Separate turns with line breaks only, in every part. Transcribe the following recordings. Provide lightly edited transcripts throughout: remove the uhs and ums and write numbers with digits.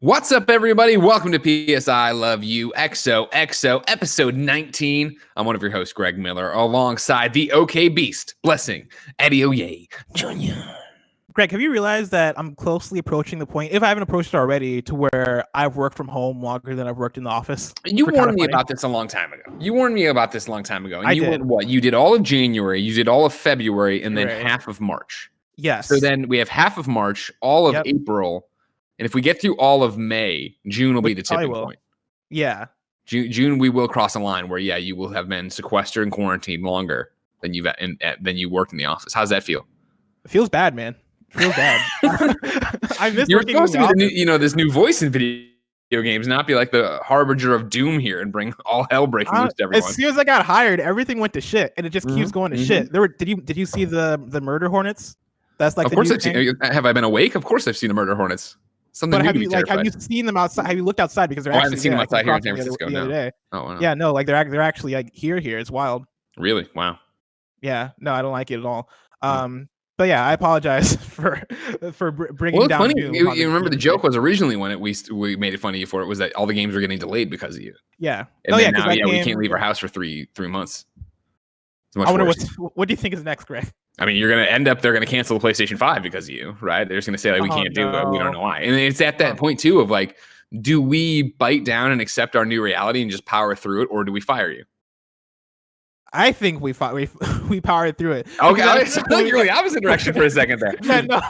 What's up, everybody? Welcome to PSI Love You XOXO episode 19. I'm one of your hosts, Greg Miller, alongside the OK Beast, Blessing Adeoye Jr.
Greg, have you realized that I'm closely approaching the point, if I haven't approached it already, to where I've worked from home longer than I've worked in the office?
You warned me about this a long time ago. And
I did.
Went what? You did all of January, you did all of February, and then half of March.
Yes.
So then we have half of March, all of April. And if we get through all of May, June will be the tipping point.
Yeah.
June, we will cross a line where, you will have been sequestered and quarantined longer than you worked in the office. How's that feel?
It feels bad, man. It feels bad. I miss
You're
working
supposed
in
to
the
be this new voice in video games, not be like the harbinger of doom here and bring all hell breaking loose to everyone.
As soon as I got hired, everything went to shit, and it just keeps going to shit. Did you see the murder hornets? That's like,
of course I've seen. Have I been awake? Of course I've seen the murder hornets.
But have you seen them outside? Have you looked outside? Because they're
I haven't seen them outside here in San Francisco.
The other day.
Oh, wow.
Yeah, no, like they're actually like here. It's wild.
Really? Wow.
Yeah, no, I don't like it at all. But yeah, I apologize for bringing down.
Funny. You remember the joke was originally when we made it fun of you for it was that all the games were getting delayed because of you.
Yeah.
And now we can't leave our house for three months.
I wonder what do you think is next, Greg?
I mean, they're going to cancel the PlayStation 5 because of you, right? They're just going to say, like, we can't do it. We don't know why. And it's at that point, too, of like, do we bite down and accept our new reality and just power through it, or do we fire you?
I think we powered through it.
Okay, I feel like you're going the opposite direction for a second there.
Yeah, no,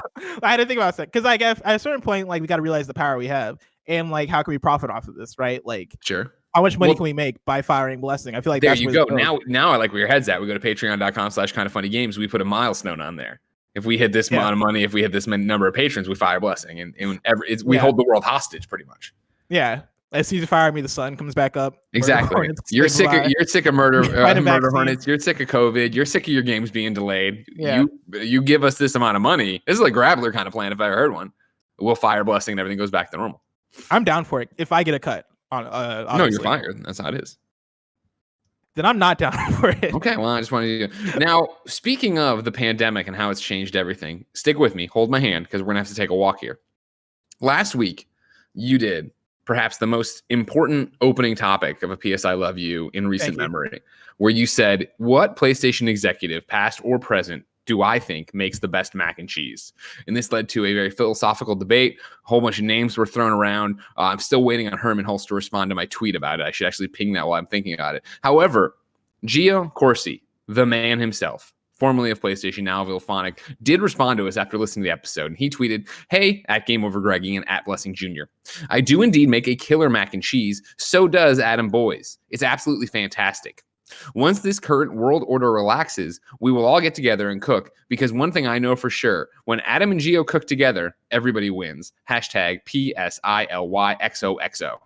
I had to think about that because, like, at a certain point, like, we got to realize the power we have and, like, how can we profit off of this, right? Like,
sure.
How much money can we make by firing Blessing? I feel like
there you go. Now I like where your head's at. We go to patreon.com/kindoffunnygames. We put a milestone on there. If we hit this amount of money, if we hit this number of patrons, we fire Blessing, and we hold the world hostage, pretty much.
Yeah. As soon as you fire me, the sun comes back up.
Exactly. You're sick of murder hornets. You're sick of COVID. You're sick of your games being delayed.
Yeah.
You give us this amount of money. This is like Grappler kind of plan if I ever heard one. We'll fire Blessing and everything goes back to normal.
I'm down for it if I get a cut.
No, you're fired. That's how it is.
Then I'm not down for it.
Okay, well, I just wanted to. Now, speaking of the pandemic and how it's changed everything, stick with me. Hold my hand because we're going to have to take a walk here. Last week, you did perhaps the most important opening topic of a PSI Love You in recent memory, where you said, what PlayStation executive, past or present, do I think makes the best mac and cheese? And this led to a very philosophical debate. A whole bunch of names were thrown around. I'm still waiting on Herman Hulst to respond to my tweet about it. I should actually ping that while I'm thinking about it. However, Gio Corsi, the man himself, formerly of PlayStation, now of Ilphonic, did respond to us after listening to the episode. And he tweeted, "Hey, at Game Over Greggy and at Blessing Jr. I do indeed make a killer mac and cheese. So does Adam Boys. It's absolutely fantastic. Once this current world order relaxes, we will all get together and cook, because one thing I know for sure, when Adam and Gio cook together, everybody wins. Hashtag PSILYXOXO.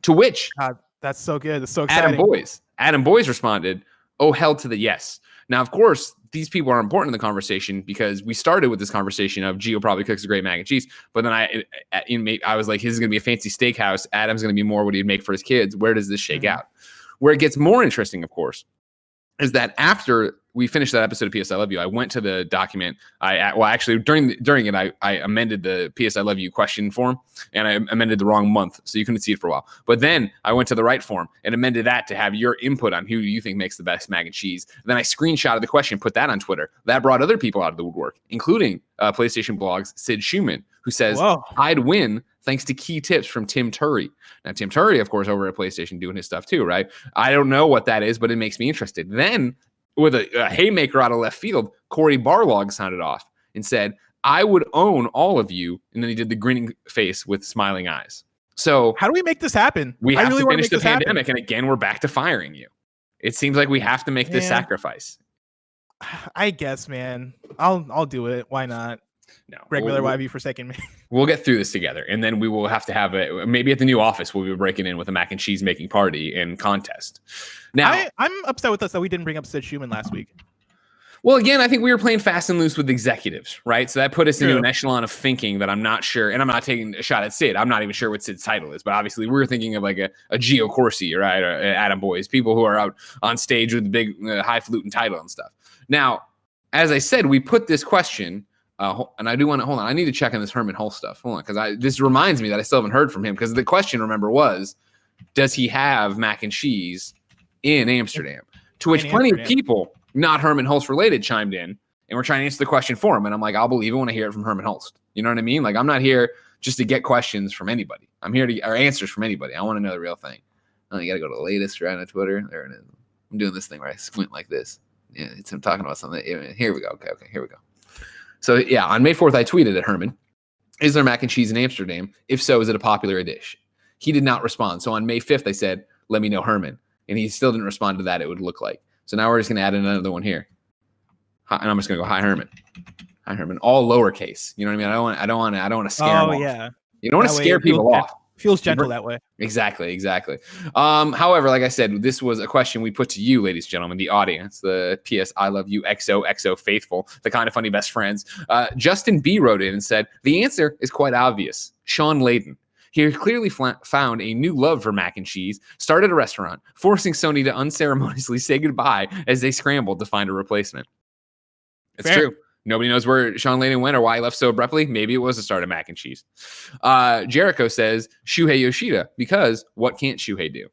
To which...
God, that's so good. That's so exciting.
Adam Boys responded, "Oh, hell to the yes." Now, of course, these people are important in the conversation because we started with this conversation of Gio probably cooks a great mac and cheese, but then I was like, his is going to be a fancy steakhouse. Adam's going to be more what he'd make for his kids. Where does this shake out? Where it gets more interesting, of course, is that after we finished that episode of PS I Love You, I went to the document. During it, I amended the PS I Love You question form, and I amended the wrong month, so you couldn't see it for a while. But then I went to the right form and amended that to have your input on who you think makes the best mac and cheese. Then I screenshotted the question, put that on Twitter. That brought other people out of the woodwork, including PlayStation Blog's Sid Schumann, who says, "I'd win thanks to key tips from Tim Turry." Now, Tim Turry, of course, over at PlayStation doing his stuff too, right? I don't know what that is, but it makes me interested. Then, with a haymaker out of left field, Corey Barlog sounded off and said, "I would own all of you." And then he did the grinning face with smiling eyes. So
how do we make this happen?
We have to finish the pandemic. And again, we're back to firing you. It seems like we have to make this sacrifice.
I guess, man. I'll do it. Why not?
No,
Greg Miller, why have you forsaken me?
We'll get through this together, and then we will have to have maybe at the new office we'll be breaking in with a mac and cheese making party and contest. Now,
I'm upset with us that we didn't bring up Sid Schumann last week.
Well, again, I think we were playing fast and loose with executives, right? So that put us into an echelon of thinking that I'm not sure, and I'm not taking a shot at Sid. I'm not even sure what Sid's title is, but obviously we were thinking of like a Gio Corsi, right, or Adam Boys, people who are out on stage with the big highfalutin title and stuff. Now, as I said, we put this question And I do want to hold on. I need to check on this Herman Hulst stuff. Hold on, because this reminds me that I still haven't heard from him. Because the question, remember, was, does he have mac and cheese in Amsterdam? To which plenty of people, not Herman Hulst related, chimed in and we're trying to answer the question for him. And I'm like, I'll believe it when I hear it from Herman Hulst. You know what I mean? Like, I'm not here just to get questions from anybody. I'm here or answers from anybody. I want to know the real thing. Oh, you got to go to the latest right on Twitter. There it is. I'm doing this thing where I squint like this. Yeah, I'm talking about something. Here we go. Okay, here we go. So, yeah, on May 4th, I tweeted at Herman, is there mac and cheese in Amsterdam? If so, is it a popular dish? He did not respond. So on May 5th, I said, let me know Herman. And he still didn't respond to that, it would look like. So now we're just going to add another one here. And I'm just going to go, hi, Herman. Hi, Herman. All lowercase. You know what I mean? I don't want to scare him off.
Oh, yeah.
You don't want to scare people off.
Feels gentle that way.
Exactly. However, like I said, this was a question we put to you, ladies and gentlemen, the audience, the PS I love you XOXO faithful, the kind of funny best friends. Justin B wrote in and said, the answer is quite obvious. Sean Layden. He clearly found a new love for mac and cheese, started a restaurant, forcing Sony to unceremoniously say goodbye as they scrambled to find a replacement. It's true. Nobody knows where Sean Layden went or why he left so abruptly. Maybe it was the start of mac and cheese. Jericho says Shuhei Yoshida, because what can't Shuhei do?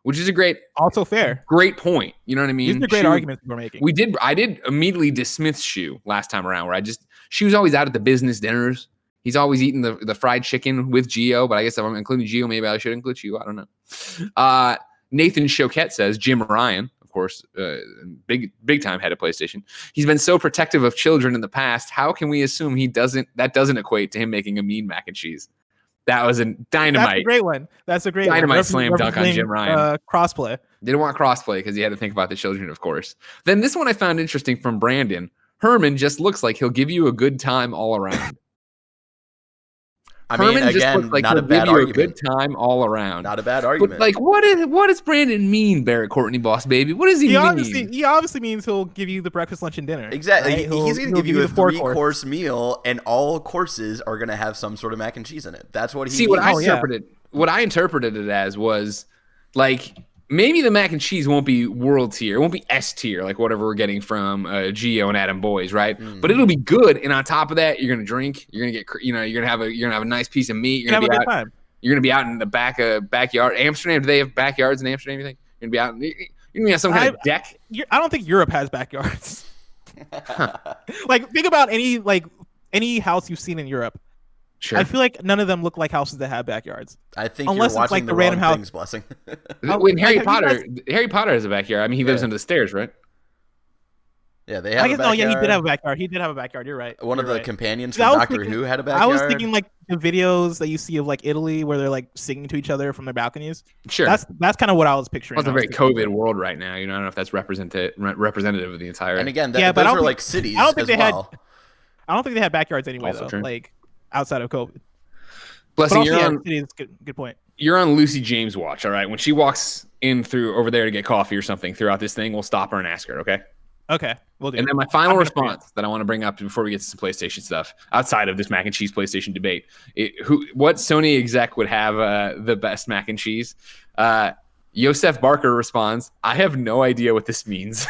Which is
also fair.
Great point. You know what I mean?
These are great arguments we're making.
I did immediately dismiss Shu last time around, where she was always out at the business dinners. He's always eating the fried chicken with Gio, but I guess if I'm including Gio, maybe I should include Gio. I don't know. Nathan Choquette says Jim Ryan, of course, big time head of PlayStation. He's been so protective of children in the past. How can we assume that doesn't equate to him making a mean mac and cheese? That was a dynamite.
That's a great one. That's a great
dynamite slam dunk on Jim Ryan.
Crossplay.
Didn't want crossplay because he had to think about the children, of course. Then this one I found interesting from Brandon. Herman just looks like he'll give you a good time all around.
I mean,
Herman
again,
like
not a bad argument.
A good time all around.
Not a bad argument.
But like, what does Brandon mean, Barrett Courtney Boss Baby? What does he mean?
He obviously means he'll give you the breakfast, lunch, and dinner.
Exactly.
Right?
He's going to give you a 3-course meal, and all courses are going to have some sort of mac and cheese in it. That's what he means.
What I interpreted it as was like, maybe the mac and cheese won't be world tier. It won't be S tier, like whatever we're getting from Gio and Adam Boys, right? But it'll be good. And on top of that, you're gonna drink. You're gonna get, you're gonna have a nice piece of meat. You're gonna be out. You're gonna be out in the backyard. Amsterdam, do they have backyards in Amsterdam? You think you're gonna be out? You're gonna have some kind of deck.
I don't think Europe has backyards. Like, think about any house you've seen in Europe.
Sure.
I feel like none of them look like houses that have backyards.
I think unless you're watching like the random house. Things, Blessing.
When Harry Potter has a backyard. I mean, he lives under the stairs, right?
Yeah, they have a backyard.
Oh, yeah, he did have a backyard. He did have a backyard. You're right.
One of the companions from Doctor Who had a backyard.
I was thinking like the videos that you see of like Italy where they're like singing to each other from their balconies.
Sure.
That's kind of what I was picturing.
It's a very COVID world right now. You know, I don't know if that's representative of the entire.
And again, those are like cities. I don't think
they had backyards anyway, though. True. Like outside of COVID.
Blessing, you're on.
Good point.
You're on Lucy James watch, all right? When she walks in through over there to get coffee or something throughout this thing, we'll stop her and ask her, okay?
Okay, we'll do.
And then my final response that I want to bring up before we get to some PlayStation stuff, outside of this mac and cheese PlayStation debate, what Sony exec would have the best mac and cheese? Yosef Barker responds, I have no idea what this means.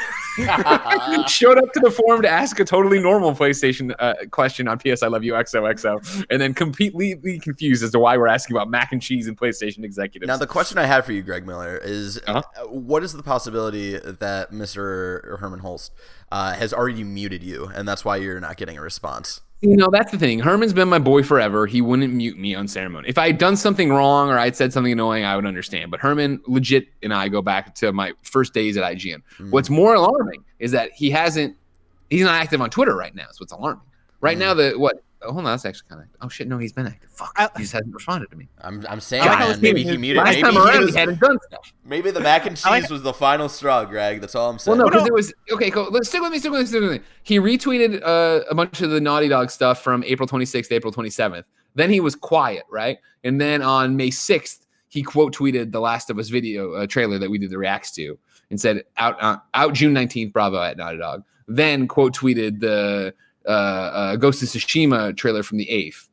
Showed up to the forum to ask a totally normal PlayStation question on PS I Love You XOXO, and then completely confused as to why we're asking about mac and cheese and PlayStation executives.
Now, the question I have for you, Greg Miller, is what is the possibility that Mr. Herman Hulst has already muted you, and that's why you're not getting a response?
You know, that's the thing. Herman's been my boy forever. He wouldn't mute me on ceremony. If I had done something wrong or I'd said something annoying, I would understand. But Herman legit and I go back to my first days at IGN. What's more alarming is that he's not active on Twitter right now. So it's alarming. Right now, hold on, that's actually kind of. Oh shit, no, he's been active. Fuck, he just hasn't responded to me.
I'm saying, man, maybe he muted.
Last time around, he hadn't done stuff.
Maybe the mac and cheese was the final straw, Greg. That's all I'm saying.
Well, no, because it was okay. Cool. Let's stick with me. He retweeted a bunch of the Naughty Dog stuff from April 26th to April 27th. Then he was quiet, right? And then on May 6th, he quote tweeted the Last of Us video trailer that we did the reacts to, and said out June 19th. Bravo at Naughty Dog. Then quote tweeted the Ghost of Tsushima trailer from the 8th.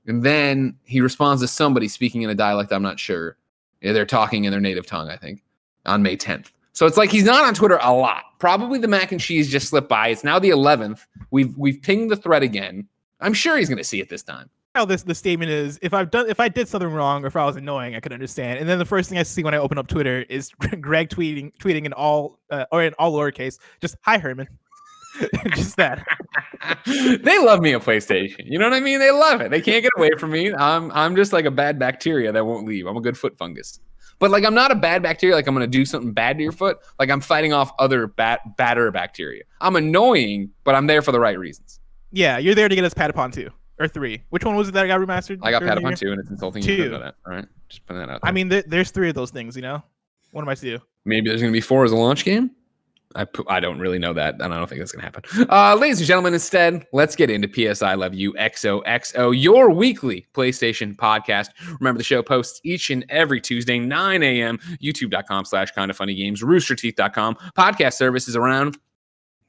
And then he responds to somebody speaking in a dialect I'm not sure. Yeah, they're talking in their native tongue, I think, on May 10th. So it's like he's not on Twitter a lot. Probably the mac and cheese just slipped by. It's now the 11th. We've pinged the thread again. I'm sure he's going to see it this time.
How the statement is, if I did something wrong or if I was annoying, I could understand. And then the first thing I see when I open up Twitter is Greg tweeting in all lowercase, just hi Herman. Just that.
They love me at PlayStation. You know what I mean? They love it. They can't get away from me. I'm just like a bad bacteria that won't leave. I'm a good foot fungus. But like I'm not a bad bacteria, like I'm gonna do something bad to your foot. Like I'm fighting off other badder bacteria. I'm annoying, but I'm there for the right reasons.
Yeah, you're there to get us Patapon 2 or 3. Which one was it that got remastered?
I got Patapon 2, and it's insulting you to know that. All right, just putting that out there.
I mean, there's 3 of those things, you know? What am I to do?
Maybe there's going to be 4 as a launch game? I don't really know that. I don't think that's going to happen. Ladies and gentlemen, instead, let's get into PS I Love You XOXO, your weekly PlayStation podcast. Remember, the show posts each and every Tuesday, 9 a.m., youtube.com/kindafunnygames, roosterteeth.com, podcast services around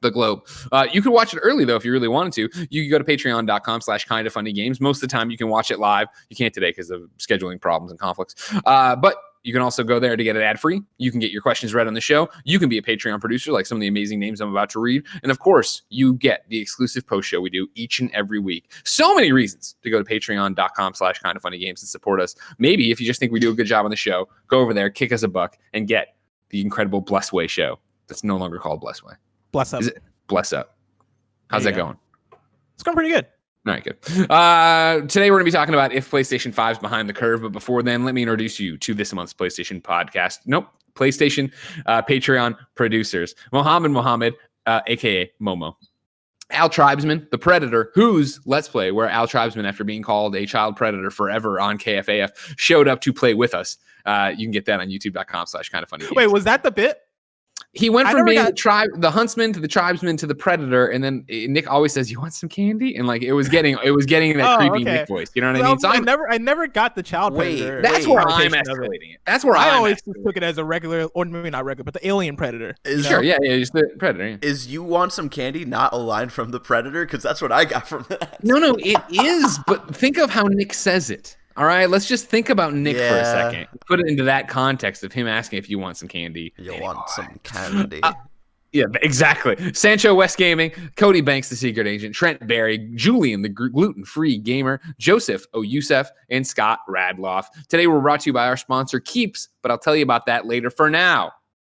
the globe. You can watch it early, though, if you really wanted to. You can go to patreon.com/kindafunnygames. Most of the time, you can watch it live. You can't today because of scheduling problems and conflicts. But you can also go there to get it ad-free. You can get your questions read on the show. You can be a Patreon producer like some of the amazing names I'm about to read. And of course, you get the exclusive post show we do each and every week. So many reasons to go to patreon.com/kindafunnygames and support us. Maybe if you just think we do a good job on the show, go over there, kick us a buck, and get the incredible Bless Way show. That's no longer called Bless Way.
Bless Up.
Is it Bless Up? How's that going?
It's going pretty good.
All right, good. Today we're going to be talking about if PlayStation 5 is behind the curve. But before then, let me introduce you to this month's PlayStation podcast. Nope, PlayStation Patreon producers. Mohammed, a.k.a. Momo. Al Tribesman, the Predator, whose Let's Play, where Al Tribesman, after being called a child predator forever on KFAF, showed up to play with us. You can get that on youtube.com/kindafunnygames.
Wait, was that the bit?
He went from being the huntsman to the tribesman to the predator, and then Nick always says, "You want some candy?" And like it was getting that creepy Nick voice. You know what I mean? So
I never got the child predator.
That's where I'm escalating it. That's where
I always took it as a regular, or maybe not regular, but the alien predator.
Sure, yeah, just the predator. Yeah.
Is "you want some candy" not a line from the Predator? Because that's what I got from that.
No, it is. But think of how Nick says it. All right, let's just think about Nick for a second. Put it into that context of him asking if you want some candy.
You want some candy.
Yeah, exactly. Sancho West Gaming, Cody Banks, the secret agent, Trent Berry, Julian, the gluten-free gamer, Joseph O'Yusef, and Scott Radloff. Today, we're brought to you by our sponsor, Keeps, but I'll tell you about that later. For now,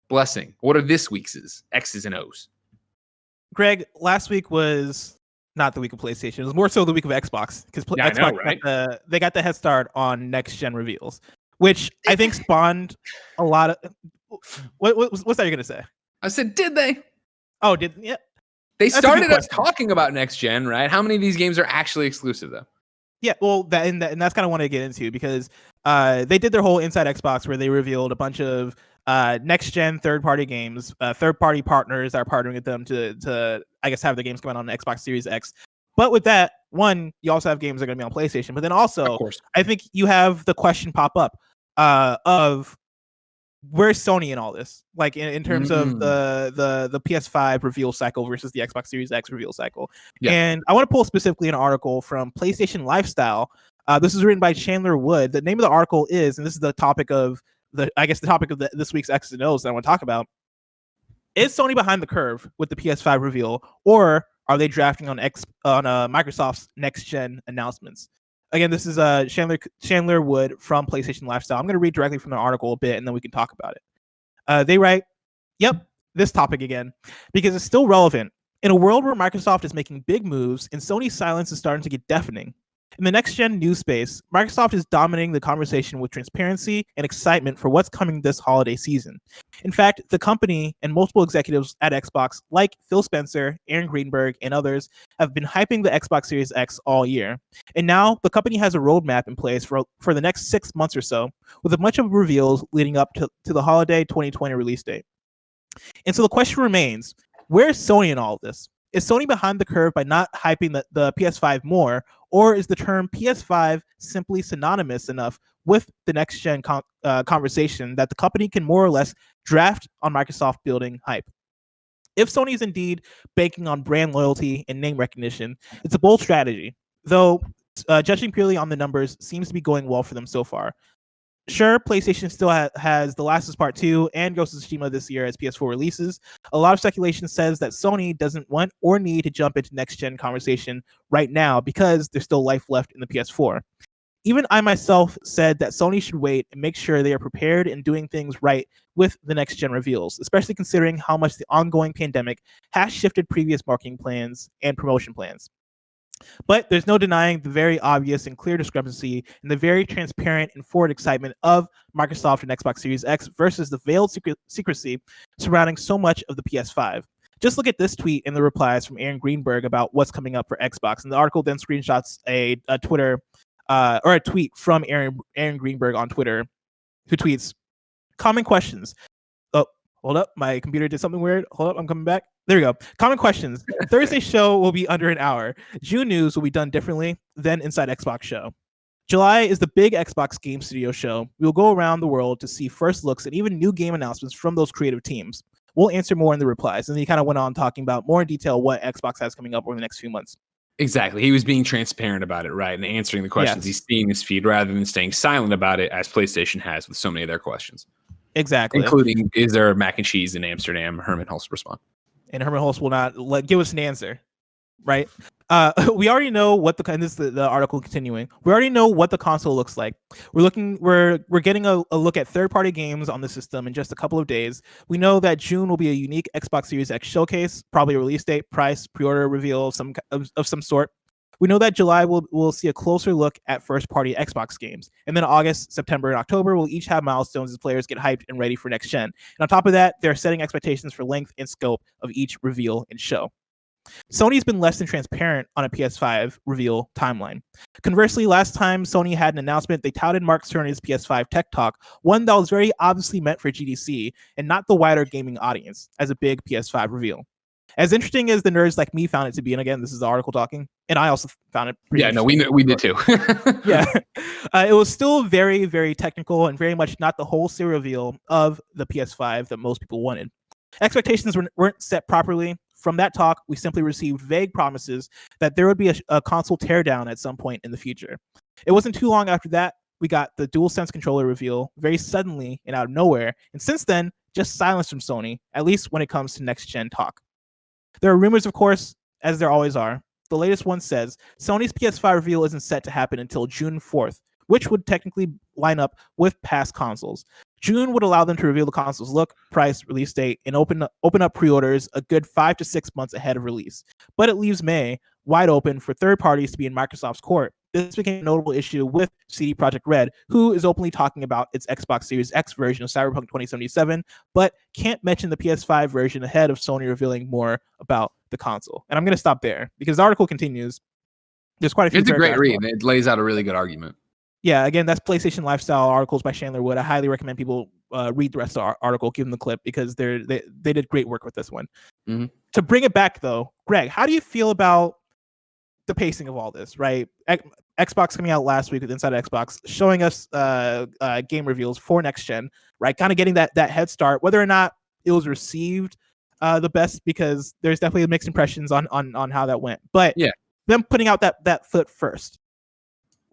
Blessing, what are this week's X's and O's?
Greg, last week was not the week of PlayStation. It was more so the week of Xbox because Xbox got the head start on next gen reveals, which I think spawned a lot of. What's that you're gonna say? I
said, did they?
Oh,
yeah. They started us talking about next gen, right? How many of these games are actually exclusive, though?
Yeah, well, and that's kind of what I get into because they did their whole Inside Xbox where they revealed a bunch of next gen third party games, third party partners that are partnering with them to I guess have the games come out on the Xbox Series X. But with that, one, you also have games that are going to be on PlayStation. But then also, of course, I think you have the question pop up of where's Sony in all this? Like in terms of the PS5 reveal cycle versus the Xbox Series X reveal cycle. Yeah. And I want to pull specifically an article from PlayStation Lifestyle. This is written by Chandler Wood. The name of the article is, and this is the topic of this week's X's and O's that I want to talk about. Is Sony behind the curve with the PS5 reveal, or are they drafting on Microsoft's next gen announcements? Again, this is Chandler Wood from PlayStation Lifestyle. I'm going to read directly from the article a bit, and then we can talk about it. They write, "Yep, this topic again, because it's still relevant. In a world where Microsoft is making big moves and Sony's silence is starting to get deafening. In the next-gen news space, Microsoft is dominating the conversation with transparency and excitement for what's coming this holiday season. In fact, the company and multiple executives at Xbox, like Phil Spencer, Aaron Greenberg, and others, have been hyping the Xbox Series X all year. And now, the company has a roadmap in place for the next 6 months or so, with a bunch of reveals leading up to the holiday 2020 release date. And so the question remains, where's Sony in all of this? Is Sony behind the curve by not hyping the PS5 more, or is the term PS5 simply synonymous enough with the next-gen conversation that the company can more or less draft on Microsoft building hype? If Sony is indeed banking on brand loyalty and name recognition, it's a bold strategy, though judging purely on the numbers seems to be going well for them so far. Sure, PlayStation still has The Last of Us Part 2 and Ghost of Tsushima this year as PS4 releases. A lot of speculation says that Sony doesn't want or need to jump into next-gen conversation right now because there's still life left in the PS4. Even I myself said that Sony should wait and make sure they are prepared and doing things right with the next-gen reveals, especially considering how much the ongoing pandemic has shifted previous marketing plans and promotion plans. But there's no denying the very obvious and clear discrepancy and the very transparent and forward excitement of Microsoft and Xbox Series X versus the veiled secrecy surrounding so much of the PS5. Just look at this tweet and the replies from Aaron Greenberg about what's coming up for Xbox. And the article then screenshots a Twitter or a tweet from Aaron Greenberg on Twitter, who tweets, "Common questions." Oh, hold up. My computer did something weird. Hold up. I'm coming back. There we go. Common questions. Thursday's show will be under an hour. June news will be done differently than Inside Xbox show. July is the big Xbox Game Studio show. We will go around the world to see first looks and even new game announcements from those creative teams. We'll answer more in the replies. And then he kind of went on talking about more in detail what Xbox has coming up over the next few months.
Exactly. He was being transparent about it, right? And answering the questions he's seeing in his feed rather than staying silent about it, as PlayStation has with so many of their questions.
Exactly.
Including, is there mac and cheese in Amsterdam? Herman Hulst respond.
And Herman Hulst will not give us an answer, right? We already know what and this is the article continuing. We already know what the console looks like. We're getting a look at third-party games on the system in just a couple of days. We know that June will be a unique Xbox Series X showcase, probably a release date, price, pre-order reveal of some sort. We know that July we'll see a closer look at first-party Xbox games. And then August, September, and October will each have milestones as players get hyped and ready for next gen. And on top of that, they're setting expectations for length and scope of each reveal and show. Sony's been less than transparent on a PS5 reveal timeline. Conversely, last time Sony had an announcement, they touted Mark Cerny's PS5 Tech Talk, one that was very obviously meant for GDC and not the wider gaming audience, as a big PS5 reveal. As interesting as the nerds like me found it to be, and again, this is the article talking, and I also found it pretty interesting.
We did too.
Yeah. It was still very, very technical and very much not the wholesale reveal of the PS5 that most people wanted. Expectations weren't set properly. From that talk, we simply received vague promises that there would be a console teardown at some point in the future. It wasn't too long after that, we got the DualSense controller reveal very suddenly and out of nowhere, and since then, just silence from Sony, at least when it comes to next-gen talk. There are rumors, of course, as there always are. The latest one says Sony's PS5 reveal isn't set to happen until June 4th, which would technically line up with past consoles. June would allow them to reveal the console's look, price, release date, and open up pre-orders a good 5 to 6 months ahead of release. But it leaves May wide open for third parties to be in Microsoft's court. This became a notable issue with CD Projekt Red, who is openly talking about its Xbox Series X version of Cyberpunk 2077, but can't mention the PS5 version ahead of Sony revealing more about the console. And I'm going to stop there because the article continues. There's quite a few.
It's a great read. It lays out a really good argument.
Yeah, again, that's PlayStation Lifestyle articles by Chandler Wood. I highly recommend people read the rest of the article, give them the clip, because they did great work with this one. Mm-hmm. To bring it back, though, Greg, how do you feel about the pacing of all this, right? Xbox coming out last week with Inside Xbox, showing us game reveals for next gen, right? Kind of getting that head start, whether or not it was received the best, because there's definitely mixed impressions on how that went. But yeah, them putting out that foot first.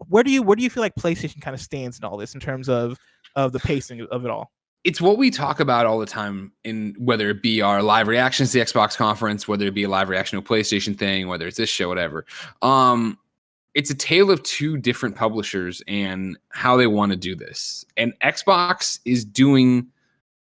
Where do you feel like PlayStation kind of stands in all this in terms of the pacing of it all?
It's what we talk about all the time, in whether it be our live reactions to the Xbox conference, whether it be a live reaction to a PlayStation thing, whether it's this show, whatever. It's a tale of two different publishers and how they want to do this. And Xbox is doing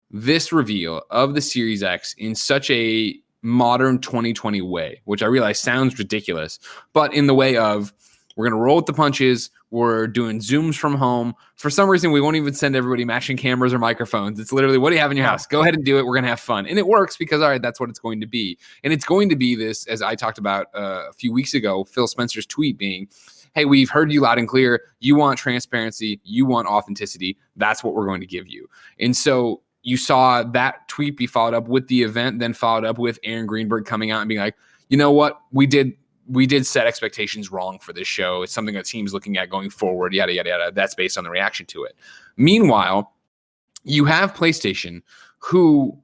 this reveal of the Series X in such a modern 2020 way, which I realize sounds ridiculous, but in the way of, we're going to roll with the punches. We're doing Zooms from home. For some reason, we won't even send everybody matching cameras or microphones. It's literally, what do you have in your house? Go ahead and do it. We're going to have fun. And it works because, all right, that's what it's going to be. And it's going to be this, as I talked about a few weeks ago, Phil Spencer's tweet being, hey, we've heard you loud and clear. You want transparency. You want authenticity. That's what we're going to give you. And so you saw that tweet be followed up with the event, then followed up with Aaron Greenberg coming out and being like, you know what? We did set expectations wrong for this show. It's something that team's looking at going forward, yada, yada, yada. That's based on the reaction to it. Meanwhile, you have PlayStation, who,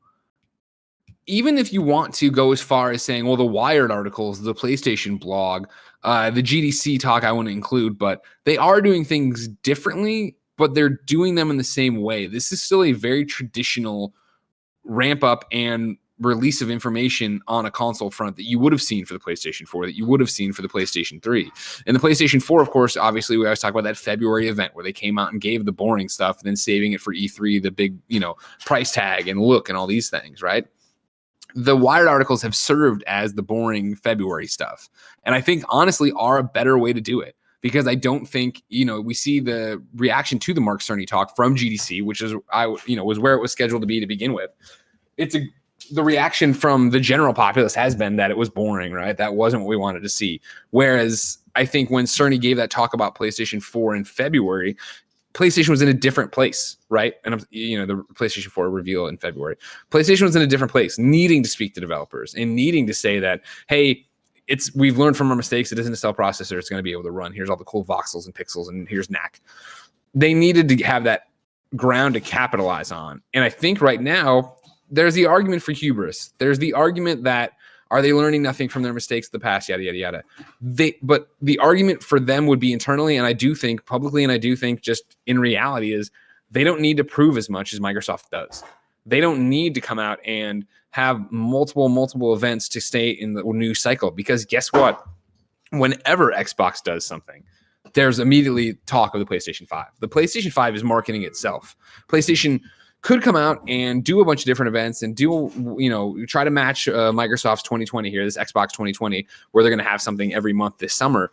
even if you want to go as far as saying, well, the Wired articles, the PlayStation blog, the GDC talk I want to include, but they are doing things differently but they're doing them in the same way. This is still a very traditional ramp up and release of information on a console front that you would have seen for the PlayStation 4, that you would have seen for the PlayStation 3. And the PlayStation 4, of course, obviously we always talk about that February event where they came out and gave the boring stuff and then saving it for E3, the big, price tag and look and all these things, right? The Wired articles have served as the boring February stuff. And I think honestly are a better way to do it. Because I don't think, we see the reaction to the Mark Cerny talk from GDC, which is, was where it was scheduled to be to begin with. The reaction from the general populace has been that it was boring, right? That wasn't what we wanted to see. Whereas I think when Cerny gave that talk about PlayStation 4 in February, PlayStation was in a different place, right? And the PlayStation 4 reveal in February, PlayStation was in a different place, needing to speak to developers and needing to say that, hey, we've learned from our mistakes. It isn't a cell processor. It's going to be able to run. Here's all the cool voxels and pixels, and here's NAC. They needed to have that ground to capitalize on. And I think right now, there's the argument for hubris. There's the argument that, are they learning nothing from their mistakes of the past, yada, yada, yada. But the argument for them would be internally, and I do think publicly, and I do think just in reality, is they don't need to prove as much as Microsoft does. They don't need to come out and have multiple events to stay in the new cycle, because guess what? Whenever Xbox does something, there's immediately talk of the PlayStation 5. The PlayStation 5 is marketing itself. PlayStation could come out and do a bunch of different events and try to match Microsoft's 2020 here, this Xbox 2020, where they're going to have something every month this summer.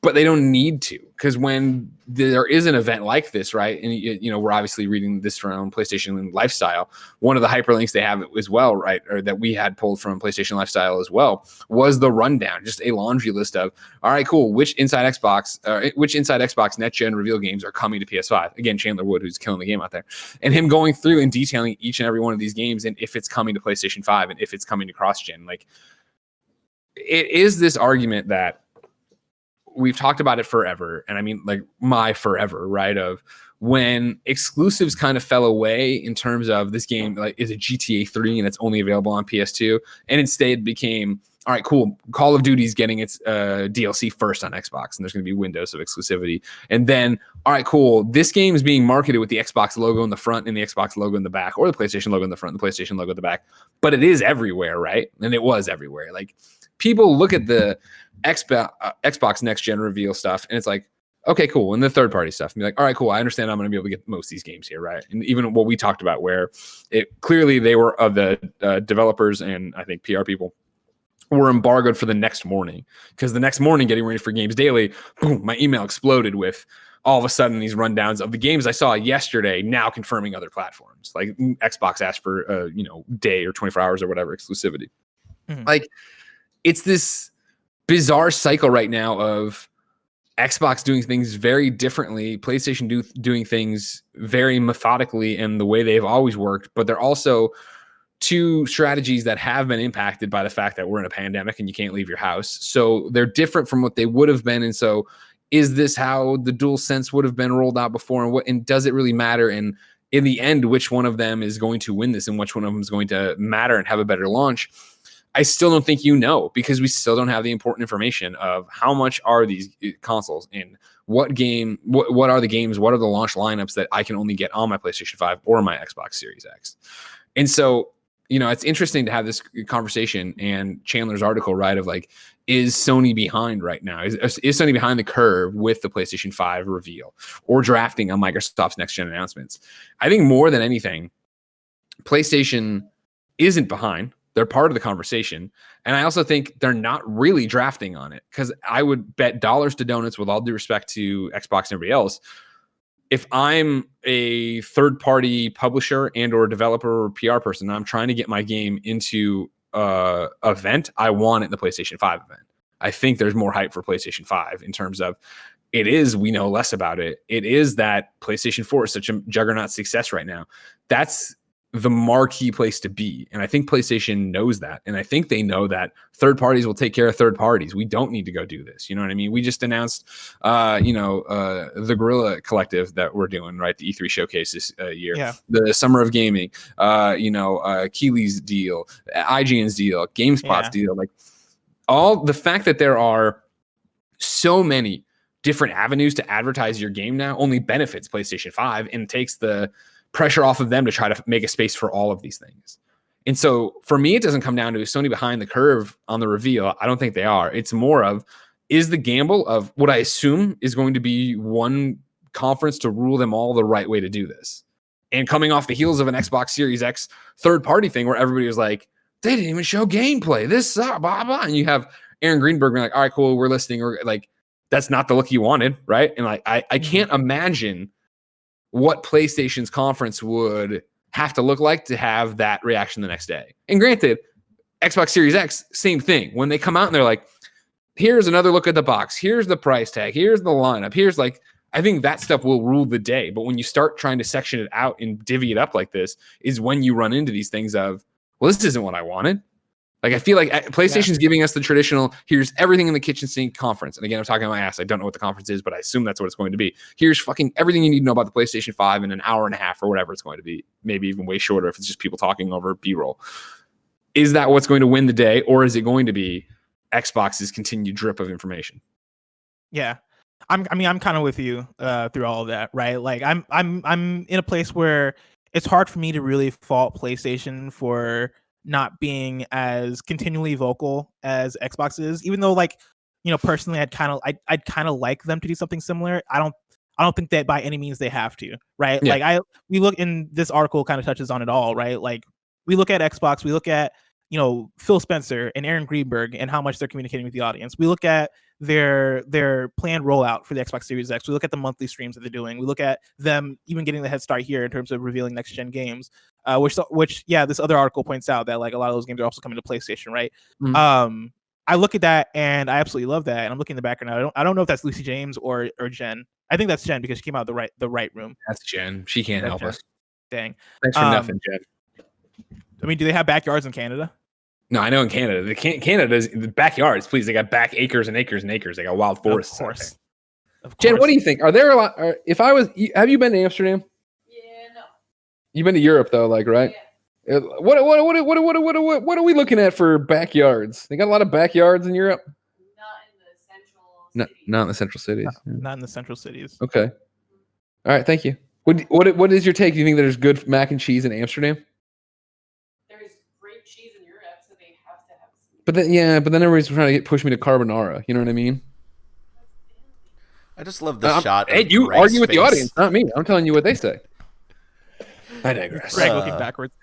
But they don't need to, because when there is an event like this, right? And we're obviously reading this from PlayStation Lifestyle. One of the hyperlinks they have as well, right, or that we had pulled from PlayStation Lifestyle as well, was the rundown, just a laundry list of, all right, cool, which Inside Xbox Next Gen reveal games are coming to PS5. Again, Chandler Wood, who's killing the game out there, and him going through and detailing each and every one of these games and if it's coming to PlayStation 5 and if it's coming to cross gen. Like, it is this argument that we've talked about it forever. And I mean, like, my forever, right? Of when exclusives kind of fell away in terms of this game, like, is it GTA 3 and it's only available on PS2? And instead became, all right, cool, Call of Duty's getting its DLC first on Xbox, and there's going to be windows of exclusivity. And then, all right, cool, this game is being marketed with the Xbox logo in the front and the Xbox logo in the back, or the PlayStation logo in the front and the PlayStation logo in the back. But it is everywhere, right? And it was everywhere. Like, people look at the Xbox Next Gen reveal stuff, and it's like, okay, cool. And the third party stuff, and be like, all right, cool, I understand I'm going to be able to get most of these games here, right? And even what we talked about, where it clearly they were of the developers and I think PR people were embargoed for the next morning, because the next morning, getting ready for Games Daily, boom, my email exploded with all of a sudden these rundowns of the games I saw yesterday now confirming other platforms. Like, Xbox asked for day or 24 hours or whatever exclusivity. Mm-hmm. Like, it's this bizarre cycle right now of Xbox doing things very differently, PlayStation doing things very methodically and the way they've always worked, but they're also two strategies that have been impacted by the fact that we're in a pandemic and you can't leave your house. So they're different from what they would have been. And so is this how the DualSense would have been rolled out before? And does it really matter? And in the end, which one of them is going to win this and which one of them is going to matter and have a better launch? I still don't think because we still don't have the important information of how much are these consoles and what are the games, what are the launch lineups that I can only get on my PlayStation 5 or my Xbox Series X. And so, it's interesting to have this conversation and Chandler's article, right, of like, is Sony behind right now? Is Sony behind the curve with the PlayStation 5 reveal or drafting on Microsoft's next gen announcements? I think more than anything, PlayStation isn't behind. They're part of the conversation. And I also think they're not really drafting on it, because I would bet dollars to donuts, with all due respect to Xbox and everybody else, if I'm a third-party publisher and or developer or PR person, and I'm trying to get my game into an event, I want it in the PlayStation 5 event. I think there's more hype for PlayStation 5 in terms of we know less about it. It is that PlayStation 4 is such a juggernaut success right now. That's the marquee place to be. And I think PlayStation knows that. And I think they know that third parties will take care of third parties. We don't need to go do this. You know what I mean? We just announced, the Guerrilla Collective that we're doing, right? The E3 showcase this year, the Summer of Gaming, Keeley's deal, IGN's deal, GameSpot's deal, like all the fact that there are so many different avenues to advertise your game now only benefits PlayStation 5 and takes the pressure off of them to try to make a space for all of these things. And so for me, it doesn't come down to Sony behind the curve on the reveal. I don't think they are. It's more of, is the gamble of what I assume is going to be one conference to rule them all the right way to do this. And coming off the heels of an Xbox Series X third-party thing where everybody was like, they didn't even show gameplay. This blah, blah. And you have Aaron Greenberg being like, all right, cool, we're listening. Or like, that's not the look you wanted, right? And like, I can't imagine what PlayStation's conference would have to look like to have that reaction the next day. And granted, Xbox Series X, same thing. When they come out and they're like, here's another look at the box. Here's the price tag. Here's the lineup. Here's like, I think that stuff will rule the day. But when you start trying to section it out and divvy it up like this is when you run into these things of, well, this isn't what I wanted. Like, I feel like PlayStation's giving us the traditional, here's everything in the kitchen sink conference. And again, I'm talking on my ass. I don't know what the conference is, but I assume that's what it's going to be. Here's fucking everything you need to know about the PlayStation 5 in an hour and a half or whatever it's going to be. Maybe even way shorter if it's just people talking over B-roll. Is that what's going to win the day? Or is it going to be Xbox's continued drip of information?
Yeah. I'm kind of with you through all of that, right? Like I'm in a place where it's hard for me to really fault PlayStation for not being as continually vocal as Xbox is, even though, like, you know, personally I'd kind of like them to do something similar. I don't think that by any means they have to, right?
Yeah.
Like we look in this article kind of touches on it all, right? Like we look at Xbox, we look at, you know, Phil Spencer and Aaron Greenberg and how much they're communicating with the audience. We look at their planned rollout for the Xbox Series X. We look at the monthly streams that they're doing. We look at them even getting the head start here in terms of revealing next gen games, which this other article points out that like a lot of those games are also coming to PlayStation, right? Mm-hmm. I look at that and I absolutely love that. And I'm looking in the background. I don't know if that's Lucy James or Jen. I think that's Jen because she came out of the right room.
That's Jen. She can't help us.
Dang.
Thanks for nothing, Jen.
I mean, do they have backyards in Canada?
No, I know in Canada. Canada's the backyards, please. They got back acres and acres and acres. They got wild forests.
Of course.
Jen, what do you think? Are there a lot? Have you been to Amsterdam?
Yeah, no.
You've been to Europe though, like, right? Yeah. What are we looking at for backyards? They got a lot of backyards in Europe. Not in the central cities.
Not in the central cities.
Okay. All right. Thank you. What is your take? Do you think there's good mac and cheese in Amsterdam?
There's great cheese in Europe, so they have to have some.
But then everybody's trying to push me to carbonara. You know what I mean?
I just love the shot.
Hey, you argue with the audience, not me. I'm telling you what they say. I digress.
Greg looking backwards.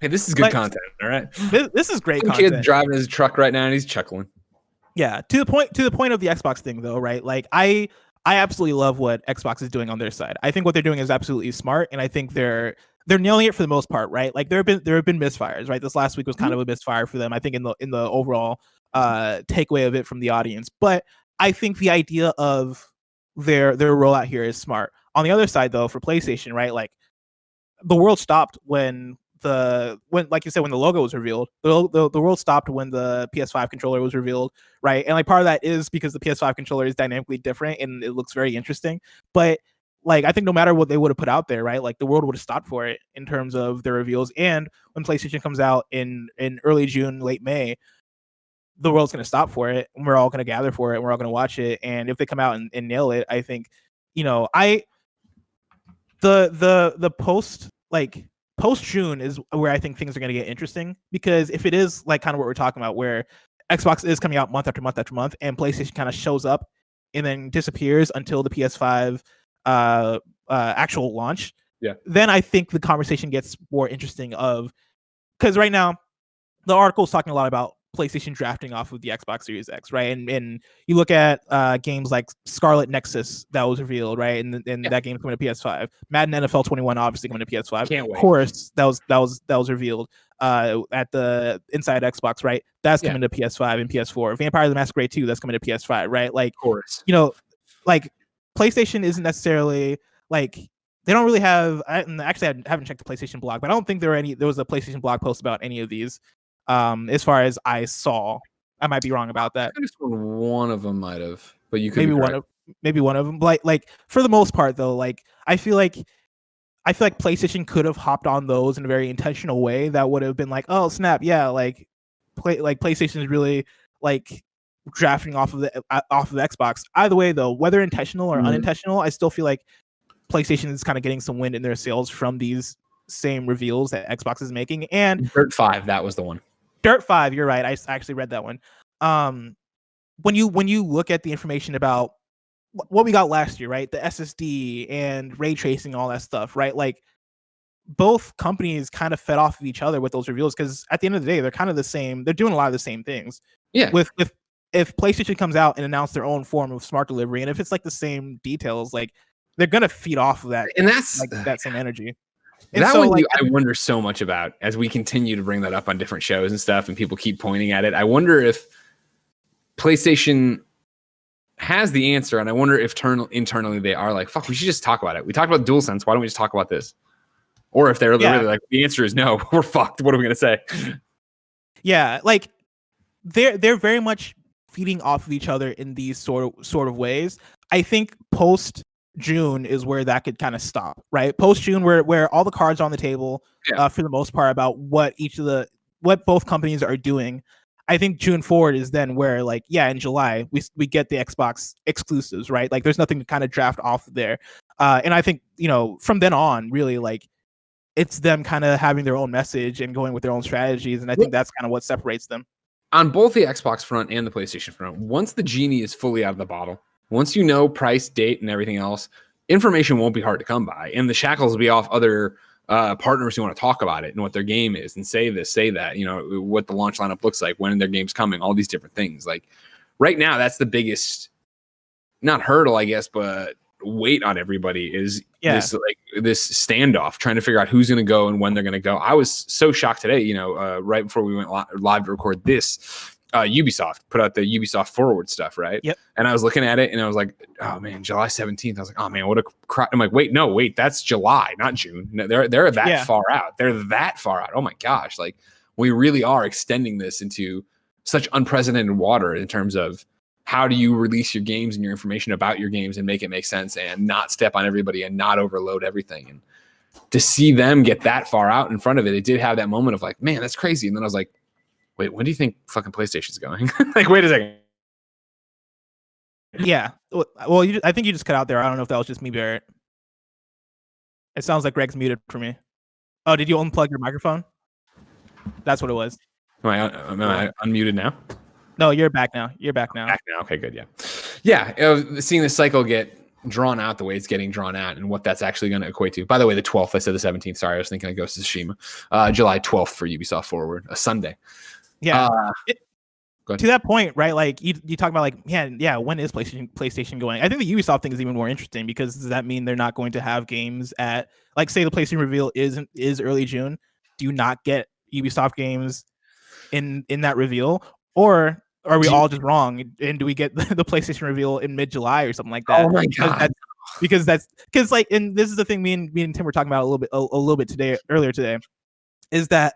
Hey, this is good content. All right.
This is great
Some
content.
kid's driving his truck right now and he's chuckling.
Yeah, to the point of the Xbox thing though, right? Like I absolutely love what Xbox is doing on their side. I think what they're doing is absolutely smart, and I think they're nailing it for the most part, right? Like there have been misfires, right? This last week was kind of a misfire for them, I think, in the overall takeaway of it from the audience. But I think the idea of their rollout here is smart. On the other side though, for PlayStation, right? Like the world stopped when like you said, when the logo was revealed. The world stopped when the PS5 controller was revealed, right? And like part of that is because the PS5 controller is dynamically different and it looks very interesting. But like I think no matter what they would have put out there, right? Like the world would have stopped for it in terms of their reveals. And when PlayStation comes out in early June, late May, the world's going to stop for it, and we're all going to gather for it, and we're all going to watch it. And if they come out and nail it, I think, you know, the post June is where I think things are going to get interesting, because if it is like kind of what we're talking about, where Xbox is coming out month after month after month, and PlayStation kind of shows up and then disappears until the PS5 actual launch, then I think the conversation gets more interesting. Because right now the article is talking a lot about PlayStation drafting off of the Xbox Series X, right? And you look at games like Scarlet Nexus that was revealed, right? And that game's coming to PS5. Madden NFL 21 obviously coming to PS5.
Can't wait.
Of course, that was revealed at the Inside Xbox, right? That's coming to PS5 and PS4. Vampire the Masquerade 2, that's coming to PS5, right? Like,
of course,
you know, like PlayStation isn't necessarily like, they don't really have. Actually, I haven't checked the PlayStation blog, but I don't think there was a PlayStation blog post about any of these. As far as I saw, I might be wrong about that.
I just one of them might have, but you could
maybe one of them. Like for the most part, though, like I feel like PlayStation could have hopped on those in a very intentional way that would have been like, oh snap, yeah, like PlayStation is really like drafting off of Xbox. Either way, though, whether intentional or unintentional, I still feel like PlayStation is kind of getting some wind in their sails from these same reveals that Xbox is making. And
Dirt 5, that was the one.
Dirt 5, you're right. I actually read that one. When you look at the information about what we got last year, right? The SSD and ray tracing, all that stuff, right? Like both companies kind of fed off of each other with those reveals because at the end of the day, they're kind of the same. They're doing a lot of the same things.
Yeah.
If PlayStation comes out and announce their own form of smart delivery, and if it's like the same details, like they're gonna feed off of that,
and that's
like that same energy. And
that
so,
one
like,
I wonder so much about as we continue to bring that up on different shows and stuff, and people keep pointing at it. I wonder if PlayStation has the answer, and I wonder if internally they are like, "Fuck, we should just talk about it. We talked about DualSense. Why don't we just talk about this?" Or if they're really like, "The answer is no. We're fucked. What are we gonna say?"
Yeah, like they're very much feeding off of each other in these sort of ways. I think post June is where that could kind of stop, right? Post June, where all the cards are on the table, for the most part, about what both companies are doing. I think June forward is then where, like, in July we get the Xbox exclusives, right? Like, there's nothing to kind of draft off there, and I think from then on, really, like, it's them kind of having their own message and going with their own strategies, and I think that's kind of what separates them.
On both the Xbox front and the PlayStation front, once the genie is fully out of the bottle, once you know price, date, and everything else, information won't be hard to come by. And the shackles will be off other partners who want to talk about it and what their game is and say this, say that, what the launch lineup looks like, when their game's coming, all these different things. Like right now, that's the biggest, not hurdle, I guess, but weight on everybody is this standoff, trying to figure out who's going to go and when they're going to go. I was so shocked today, right before we went live to record this, Ubisoft put out the Ubisoft Forward stuff, right?
Yep.
And I was looking at it and I was like, oh man, July 17th. I was like, oh man, what a crap. I'm like, wait, that's July, not June. No, they're that far out. They're that far out. Oh my gosh. Like we really are extending this into such unprecedented water in terms of how do you release your games and your information about your games and make it make sense and not step on everybody and not overload everything. And to see them get that far out in front of it, it did have that moment of like, man, that's crazy. And then I was like, wait, when do you think fucking PlayStation's going? Like, wait a second.
Yeah. Well, I think you just cut out there. I don't know if that was just me, Barrett. It sounds like Greg's muted for me. Oh, did you unplug your microphone? That's what it was.
Am I unmuted now?
No, you're back now. Back now.
Okay, good. Yeah. Seeing the cycle get drawn out the way it's getting drawn out and what that's actually going to equate to. By the way, the 12th, I said the 17th. Sorry, I was thinking of Ghost of Tsushima. July 12th for Ubisoft Forward, a Sunday.
Yeah. To that point, right? Like you talk about like, when is PlayStation going? I think the Ubisoft thing is even more interesting because does that mean they're not going to have games at, like, say the PlayStation reveal is early June? Do you not get Ubisoft games in that reveal, or are we all just wrong? And do we get the PlayStation reveal in mid-July or something like that?
Oh my god!
Because like, and this is the thing me and Tim were talking about a little bit earlier today, is that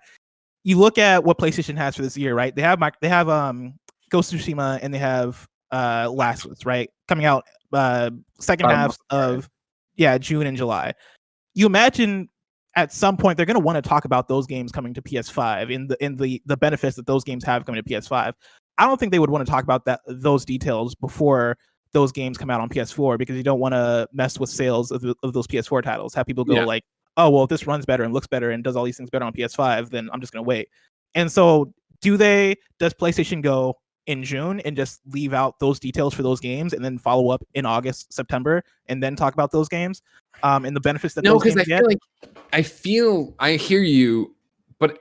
you look at what PlayStation has for this year, right? They have Ghost of Tsushima and they have Last of Us, right, coming out second half of June and July. You imagine at some point they're going to want to talk about those games coming to PS5 in the benefits that those games have coming to PS5. I don't think they would want to talk about those details before those games come out on PS4 because you don't want to mess with sales of those PS4 titles. Have people go like, oh, well, if this runs better and looks better and does all these things better on PS5, then I'm just going to wait. And so does PlayStation go in June and just leave out those details for those games and then follow up in August, September, and then talk about those games and the benefits that those games get?
I hear you, but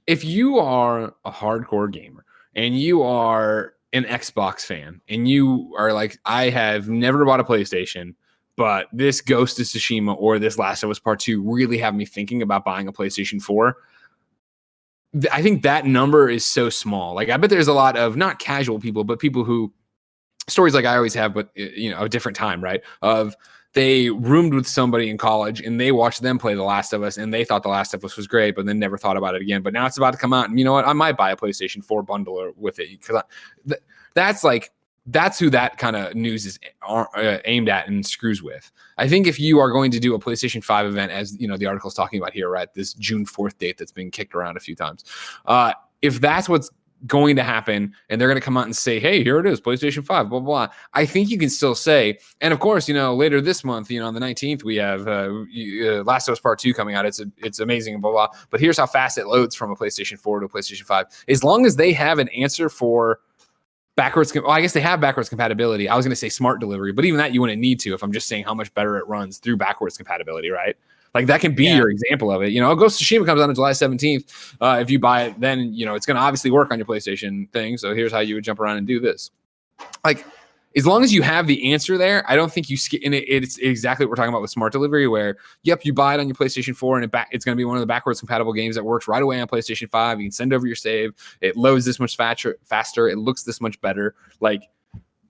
if you are a hardcore gamer and you are an Xbox fan and you are like, I have never bought a PlayStation, but this Ghost of Tsushima or this Last of Us Part 2 really have me thinking about buying a PlayStation 4. I think that number is so small. Like, I bet there's a lot of not casual people, but people who, stories like I always have, but a different time, right? Of they roomed with somebody in college and they watched them play The Last of Us and they thought The Last of Us was great, but then never thought about it again. But now it's about to come out, and you know what? I might buy a PlayStation 4 bundle with it because that's who that kind of news is aimed at and screws with. I think if you are going to do a PlayStation 5 event, as the article is talking about here, right, this June 4th date that's been kicked around a few times, if that's what's going to happen, and they're going to come out and say, hey, here it is, PlayStation 5, blah, blah, blah. I think you can still say, and of course, later this month, on the 19th, we have Last of Us Part 2 coming out. It's amazing, blah, blah, but here's how fast it loads from a PlayStation 4 to a PlayStation 5. As long as they have an answer for I guess they have backwards compatibility. I was going to say smart delivery, but even that you wouldn't need to if I'm just saying how much better it runs through backwards compatibility, right? Like that can be your example of it. Ghost of Tsushima comes out on July 17th. If you buy it, then, it's going to obviously work on your PlayStation thing. So here's how you would jump around and do this. Like, as long as you have the answer there, I don't think you skip. And it's exactly what we're talking about with smart delivery, where, yep, you buy it on your PlayStation 4 and it's going to be one of the backwards compatible games that works right away on PlayStation 5. You can send over your save. It loads this much faster. It looks this much better. Like,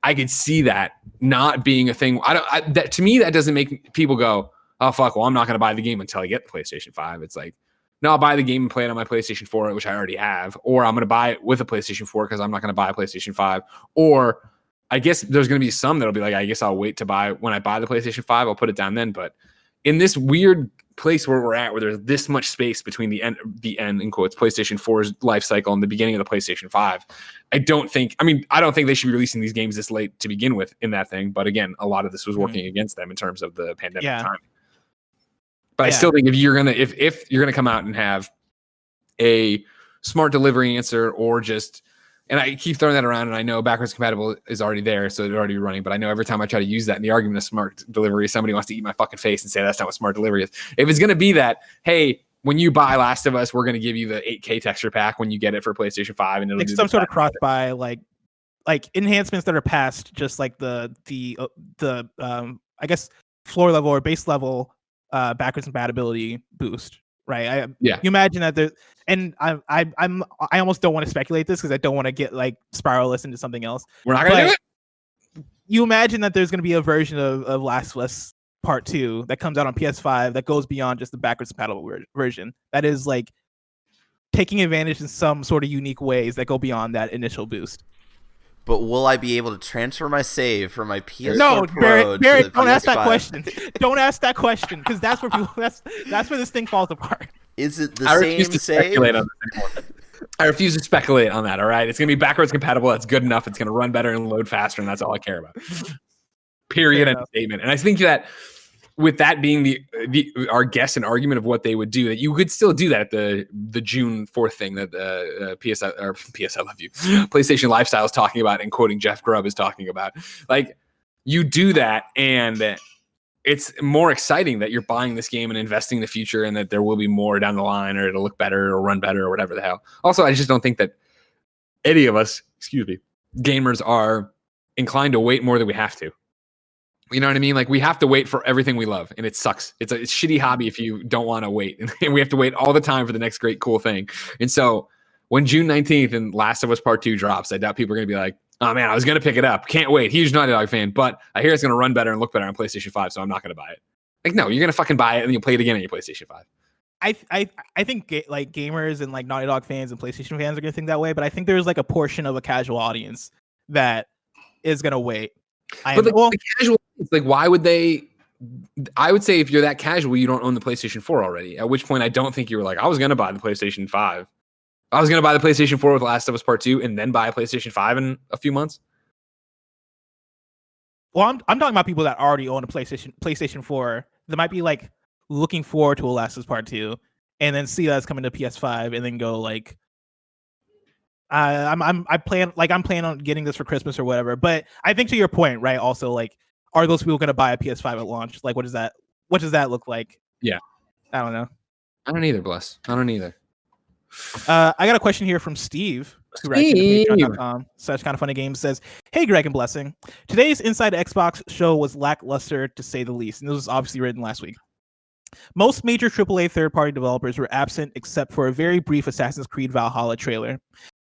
I could see that not being a thing. To me, that doesn't make people go, oh, fuck, well, I'm not going to buy the game until I get the PlayStation 5. It's like, no, I'll buy the game and play it on my PlayStation 4, which I already have, or I'm going to buy it with a PlayStation 4 because I'm not going to buy a PlayStation 5. Or I guess there's going to be some that'll be like, I guess I'll wait to buy when I buy the PlayStation 5, I'll put it down then. But in this weird place where we're at, where there's this much space between the end in quotes, PlayStation 4's life cycle and the beginning of the PlayStation 5, I don't think they should be releasing these games this late to begin with in that thing. But again, a lot of this was working against them in terms of the pandemic time. But I still think if you're gonna come out and have a smart delivery answer, or just, and I keep throwing that around, and I know backwards compatible is already there, so it's already running. But I know every time I try to use that in the argument of smart delivery, somebody wants to eat my fucking face and say that's not what smart delivery is. If it's gonna be that, hey, when you buy Last of Us, we're gonna give you the 8K texture pack when you get it for PlayStation 5, and it'll do
some sort of cross buy, like enhancements that are past just like the I guess floor level or base level backwards compatibility boost, right? You imagine that there, and I almost don't want to speculate this because I don't want to get like spiral us into something else.
We're not gonna do it.
You imagine that there's going to be a version of Last of Us Part 2 that comes out on PS5 that goes beyond just the backwards compatible version. That is like taking advantage in some sort of unique ways that go beyond that initial boost.
But will I be able to transfer my save from my PS4
No,
Pro
Barrett,
to the
don't
PS5?
ask that question. Don't ask that question, because that's where people. That's where this thing falls apart.
Is it the same save?
I refuse to speculate on that. All right, it's gonna be backwards compatible. That's good enough. It's gonna run better and load faster, and that's all I care about. Period. End statement. And I think that with that being our guess and argument of what they would do, that you could still do that at the June 4th thing that PlayStation Lifestyle is talking about, and quoting Jeff Grubb is talking about. Like, you do that, and it's more exciting that you're buying this game and investing in the future, and that there will be more down the line, or it'll look better or run better or whatever the hell. Also, I just don't think that any of us, gamers, are inclined to wait more than we have to. You know what I mean? Like, we have to wait for everything we love, and it sucks. It's a shitty hobby if you don't want to wait, and we have to wait all the time for the next great cool thing. And so when June 19th and Last of Us Part 2 drops, I doubt people are going to be like, oh man, I was going to pick it up. Can't wait. Huge Naughty Dog fan, but I hear it's going to run better and look better on PlayStation 5, so I'm not going to buy it. Like, no, you're going to fucking buy it and you'll play it again on your PlayStation 5.
I think like gamers and like Naughty Dog fans and PlayStation fans are going to think that way, but I think there's like a portion of a casual audience that is going to wait.
The casual, like, why would they? I would say if you're that casual, you don't own the PlayStation 4 already. At which point, I don't think you were like, I was going to buy the PlayStation 5. I was going to buy the PlayStation 4 with Last of Us Part 2 and then buy a PlayStation 5 in a few months.
Well, I'm talking about people that already own a PlayStation 4 that might be like looking forward to a Last of Us Part 2 and then see that's coming to PS5 and then go like, I'm planning on getting this for Christmas or whatever. But I think to your point, right? Also, like, are those people going to buy a PS5 at launch? Like, what does that look like?
Yeah,
I don't know.
I don't either, Bless. I don't either.
I got a question here from Steve, who writes into Patreon.com. Such Kind of Funny Games says, "Hey, Greg and Blessing. Today's Inside Xbox show was lackluster, to say the least, and this was obviously written last week. Most major AAA third-party developers were absent, except for a very brief Assassin's Creed Valhalla trailer.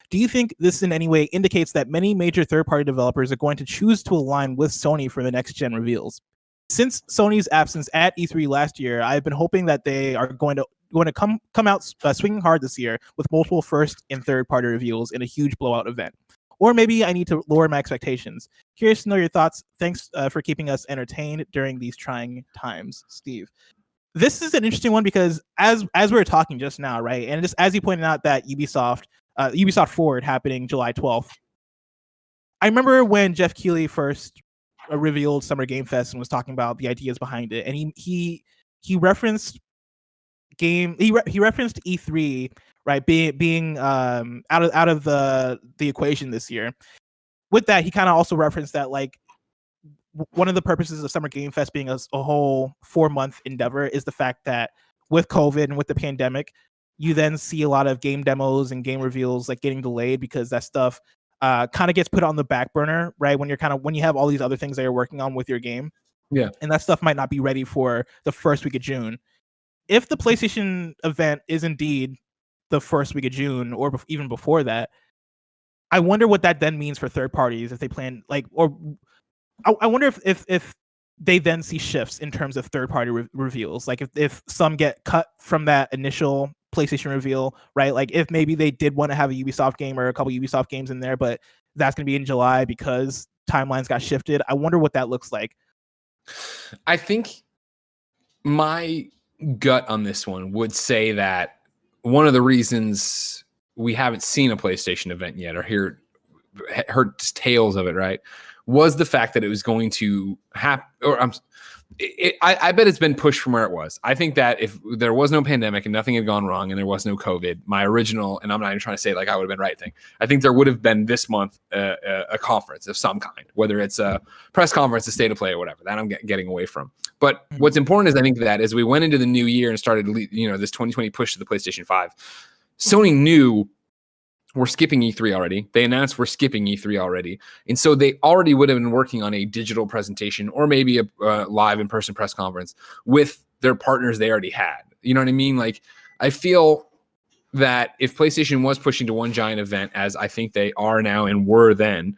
Do you think this in any way indicates that many major third-party developers are going to choose to align with Sony for the next-gen reveals? Since Sony's absence at E3 last year, I've been hoping that they are going to come out swinging hard this year with multiple first and third-party reveals in a huge blowout event. Or maybe I need to lower my expectations. Curious to know your thoughts. Thanks for keeping us entertained during these trying times, Steve." This is an interesting one because as we were talking just now, right? And just as you pointed out that Ubisoft Ubisoft Forward happening July 12th. I remember when Jeff Keighley first revealed Summer Game Fest and was talking about the ideas behind it, and he referenced he referenced E3, right, being out of the equation this year. With that, he kind of also referenced that like one of the purposes of Summer Game Fest being a whole 4-month endeavor is the fact that with COVID and with the pandemic, you then see a lot of game demos and game reveals like getting delayed because that stuff kind of gets put on the back burner, right? When you have all these other things that you're working on with your game.
Yeah.
And that stuff might not be ready for the first week of June. If the PlayStation event is indeed the first week of June or even before that, I wonder what that then means for third parties if they plan like, or I wonder if they then see shifts in terms of third party reveals. Like if some get cut from that initial PlayStation reveal, right? Like if maybe they did want to have a Ubisoft game or a couple Ubisoft games in there, but that's going to be in July because timelines got shifted. I wonder what that looks like.
I think my gut on this one would say that one of the reasons we haven't seen a PlayStation event yet or heard tales of it, right, was the fact that it was going to happen. Or I bet it's been pushed from where it was. I think that if there was no pandemic and nothing had gone wrong and there was no COVID, my original, and I'm not even trying to say like I would have been right thing, I think there would have been this month a conference of some kind, whether it's a press conference, a state of play, or whatever. That I'm getting away from. But what's important is I think that as we went into the new year and started, this 2020 push to the PlayStation 5, Sony knew we're skipping E3 already. They announced we're skipping E3 already. And so they already would have been working on a digital presentation or maybe a live in-person press conference with their partners they already had. You know what I mean? Like, I feel that if PlayStation was pushing to one giant event, as I think they are now and were then,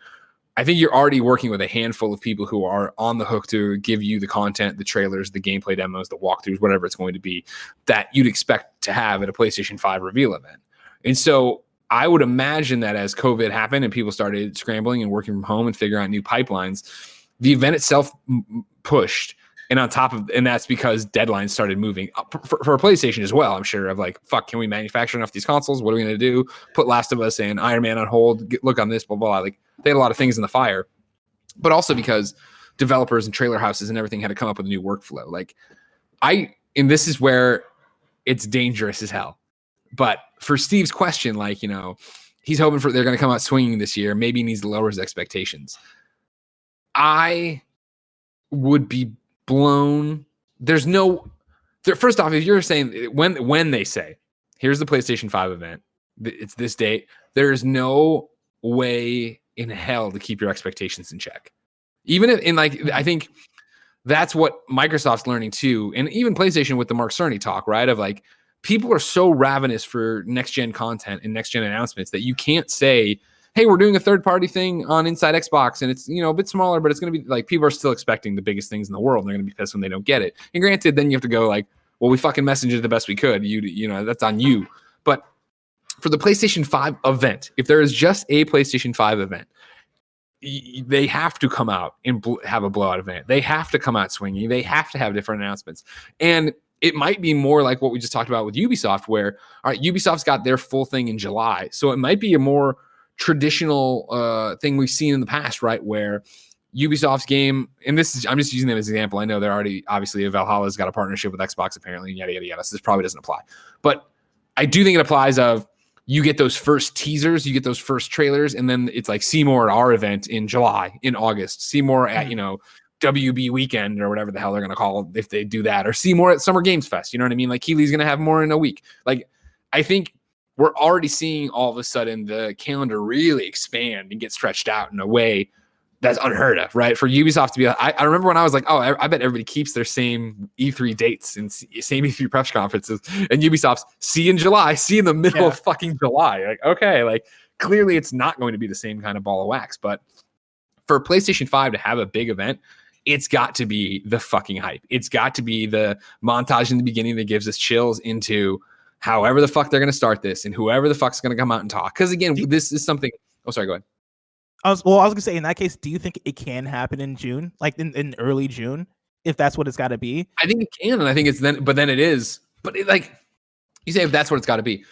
I think you're already working with a handful of people who are on the hook to give you the content, the trailers, the gameplay demos, the walkthroughs, whatever it's going to be, that you'd expect to have at a PlayStation 5 reveal event. And so I would imagine that as COVID happened and people started scrambling and working from home and figuring out new pipelines, the event itself pushed. And on top of, and that's because deadlines started moving for PlayStation as well. I'm sure of like, fuck, can we manufacture enough of these consoles? What are we going to do? Put Last of Us and Iron Man on hold. Look on this, blah, blah, blah. Like they had a lot of things in the fire, but also because developers and trailer houses and everything had to come up with a new workflow. Like and this is where it's dangerous as hell. But for Steve's question, like, he's hoping they're going to come out swinging this year. Maybe he needs to lower his expectations. I would be blown. First off, if you're saying when they say, here's the PlayStation 5 event, it's this date, there's no way in hell to keep your expectations in check. Even if, I think that's what Microsoft's learning too. And even PlayStation with the Mark Cerny talk, right? Of like, people are so ravenous for next-gen content and next-gen announcements that you can't say, hey, we're doing a third-party thing on Inside Xbox, and it's a bit smaller, but it's going to be like people are still expecting the biggest things in the world, and they're going to be pissed when they don't get it. And granted, then you have to go like, well, we fucking messaged it the best we could. That's on you. But for the PlayStation 5 event, if there is just a PlayStation 5 event, they have to come out and have a blowout event. They have to come out swinging. They have to have different announcements. And it might be more like what we just talked about with Ubisoft, where, all right, Ubisoft's got their full thing in July. So it might be a more traditional thing we've seen in the past, right? Where Ubisoft's game, and I'm just using them as an example. I know they're already, obviously, Valhalla's got a partnership with Xbox apparently, and yada, yada, yada. So this probably doesn't apply. But I do think it applies of, you get those first teasers, you get those first trailers, and then it's like, see more at our event in July, in August, see more at, WB weekend or whatever the hell they're going to call it if they do that, or see more at Summer Games Fest. You know what I mean? Like Keighley's going to have more in a week. Like, I think we're already seeing all of a sudden the calendar really expand and get stretched out in a way that's unheard of, right? For Ubisoft to be, I remember when I was like, oh, I bet everybody keeps their same E3 dates and same E3 press conferences, and Ubisoft's see in July, see in the middle of fucking July. Like, okay, like clearly it's not going to be the same kind of ball of wax, but for PlayStation 5 to have a big event, it's got to be the fucking hype. It's got to be the montage in the beginning that gives us chills into however the fuck they're going to start this and whoever the fuck's going to come out and talk. Because again, this is something. Oh, sorry, go ahead.
I was going to say, in that case, do you think it can happen in June, like in early June, if that's what it's got to be?
I think it can, and I think it's then, but then it is. But like you say, if that's what it's got to be,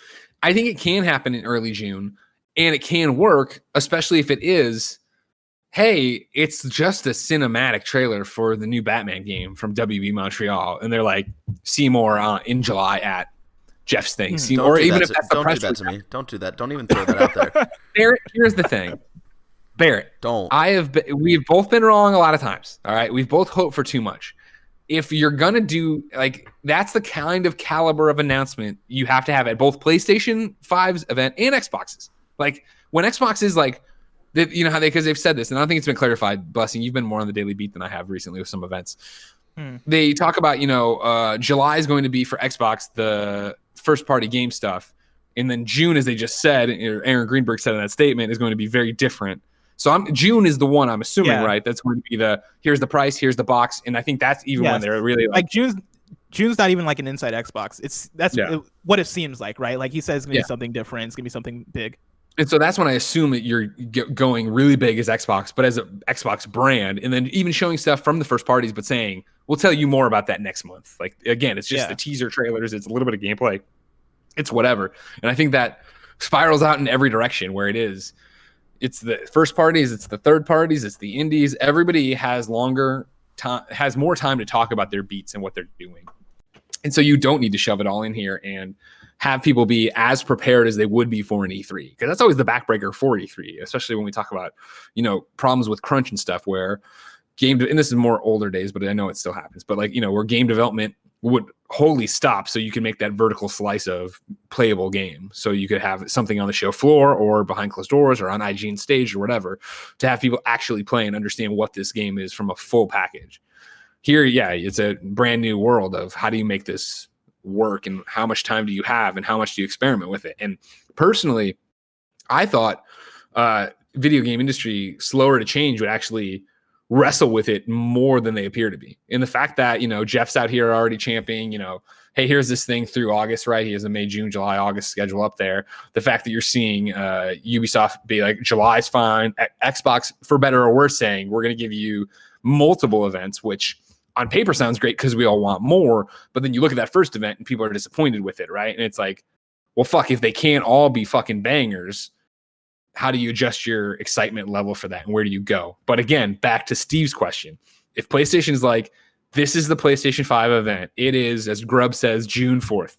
I think it can happen in early June, and it can work, especially if it is, hey, it's just a cinematic trailer for the new Batman game from WB Montreal, and they're like, Seymour in July at Jeff's thing. Or even if that's the press.
Don't do that to me. Don't do that. Don't even throw that out there.
Barrett, here's the thing. Barrett,
don't.
We've both been wrong a lot of times. All right, we've both hoped for too much. If you're gonna do like that's the kind of caliber of announcement you have to have at both PlayStation 5's event and Xbox's. Like when Xbox is like, you know how because they've said this, and I don't think it's been clarified. Blessing, you've been more on the Daily Beat than I have recently with some events. They talk about July is going to be for Xbox the first party game stuff, and then June, as they just said, Aaron Greenberg said in that statement, is going to be very different. So June is the one I'm assuming, right? That's going to be here's the price, here's the box, and I think that's even when they're really like
June's not even like an inside Xbox. That's what it seems like, right? Like he says, it's gonna be something different. It's gonna be something big.
And so that's when I assume that you're going really big as Xbox, but as an Xbox brand, and then even showing stuff from the first parties, but saying we'll tell you more about that next month. Like again, it's just the teaser trailers. It's a little bit of gameplay. It's whatever, and I think that spirals out in every direction where it is. It's the first parties, it's the third parties, it's the indies. Everybody has more time to talk about their beats and what they're doing. And so you don't need to shove it all in here and have people be as prepared as they would be for an E3. Because that's always the backbreaker for E3, especially when we talk about, problems with crunch and stuff where and this is more older days, but I know it still happens. But where game development would wholly stop so you can make that vertical slice of playable game. So you could have something on the show floor or behind closed doors or on IGN stage or whatever to have people actually play and understand what this game is from a full package. Here, it's a brand new world of how do you make this work and how much time do you have and how much do you experiment with it. And personally, I thought video game industry slower to change would actually wrestle with it more than they appear to be. In the fact that, Jeff's out here already championing, hey, here's this thing through August, right? He has a May, June, July, August schedule up there. The fact that you're seeing Ubisoft be like, July's fine. Xbox, for better or worse, saying we're going to give you multiple events, which on paper sounds great because we all want more. But then you look at that first event and people are disappointed with it, right? And it's like, well, fuck, if they can't all be fucking bangers, how do you adjust your excitement level for that? And where do you go? But again, back to Steve's question. If PlayStation is like, this is the PlayStation 5 event. It is, as Grubb says, June 4th.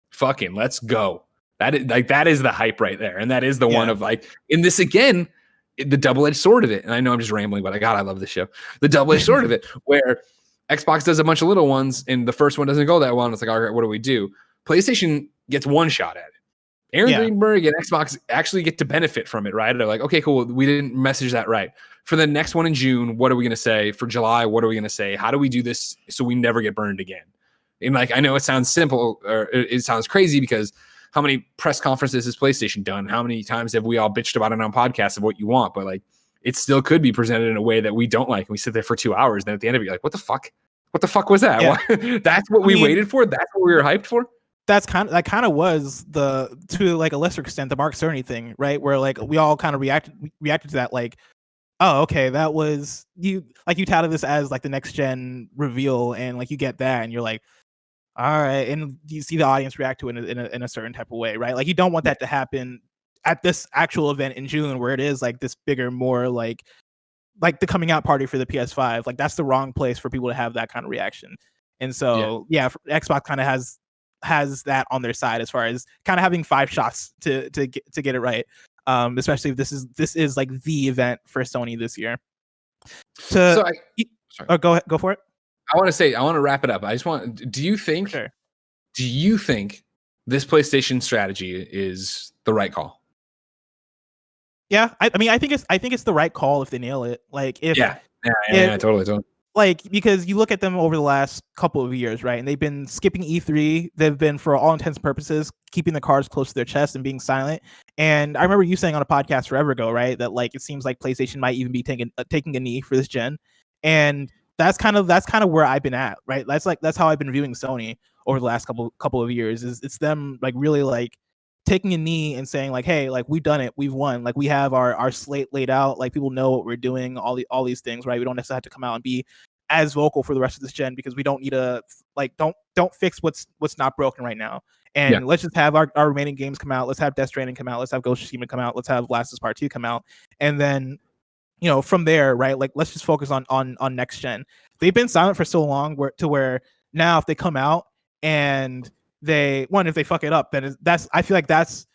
Fucking let's go. That is the hype right there. And that is the one of in this again, the double-edged sword of it. And I know I'm just rambling, but I love this show. The double-edged sword of it, where Xbox does a bunch of little ones and the first one doesn't go that well. And it's like, all right, what do we do? PlayStation gets one shot at it. Aaron Greenberg and Xbox actually get to benefit from it, right? They're like, okay, cool. We didn't message that right. For the next one in June, what are we going to say? For July, what are we going to say? How do we do this so we never get burned again? And I know it sounds simple or it sounds crazy because how many press conferences has PlayStation done? How many times have we all bitched about it on podcasts of what you want? But it still could be presented in a way that we don't like. And we sit there for 2 hours. And then at the end of it, you're like, what the fuck? What the fuck was that? Yeah. That's what we waited for? That's what we were hyped for?
That kind of was to a lesser extent the Mark Cerny thing, right? Where we all kind of reacted to that, oh, okay, that was you touted this as the next gen reveal, and you get that, and you're like, all right, and you see the audience react to it in a certain type of way, right? You don't want that to happen at this actual event in June, where it is this bigger, more like the coming out party for the PS5. That's the wrong place for people to have that kind of reaction, and so Xbox kind of has that on their side as far as kind of having 5 shots to get it right, especially if this is the event for Sony this year. Go for it.
I want to wrap it up. Do you think this PlayStation strategy is the right call?
Yeah, I mean, I think it's the right call if they nail it.
Totally.
Because you look at them over the last couple of years, right? And they've been skipping E3. They've been, for all intents and purposes, keeping the cards close to their chest and being silent. And I remember you saying on a podcast forever ago, right, that it seems like PlayStation might even be taking a knee for this gen. And that's kind of where I've been at, right? That's how I've been viewing Sony over the last couple of years. It's them really taking a knee and saying hey, we've done it, we've won, we have our slate laid out, people know what we're doing, all these things, right? We don't necessarily have to come out and be as vocal for the rest of this gen because we don't need to don't fix what's not broken right now. and let's just have our remaining games come out. Let's have Death Stranding come out. Let's have Ghost of Tsushima come out. Let's have Last of Us Part 2 come out, and then from there, right? Like, let's just focus on next gen. They've been silent for so long where now if they come out and if they fuck it up, then I feel like that's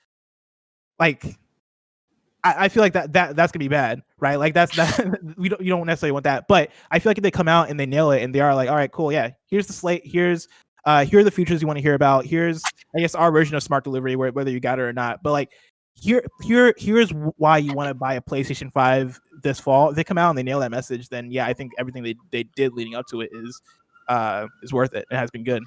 like. I feel like that's gonna be bad, right? Like that you don't necessarily want that, but I feel like if they come out and they nail it and they are like, all right, cool, yeah, here's the slate, here are the features you want to hear about, here's I guess our version of smart delivery, whether you got it or not, but like here's why you want to buy a PlayStation 5 this fall. If they come out and they nail that message, then yeah, I think everything they did leading up to it is worth it. It has been good.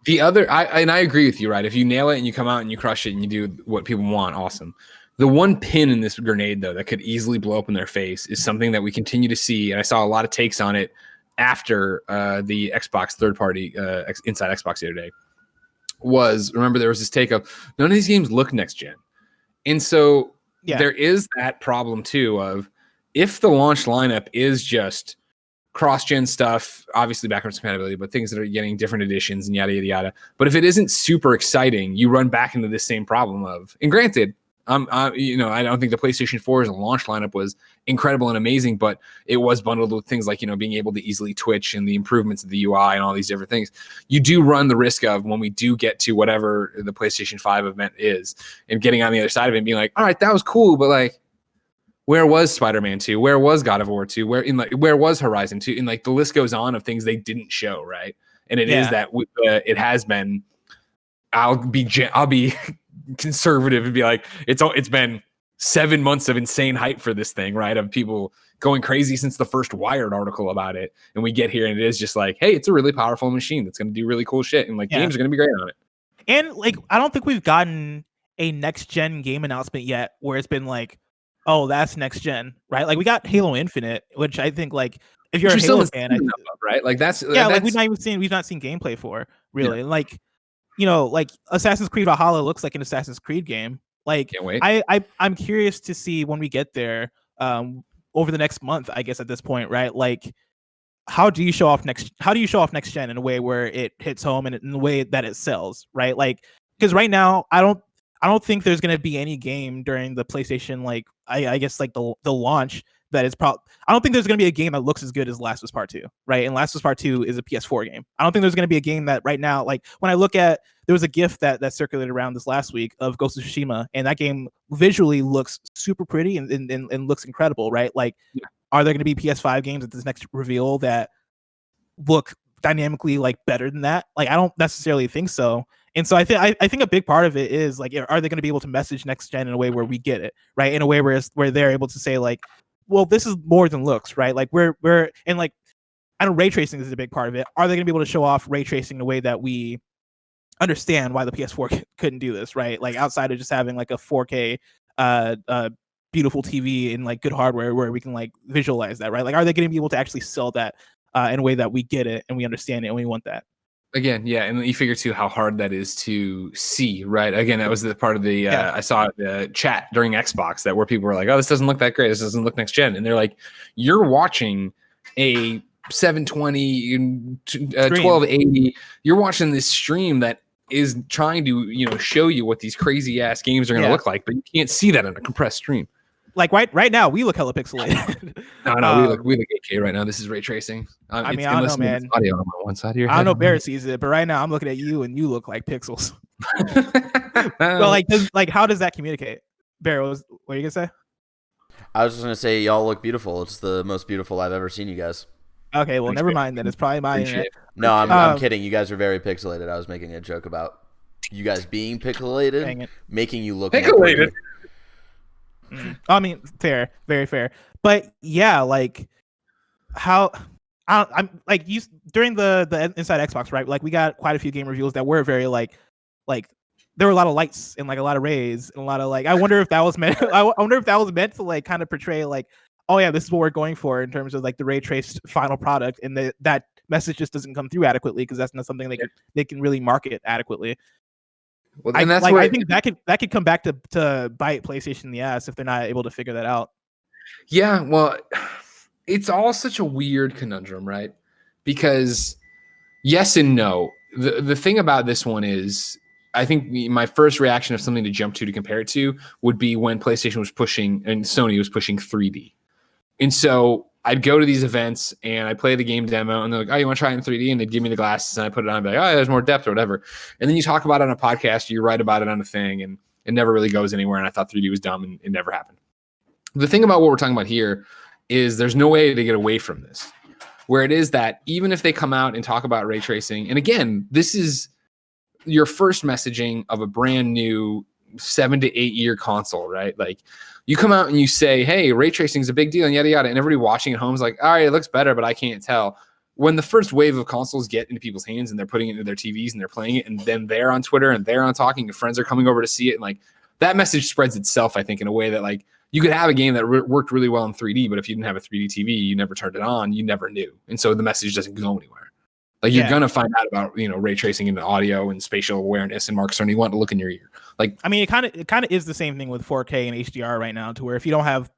The other, I agree with you, right? If you nail it and you come out and you crush it and you do what people want, awesome. The one pin in this grenade, though, that could easily blow up in their face is something that we continue to see, and I saw a lot of takes on it after the Xbox third-party Inside Xbox the other day. Remember there was this take of none of these games look next-gen. And so there is that problem, too, of if the launch lineup is just cross-gen stuff, obviously backwards compatibility, but things that are getting different editions and yada, yada, yada. But if it isn't super exciting, you run back into this same problem of, and granted, I don't think the PlayStation 4's launch lineup was incredible and amazing, but it was bundled with things like, being able to easily twitch and the improvements of the UI and all these different things. You do run the risk of, when we do get to whatever the PlayStation 5 event is and getting on the other side of it and being like, all right, that was cool, but like, where was Spider-Man 2? Where was God of War 2? Where was Horizon 2? And like the list goes on of things they didn't show, right? And it is that it has been. I'll be conservative and be like, it's been 7 months of insane hype for this thing, right? Of people going crazy since the first Wired article about it, and we get here and it is just like, hey, it's a really powerful machine that's going to do really cool shit, and like games are going to be great on it.
And like, I don't think we've gotten a next gen game announcement yet where it's been like, oh, that's next gen, right? Like we got Halo Infinite, which I think like if you're a Halo fan,
right? Like that's
like we've not seen gameplay for really. Yeah. Like like Assassin's Creed Valhalla looks like an Assassin's Creed game. Like
can't wait.
I'm curious to see when we get there over the next month, I guess at this point, right? Like how do you show off next gen in a way where it hits home and in the way that it sells, right? Like because right now I don't think there's going to be any game during the PlayStation, like I guess like the launch that is I don't think there's going to be a game that looks as good as Last of Us Part 2, right? And Last of Us Part 2 is a PS4 game. I don't think there's going to be a game that right now, like when I look at, there was a GIF that circulated around this last week of Ghost of Tsushima, and that game visually looks super pretty and looks incredible, right? Like, are there going to be PS5 games at this next reveal that look dynamically like better than that? Like, I don't necessarily think so. And so I think a big part of it is like, are they going to be able to message next gen in a way where we get it, right? In a way where they're able to say like, well, this is more than looks, right? Like we're and like, I know ray tracing is a big part of it. Are they going to be able to show off ray tracing in a way that we understand why the PS4 couldn't do this, right? Like outside of just having like a 4K beautiful TV and like good hardware where we can like visualize that, right? Like, are they going to be able to actually sell that in a way that we get it and we understand it and we want that?
Again, yeah, and you figure too how hard that is to see, right? Again, that was the part of the I saw the chat during Xbox that where people were like, "Oh, this doesn't look that great. This doesn't look next gen," and they're like, "You're watching a 720, 1280. You're watching this stream that is trying to show you what these crazy ass games are going to look like, but you can't see that on a compressed stream."
Like right now, we look hella pixelated.
No, we look 8K right now. This is ray tracing.
I mean, I don't know, man.
Audio on one side of your head.
I don't know if Barrett sees it, but right now I'm looking at you and you look like pixels. But like, how does that communicate? Barrett, what are you gonna say?
I was just gonna say y'all look beautiful. It's the most beautiful I've ever seen you guys.
Okay, well, never mind then. It's probably my internet.
No, I'm kidding. You guys are very pixelated. I was making a joke about you guys being pixelated, making you look
pixelated.
I mean, fair, very fair. But yeah, like how I'm like you during the Inside Xbox, right? Like we got quite a few game reveals that were very like there were a lot of lights and like a lot of rays and a lot of like I wonder if that was meant to like kind of portray like, oh yeah, this is what we're going for in terms of like the ray traced final product, and that message just doesn't come through adequately because that's not something they can really market adequately.
Well, and that's where
I think that could come back to bite PlayStation in the ass if they're not able to figure that out.
Yeah, well, it's all such a weird conundrum, right? Because yes and no. The thing about this one is I think my first reaction of something to jump to compare it to would be when PlayStation was pushing and Sony was pushing 3D. And so I'd go to these events and I'd play the game demo and they're like, oh, you want to try it in 3D? And they'd give me the glasses and I put it on and be like, oh, there's more depth or whatever. And then you talk about it on a podcast, you write about it on a thing, and it never really goes anywhere. And I thought 3D was dumb and it never happened. The thing about what we're talking about here is there's no way to get away from this, where it is that even if they come out and talk about ray tracing, and again, this is your first messaging of a brand new 7 to 8 year console, right? Like you come out and you say, hey, ray tracing is a big deal and yada, yada. And everybody watching at home is like, all right, it looks better, but I can't tell. When the first wave of consoles get into people's hands and they're putting it into their TVs and they're playing it, and then they're on Twitter and they're on talking, and friends are coming over to see it. And like that message spreads itself, I think, in a way that like you could have a game that worked really well in 3D, but if you didn't have a 3D TV, you never turned it on, you never knew. And so the message doesn't go anywhere. Like you're gonna find out about ray tracing and audio and spatial awareness and Mark Cerny wanting to look in your ear. Like
I mean, it kind of is the same thing with 4K and HDR right now, to where if you don't have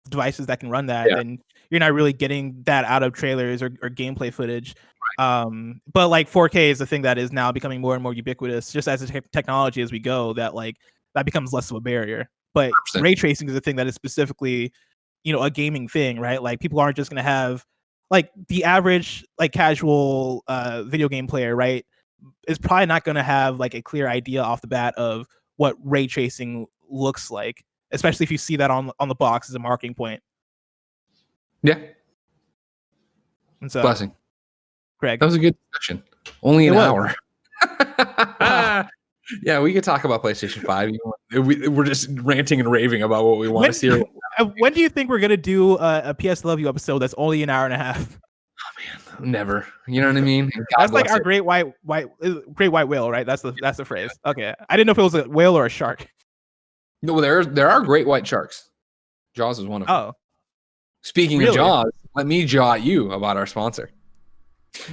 devices that can run that, then you're not really getting that out of trailers or gameplay footage. Right. But like 4K is the thing that is now becoming more and more ubiquitous, just as a technology as we go. That like that becomes less of a barrier. But 100%. Ray tracing is a thing that is specifically, a gaming thing, right? Like people aren't just gonna have. Like the average like casual video game player, right, is probably not going to have like a clear idea off the bat of what ray tracing looks like, especially if you see that on the box as a marking point.
Yeah.
And so,
blessing,
Greg.
That was a good discussion. Only an hour. Wow. Yeah, we could talk about PlayStation 5. We're just ranting and raving about what we want to see.
When do you think we're gonna do a PS Love You episode that's only an hour and a half?
Oh man, never. You know what I mean?
That's like our great white whale, right? That's the phrase. Okay, I didn't know if it was a whale or a shark.
No, there are great white sharks. Jaws is one of them.
Oh,
speaking of Jaws, let me jaw at you about our sponsor.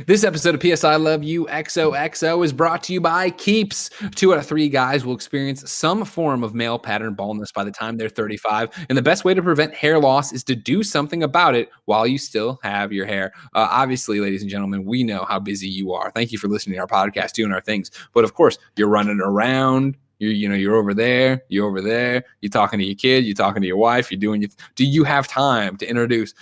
This episode of PS I Love You XOXO is brought to you by Keeps. 2 out of 3 guys will experience some form of male pattern baldness by the time they're 35, and the best way to prevent hair loss is to do something about it while you still have your hair. Obviously, ladies and gentlemen, we know how busy you are. Thank you for listening to our podcast, doing our things. But of course, you're running around. You're over there, you're talking to your kid, you're talking to your wife, do you have time to introduce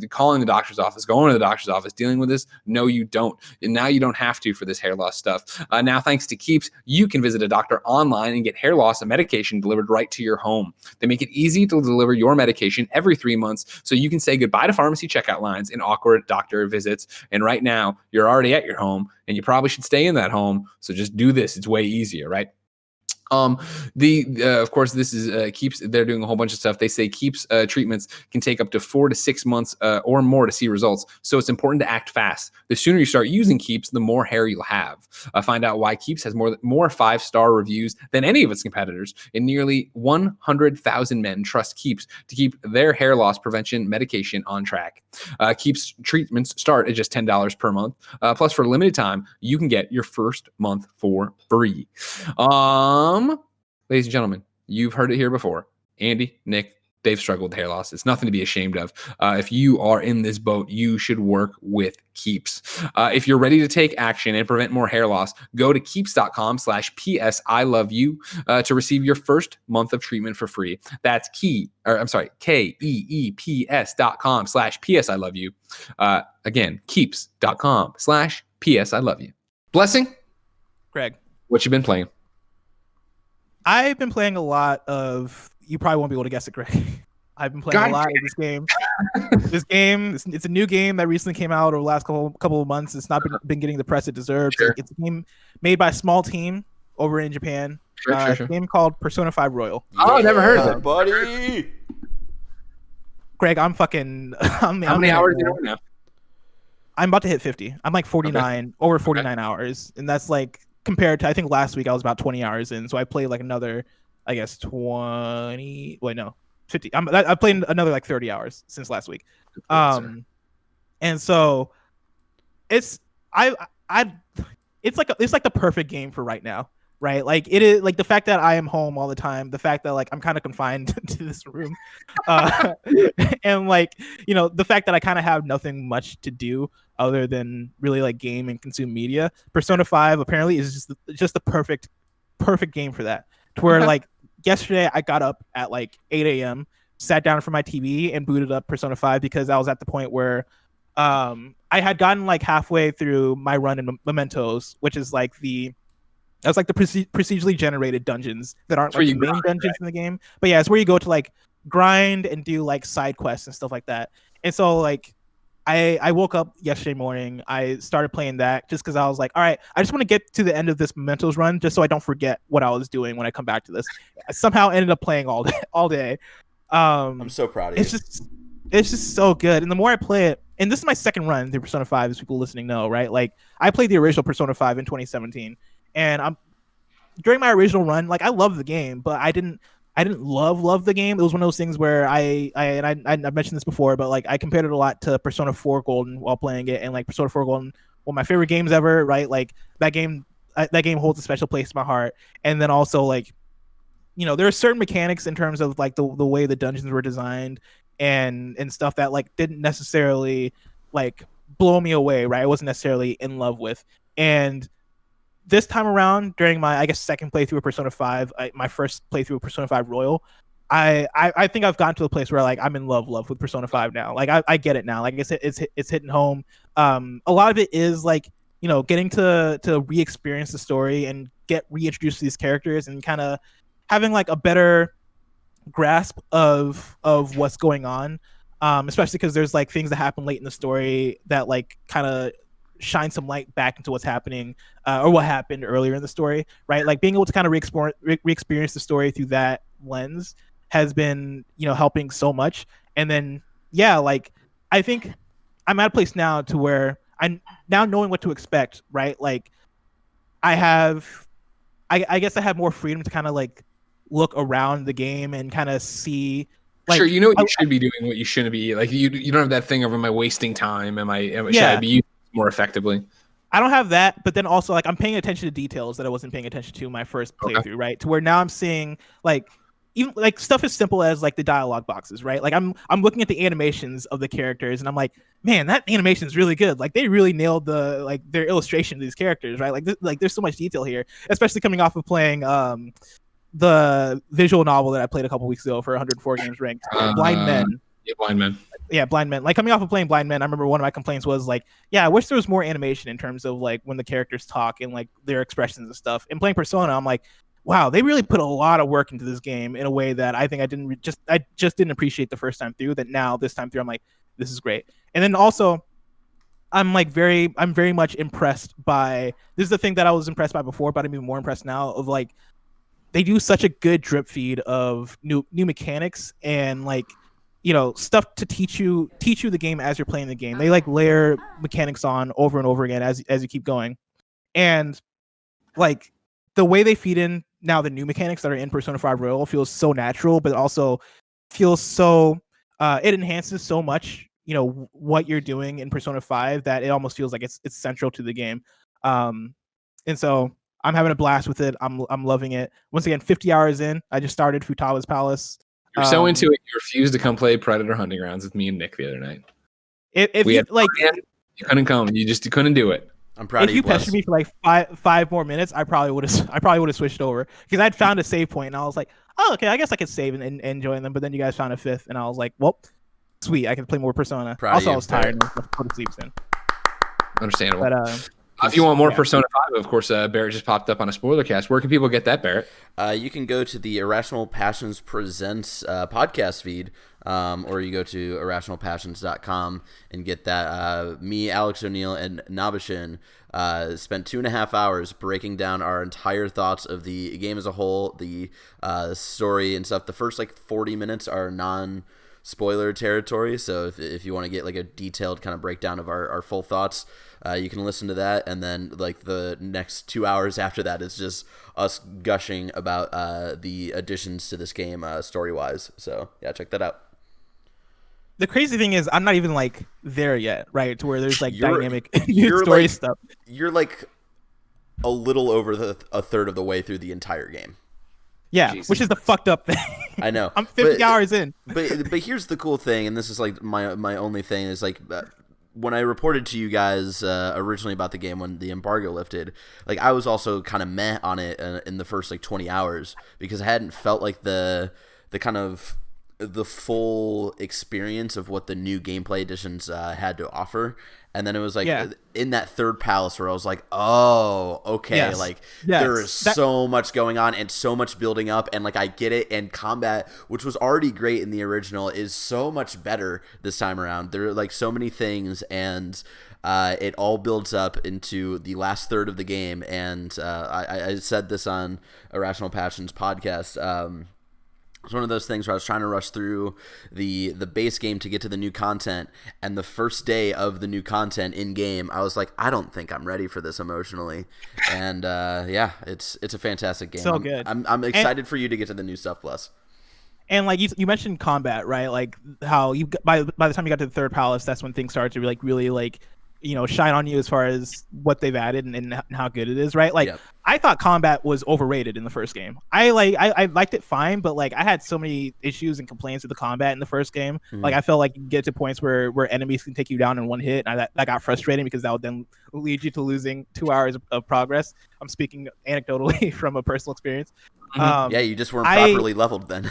calling the doctor's office, going to the doctor's office, dealing with this? No, you don't. And now you don't have to for this hair loss stuff. Now, thanks to Keeps, you can visit a doctor online and get hair loss and medication delivered right to your home. They make it easy to deliver your medication every 3 months, so you can say goodbye to pharmacy checkout lines and awkward doctor visits. And right now, you're already at your home, and you probably should stay in that home. So just do this. It's way easier, right? Of course, this is Keeps. They're doing a whole bunch of stuff. They say Keeps treatments can take up to 4 to 6 months or more to see results. So it's important to act fast. The sooner you start using Keeps, the more hair you'll have. Find out why Keeps has more 5-star reviews than any of its competitors. And nearly 100,000 men trust Keeps to keep their hair loss prevention medication on track. Keeps treatments start at just $10 per month. Plus, for a limited time, you can get your first month for free. Ladies and gentlemen, you've heard it here before. Andy, Nick, they've struggled with hair loss. It's nothing to be ashamed of. If you are in this boat, you should work with Keeps. If you're ready to take action and prevent more hair loss, go to keeps.com/PSILoveYou to receive your first month of treatment for free. That's KEEPS.com/PSILoveYou. Again, keeps.com/PSILoveYou. Blessing,
Greg,
what you been playing?
I've been playing a lot of. You probably won't be able to guess it, Greg. I've been playing a lot of this game. It's a new game that recently came out over the last couple of months. It's not been getting the press it deserves.
Sure.
It's a game made by a small team over in Japan.
Sure.
A game called Persona 5 Royal.
Oh, never heard of it,
buddy.
Greg, I'm fucking.
How many hours do you know now?
I'm about to hit 50. I'm like 49, over 49 hours, and that's like compared to I think last week I was about 20 hours in. So I played like another, I guess 20. Wait, no, 50. I played another like 30 hours since last week. And so it's like the perfect game for right now, right? Like it is like the fact that I am home all the time, the fact that like I'm kind of confined to this room, and like the fact that I kind of have nothing much to do other than really like game and consume media. Persona 5 apparently is just the perfect game for that. To where like yesterday I got up at like 8 a.m., sat down for my TV and booted up Persona 5 because I was at the point where I had gotten like halfway through my run in Mementos, which is like that's like the procedurally generated dungeons that aren't like the main dungeons in the game. But yeah, it's where you go to like grind and do like side quests and stuff like that. And so like I woke up yesterday morning, I started playing that just because I was like, all right, I just want to get to the end of this Mementos run just so I don't forget what I was doing when I come back to this. I somehow ended up playing all day.
I'm so proud of you.
It's just so good. And the more I play it, and this is my second run through Persona 5, as people listening know, right? Like I played the original Persona 5 in 2017, and during my original run, like I loved the game, but I didn't love the game. It was one of those things where I mentioned this before, but like I compared it a lot to Persona 4 Golden while playing it, and like Persona 4 Golden, one of my favorite games ever, right? Like that game holds a special place in my heart. And then also like, there are certain mechanics in terms of like the way the dungeons were designed and stuff that like didn't necessarily like blow me away, right? I wasn't necessarily in love with. And this time around, during my, I guess, second playthrough of Persona 5, my first playthrough of Persona 5 Royal, I think I've gotten to a place where like I'm in love with Persona 5 now. Like I get it now. Like it's hitting home. A lot of it is like getting to re-experience the story and get reintroduced to these characters and kind of having like a better grasp of what's going on. Especially because there's like things that happen late in the story that like kind of shine some light back into what's happening or what happened earlier in the story, right? Like being able to kind of re-experience the story through that lens has been helping so much. And then like I think I'm at a place now to where I'm now knowing what to expect, right? Like I guess I have more freedom to kind of like look around the game and kind of see like,
sure, what you should be doing, what you shouldn't be. Like you don't have that thing of am I wasting time? Should I be using more effectively?
I don't have that, but then also like I'm paying attention to details that I wasn't paying attention to my first playthrough, right? To where now I'm seeing like even like stuff as simple as like the dialogue boxes, right? Like I'm looking at the animations of the characters and I'm like, man, that animation is really good. Like they really nailed their illustration of these characters, right? Like there's so much detail here, especially coming off of playing the visual novel that I played a couple weeks ago for 104 Games Ranked, Blind Men.
Yeah, Blind Men.
Yeah, Blind Men. Like coming off of playing Blind Men, I remember one of my complaints was like, yeah, I wish there was more animation in terms of like when the characters talk and like their expressions and stuff. And playing Persona, I'm like, wow, they really put a lot of work into this game in a way that I think I just didn't appreciate the first time through. That now this time through, I'm like, this is great. And then also, I'm very much impressed by this is the thing that I was impressed by before, but I'm even more impressed now of like they do such a good drip feed of new mechanics and like stuff to teach you the game as you're playing the game. They like layer mechanics on over and over again as you keep going, and like the way they feed in now the new mechanics that are in Persona 5 Royal feels so natural, but also feels so it enhances so much what you're doing in Persona 5 that it almost feels like it's central to the game. And so I'm having a blast with it. I'm loving it. Once again, 50 hours in. I just started Futawa's Palace.
You're so into it, you refused to come play Predator Hunting Grounds with me and Nick the other night.
If you like,
you couldn't come. You couldn't do it.
I'm proud of you.
If you pestered me for like five more minutes, I probably would have switched over because I'd found a save point and I was like, oh, okay, I guess I could save and join them. But then you guys found a fifth, and I was like, well, sweet, I can play more Persona. Also, I was tired and I was go to sleep soon.
Understandable.
But
if you want more Persona 5, of course, Barrett just popped up on a spoiler cast. Where can people get that, Barrett?
You can go to the Irrational Passions Presents podcast feed, or you go to irrationalpassions.com and get that. Me, Alex O'Neill, and Nabashin spent 2.5 hours breaking down our entire thoughts of the game as a whole, the story and stuff. The first 40 minutes are non-spoiler territory, so if you want to get a detailed kind of breakdown of our full thoughts, you can listen to that, and then the next 2 hours after that is just us gushing about the additions to this game story-wise. So yeah, check that out.
The crazy thing is I'm not even there yet, right? To where there's
You're
dynamic story stuff.
You're a little over a third of the way through the entire game.
Yeah,
Jesus.
which is the fucked up thing.
I know.
I'm 50 hours in.
But here's the cool thing, and this is like my only thing is like when I reported to you guys originally about the game when the embargo lifted, like I was also kind of meh on it in the first like 20 hours because I hadn't felt like the kind of the full experience of what the new gameplay editions had to offer. And then it was like in that third palace where I was like, oh, okay, like there is so much going on and so much building up, and like I get it. And combat, which was already great in the original, is so much better this time around. There are like so many things, and it all builds up into the last third of the game. And I said this on Irrational Passions podcast. It's one of those things where I was trying to rush through the base game to get to the new content, and the first day of the new content in game, I was like, I don't think I'm ready for this emotionally. And it's a fantastic game.
So good.
I'm excited for you to get to the new stuff, Plus.
And like you mentioned combat, right? Like how you by the time you got to the third palace, that's when things start to like really like shine on you as far as what they've added and how good it is, right? Like I thought combat was overrated in the first game. I liked it fine, but like I had so many issues and complaints with the combat in the first game. Like I felt like you get to points where enemies can take you down in one hit, and that got frustrating because that would then lead you to losing 2 hours of progress. I'm speaking anecdotally from a personal experience.
Yeah, you just weren't properly leveled then.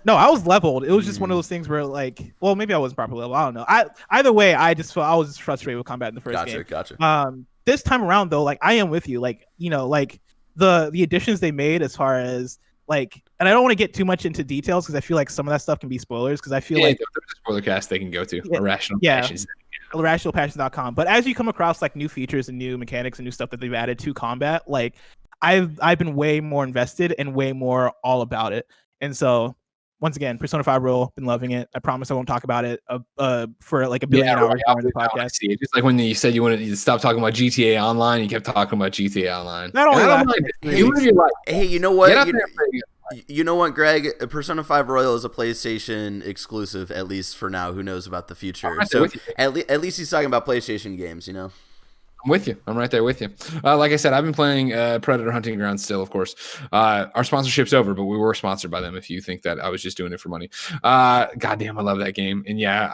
No, I was leveled. It was just one of those things where like, well, maybe I wasn't properly leveled. I don't know. Either way, I was just frustrated with combat in the first game.
Gotcha.
This time around though, like I am with you. Like, like the additions they made as far as like, and I don't want to get too much into details because I feel like some of that stuff can be spoilers because I feel like
there's a spoiler cast they can go to. Irrational Passions.
irrationalpassions.com. But as you come across like new features and new mechanics and new stuff that they've added to combat, like I've been way more invested and way more all about it. And so, once again, Persona 5 Royal, been loving it. I promise I won't talk about it for like a billion hours during the podcast.
See it. Just like when you said you wanted to stop talking about GTA Online, you kept talking about GTA Online.
Not only that,
hey, you know what? You know what, Greg? Persona 5 Royal is a PlayStation exclusive, at least for now. Who knows about the future? So at least he's talking about PlayStation games, you know?
I'm with you. I'm right there with you. Like I said, I've been playing Predator Hunting Grounds still, of course. Our sponsorship's over, but we were sponsored by them if you think that I was just doing it for money. Goddamn, I love that game. And yeah,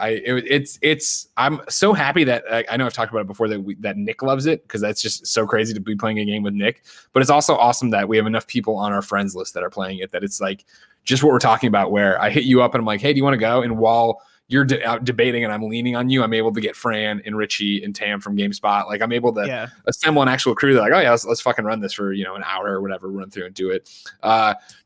I'm so happy that I know I've talked about it before that Nick loves it because that's just so crazy to be playing a game with Nick. But it's also awesome that we have enough people on our friends list that are playing it that it's like just what we're talking about where I hit you up and I'm like, hey, do you want to go? And while you're out debating and I'm leaning on you, I'm able to get Fran and Richie and Tam from GameSpot. Like I'm able to assemble an actual crew. They're like, oh yeah, let's fucking run this for, an hour or whatever, run through and do it.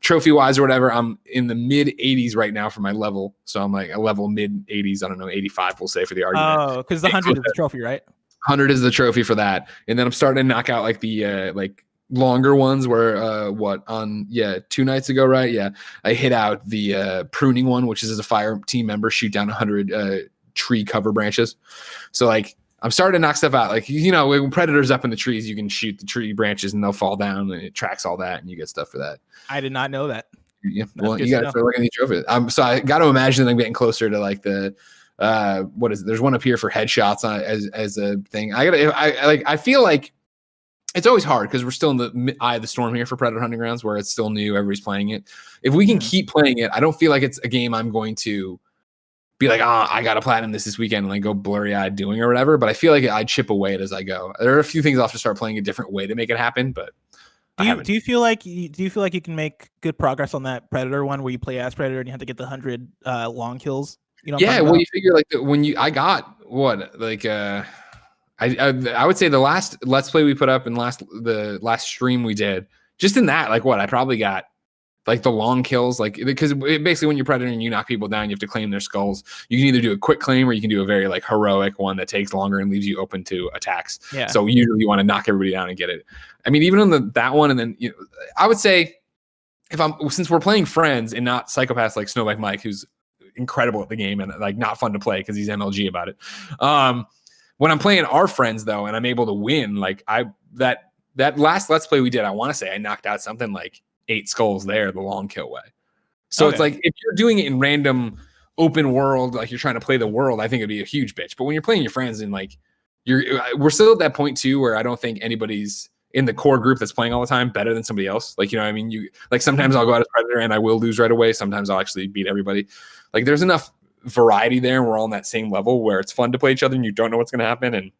Trophy wise or whatever, I'm in the mid 80s right now for my level. So I'm like a level mid 80s. I don't know, 85 we'll say for the argument.
Oh, because the 100 is the trophy, right?
100 is the trophy for that. And then I'm starting to knock out like the, longer ones where 2 nights ago, right? Yeah. I hit out the pruning one, which is as a fire team member, shoot down 100 tree cover branches. So like I'm starting to knock stuff out. Like, when Predator's up in the trees, you can shoot the tree branches and they'll fall down and it tracks all that and you get stuff for that.
I did not know that.
Yeah. Well, you got to start looking at the trophy. So I got to imagine I'm getting closer to like the what is it? There's one up here for headshots as a thing. I feel like it's always hard because we're still in the eye of the storm here for Predator Hunting Grounds where it's still new. Everybody's playing it. If we can keep playing it, I don't feel like it's a game I'm going to be like, I got to platinum this weekend and like go blurry eyed doing or whatever. But I feel like I chip away it as I go. There are a few things I'll have to start playing a different way to make it happen. But
do you feel like you can make good progress on that Predator one where you play as Predator and you have to get the 100 long kills?
Yeah. Well, you figure like I got what like I would say the last Let's Play we put up and the last stream we did, just in that, like what, I probably got like the long kills, like because basically when you're Predator and you knock people down, you have to claim their skulls. You can either do a quick claim or you can do a very like heroic one that takes longer and leaves you open to attacks. Yeah. So usually you want to knock everybody down and get it. I mean, even on that one, and then I would say since we're playing friends and not psychopaths like Snowbike Mike, who's incredible at the game and like not fun to play because he's MLG about it. When I'm playing our friends though, and I'm able to win, like that last Let's Play we did, I want to say I knocked out something like 8 skulls there the long kill way. So It's like if you're doing it in random open world, like you're trying to play the world, I think it'd be a huge bitch. But when you're playing your friends and like we're still at that point too, where I don't think in the core group that's playing all the time better than somebody else. Like, you know what I mean? You like sometimes I'll go out as Predator and I will lose right away. Sometimes I'll actually beat everybody. Like there's enough variety there. And we're all on that same level where it's fun to play each other and you don't know what's going to happen. And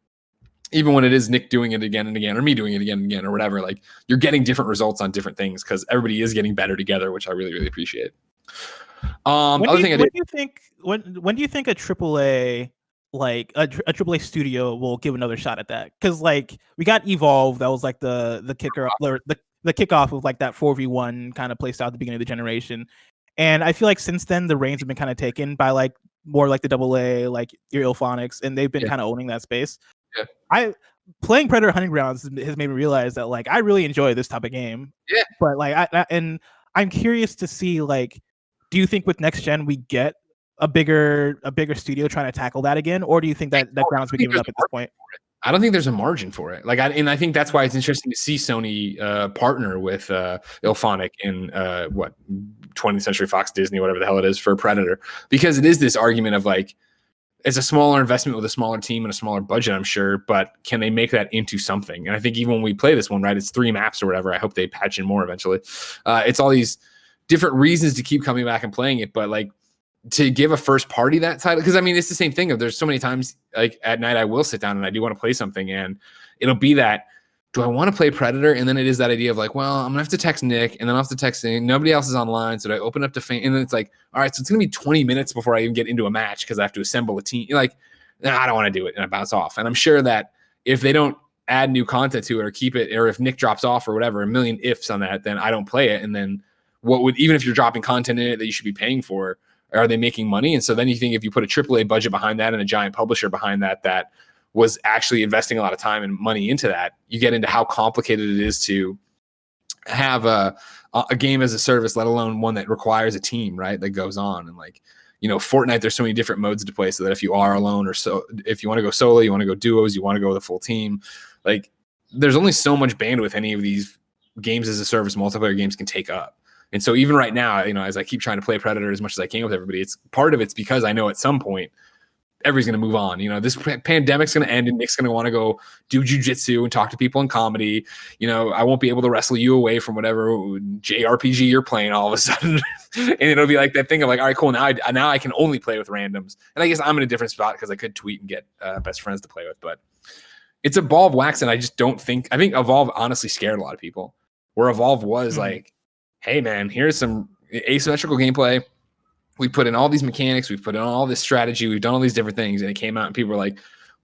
even when it is Nick doing it again and again, or me doing it again and again, or whatever, like you're getting different results on different things because everybody is getting better together, which I really, really appreciate. When do you think a AAA like a AAA studio will give another shot at that? Because like we got Evolve, that was like the kicker, the kickoff of like that 4v1 kind of play style at the beginning of the generation, and I feel like since then the reins have been kind of taken by like more like the AA, like your Ilphonics, and they've been kind of owning that space. Yeah. Playing Predator Hunting Grounds has made me realize that like I really enjoy this type of game. Yeah, but like I'm curious to see like, do you think with next gen we get a bigger studio trying to tackle that again, or do you think that ground's been given up at this point? I don't think there's a margin for it. Like, I think that's why it's interesting to see Sony partner with Ilphonic and 20th Century Fox, Disney, whatever the hell it is, for Predator, because it is this argument of like, it's a smaller investment with a smaller team and a smaller budget, I'm sure, but can they make that into something? And I think even when we play this one, right, it's 3 maps or whatever. I hope they patch in more eventually. It's all these different reasons to keep coming back and playing it, but like to give a first party that title, because I mean, it's the same thing. There's so many times like at night I will sit down and I do want to play something, and it'll be that, do I want to play Predator? And then it is that idea of like, well, I'm gonna have to text Nick, and then I'll have to text him. Nobody else is online, so I open up to fan, and then it's like, all right, so it's gonna be 20 minutes before I even get into a match because I have to assemble a team. You're like, nah, I don't want to do it, and I bounce off. And I'm sure that if they don't add new content to it or keep it, or if Nick drops off or whatever, a million ifs on that, then I don't play it. And then what would, even if you're dropping content in it that you should be paying for, are they making money? And so then you think if you put a AAA budget behind that and a giant publisher behind that was actually investing a lot of time and money into that, you get into how complicated it is to have a game as a service, let alone one that requires a team, right? That goes on. And like, you know, Fortnite, there's so many different modes to play, so that if you are alone, or so if you want to go solo, you want to go duos, you want to go with a full team, like there's only so much bandwidth any of these games as a service multiplayer games can take up. And so even right now, you know, as I keep trying to play Predator as much as I can with everybody, it's part of it's because I know at some point everybody's going to move on. You know, this pandemic's going to end and Nick's going to want to go do jujitsu and talk to people in comedy. You know, I won't be able to wrestle you away from whatever JRPG you're playing all of a sudden. And it'll be like that thing of like, all right, cool. Now I can only play with randoms. And I guess I'm in a different spot because I could tweet and get best friends to play with. But it's Evolve wax, and I think Evolve honestly scared a lot of people. Where Evolve was like, hey man, here's some asymmetrical gameplay. We put in all these mechanics, we've put in all this strategy, we've done all these different things, and it came out and people were like,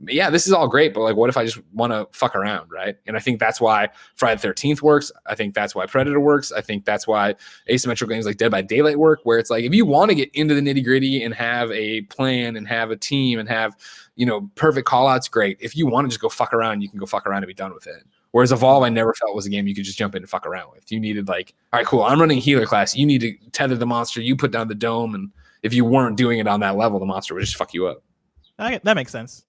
yeah, this is all great, but like, what if I just want to fuck around, right? And I think that's why Friday the 13th works. I think that's why Predator works. I think that's why asymmetrical games like Dead by Daylight work, where it's like, if you want to get into the nitty gritty and have a plan and have a team and have, you know, perfect call outs, great. If you want to just go fuck around, you can go fuck around and be done with it. Whereas Evolve, I never felt was a game you could just jump in and fuck around with. You needed like, all right, cool, I'm running a healer class. You need to tether the monster. You put down the dome. And if you weren't doing it on that level, the monster would just fuck you up.
That makes sense.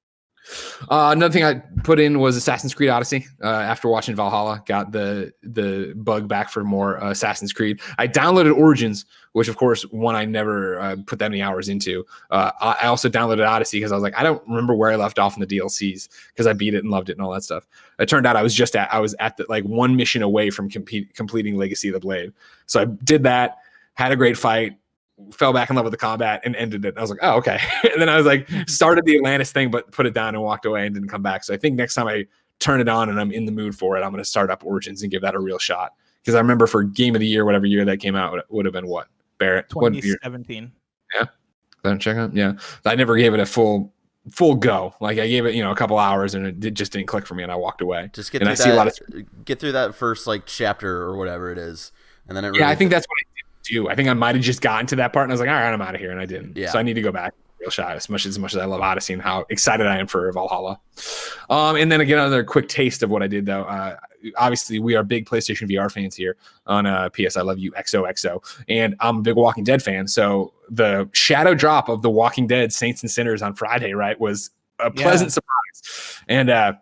Another thing I put in was Assassin's Creed Odyssey. After watching Valhalla, got the bug back for more Assassin's Creed. I downloaded Origins, which of course one I never put that many hours into. I also downloaded Odyssey because I was like, I don't remember where I left off in the DLCs because I beat it and loved it and all that stuff. It turned out I was at the, like one mission away from completing Legacy of the Blade. So I did that, had a great fight, fell back in love with the combat and ended it. I was like, oh, okay. And then I was like, started the Atlantis thing, but put it down and walked away and didn't come back. So I think next time I turn it on and I'm in the mood for it, I'm going to start up Origins and give that a real shot. Because I remember for Game of the Year, whatever year that came out, it would have been what? Barrett?
2017.
Yeah. That check out? Yeah. I never gave it a full go. Like I gave it, you know, a couple hours and it just didn't click for me and I walked away.
Just get through that first like chapter or whatever it is. And then
I think that's what I did do. I think I might have just gotten to that part and I was like, all right, I'm out of here, and I didn't. Yeah. So I need to go back, real shot, as much as I love Odyssey and how excited I am for Valhalla. And then again, another quick taste of what I did though. Obviously, we are big PlayStation VR fans here on PS I Love You XOXO, and I'm a big Walking Dead fan. So the shadow drop of The Walking Dead Saints and Sinners on Friday, right, was a pleasant surprise. And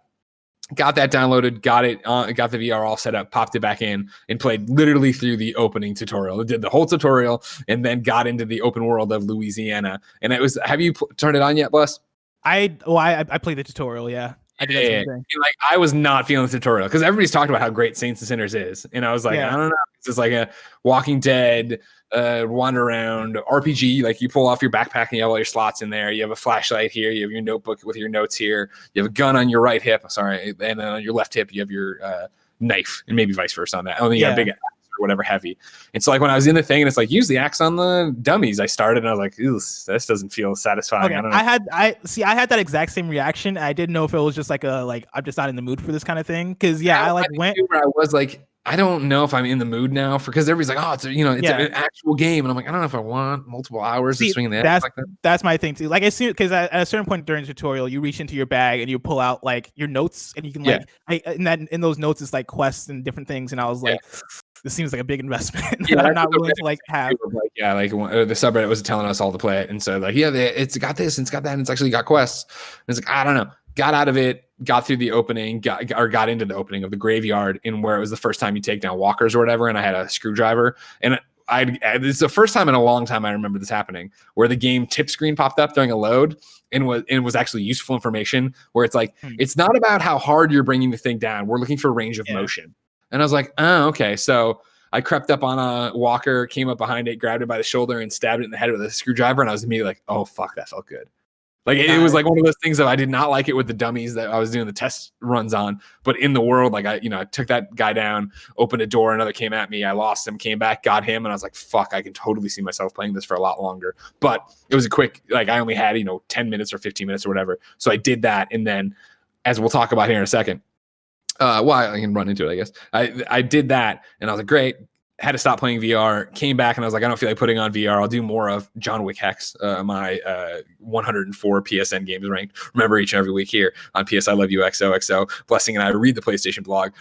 got that downloaded, got the VR all set up, popped it back in, and played literally through the opening tutorial. It did the whole tutorial, and then got into the open world of Louisiana. And it was, have you turned it on yet, Bless?
I played the tutorial, yeah. I did that same thing.
Like I was not feeling the tutorial because everybody's talking about how great Saints and Sinners is, and I was like, I don't know, it's just like a Walking Dead, wander around RPG. Like you pull off your backpack and you have all your slots in there. You have a flashlight here. You have your notebook with your notes here. You have a gun on your right hip. Sorry, and then on your left hip you have your knife, and maybe vice versa on that. Only you got a big axe or whatever heavy. And so like when I was in the thing and it's like use the axe on the dummies, I started and I was like, this doesn't feel satisfying.
Okay.
I don't know.
I had that exact same reaction. I didn't know if it was just like I'm just not in the mood for this kind of thing. Cause I went
where I was like, I don't know if I'm in the mood now because everybody's like, oh, it's an actual game. And I'm like, I don't know if I want multiple hours of swinging the axe like that.
That's my thing too. Like I see, because at a certain point during the tutorial, you reach into your bag and you pull out like your notes and you can in those notes it's like quests and different things. And I was like, this seems like a big investment that I'm not willing to like have.
The subreddit was telling us all to play it. And so like, it's got this and it's got that and it's actually got quests. And it's like, I don't know. Got out of it, got through the opening, got into the opening of the graveyard in where it was the first time you take down walkers or whatever, and I had a screwdriver. And this is the first time in a long time I remember this happening, where the game tip screen popped up during a load and was actually useful information, where it's like, it's not about how hard you're bringing the thing down. We're looking for range of motion. And I was like, oh, okay. So I crept up on a walker, came up behind it, grabbed it by the shoulder and stabbed it in the head with a screwdriver. And I was immediately like, oh, fuck, that felt good. Like it was like one of those things that I did not like it with the dummies that I was doing the test runs on, but in the world, like I took that guy down, opened a door, another came at me, I lost him, came back, got him, and I was like, fuck, I can totally see myself playing this for a lot longer. But it was a quick, like I only had 10 minutes or 15 minutes or whatever, so I did that, and then as we'll talk about here in a second, I can run into it, I guess. I did that, and I was like, great. Had to stop playing VR, came back, and I was like, I don't feel like putting on VR. I'll do more of John Wick Hex, my 104 PSN Games Ranked. Remember, each and every week here on PS I Love You XOXO, Blessing and I read the PlayStation blog,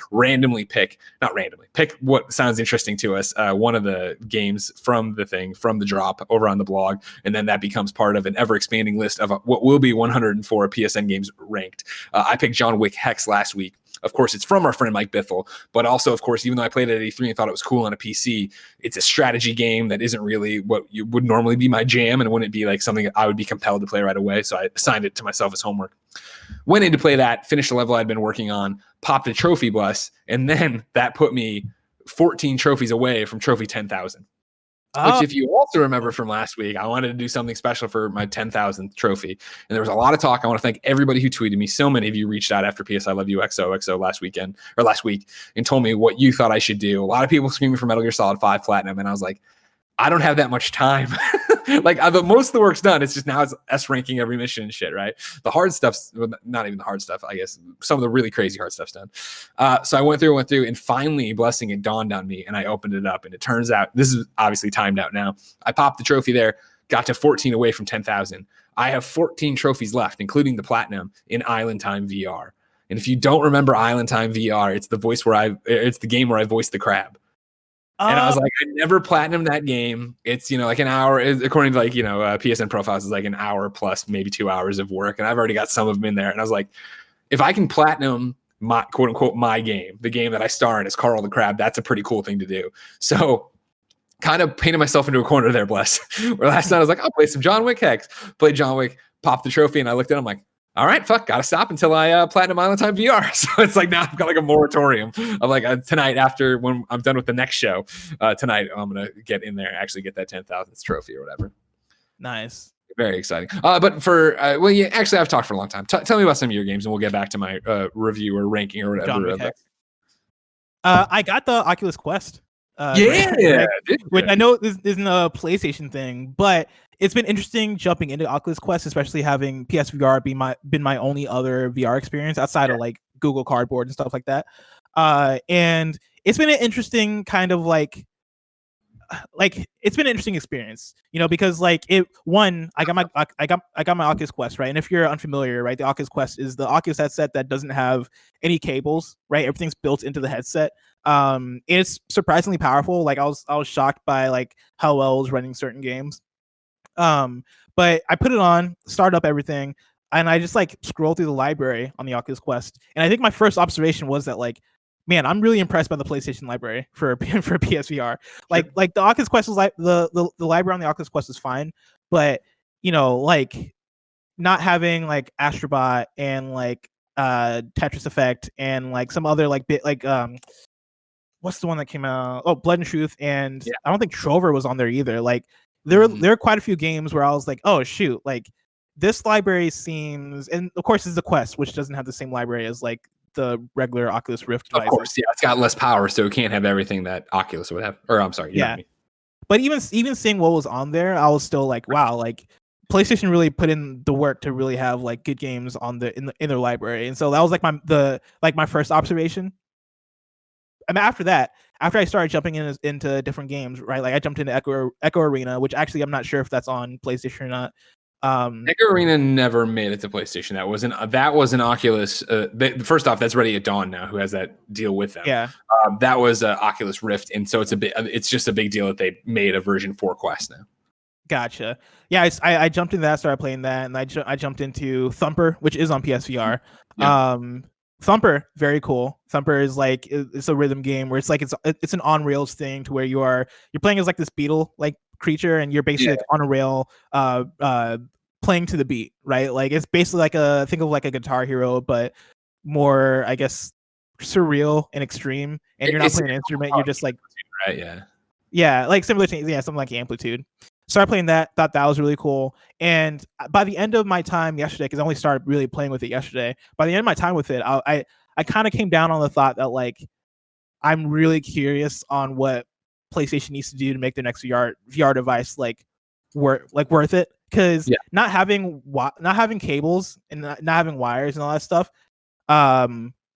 pick what sounds interesting to us, one of the games from the drop over on the blog, and then that becomes part of an ever-expanding list of what will be 104 PSN Games Ranked. I picked John Wick Hex last week. Of course, it's from our friend Mike Bithell, but also, of course, even though I played it at E3 and thought it was cool on a PC, it's a strategy game that isn't really what you would normally be my jam, and wouldn't be like something I would be compelled to play right away. So I assigned it to myself as homework. Went in to play that, finished a level I'd been working on, popped a trophy bless, and then that put me 14 trophies away from trophy 10,000. Which, if you also remember from last week, I wanted to do something special for my 10,000th trophy. And there was a lot of talk. I want to thank everybody who tweeted me. So many of you reached out after PS I Love You XOXO last week and told me what you thought I should do. A lot of people screaming for Metal Gear Solid 5 Platinum. And I was like, I don't have that much time. But most of the work's done. It's just now it's S ranking every mission and shit, right? The hard stuff's not even the hard stuff, I guess. Some of the really crazy hard stuff's done. So I went through, and finally, Blessing, it dawned on me, and I opened it up, and it turns out, this is obviously timed out now. I popped the trophy there, got to 14 away from 10,000. I have 14 trophies left, including the Platinum, in Island Time VR. And if you don't remember Island Time VR, it's the game where I voiced the crab. And I was like, I never platinumed that game. It's, like an hour, according to PSN Profiles, is like an hour plus maybe 2 hours of work. And I've already got some of them in there. And I was like, if I can platinum my quote unquote, my game, the game that I star in as Carl the Crab, that's a pretty cool thing to do. So kind of painted myself into a corner there, Bless. Where last night I was like, I'll play some John Wick Hex. Played John Wick, popped the trophy, and I looked at it, I'm like, all right, gotta stop until I platinum Island Time VR. So it's like now I've got like a moratorium of like tonight, after when I'm done with the next show, tonight I'm gonna get in there, actually get that 10,000th trophy or whatever.
Nice,
very exciting. But for actually I've talked for a long time. Tell me about some of your games, and we'll get back to my review or ranking or whatever.
I got the Oculus Quest. Which I know this isn't a PlayStation thing, but it's been interesting jumping into Oculus Quest, especially having PSVR been my only other VR experience outside of like Google Cardboard and stuff like that. And it's been an interesting kind of like it's been an interesting experience, because I got my Oculus Quest, right? And if you're unfamiliar, right, the Oculus Quest is the Oculus headset that doesn't have any cables, right? Everything's built into the headset. It's surprisingly powerful. Like I was shocked by like how well it was running certain games. But I put it on, start up everything, and I just like scroll through the library on the Oculus Quest. And I think my first observation was that like, man, I'm really impressed by the PlayStation library for PSVR. Like the Oculus Quest was like the library on the Oculus Quest is fine, but like not having like Astrobot and like Tetris Effect, and like some other like bit like what's the one that came out? Oh, Blood and Truth, and I don't think Trover was on there either. Like there are quite a few games where I was like, oh shoot, like this library seems, and of course, it's the Quest, which doesn't have the same library as like the regular Oculus Rift devices.
Of course, yeah, it's got less power, so it can't have everything that Oculus would have. Or I'm sorry, you know what I mean.
But even seeing what was on there, I was still like, wow, like PlayStation really put in the work to really have like good games in their library, and so that was like my first observation. I mean, after I started jumping into different games, right? Like I jumped into Echo Arena, which actually I'm not sure if that's on PlayStation or not.
Echo Arena never made it to PlayStation. That was an Oculus. First off, that's Ready at Dawn now, who has that deal with them.
Yeah,
that was Oculus Rift, and so it's just a big deal that they made a version 4 Quest now.
Gotcha. Yeah, I jumped into that, started playing that, and I jumped into Thumper, which is on PSVR.
Yeah.
Thumper, very cool. Thumper is like it's a rhythm game where it's like it's an on rails thing to where you're playing as like this beetle like creature, and you're basically like on a rail playing to the beat, right? Like it's basically like think of like a Guitar Hero, but more, I guess, surreal and extreme. And you're not playing an instrument, you're just like
right,
like similar to something like Amplitude. Started playing that, thought that was really cool. And by the end of my time yesterday, because I only started really playing with it yesterday, by the end of my time with it, I kind of came down on the thought that like I'm really curious on what PlayStation needs to do to make their next VR device like worth it. Because not having cables and not having wires and all that stuff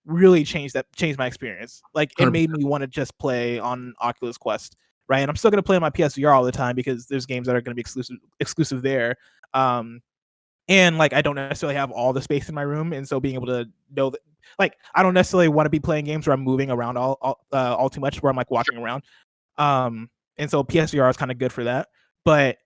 really changed my experience. Like it
100%.
made me want to just play on Oculus Quest. Right, and I'm still gonna play on my PSVR all the time because there's games that are gonna be exclusive there. And like I don't necessarily have all the space in my room, and so being able to know that, like, I don't necessarily want to be playing games where I'm moving around all too much, where I'm like walking around. And so PSVR is kind of good for that. But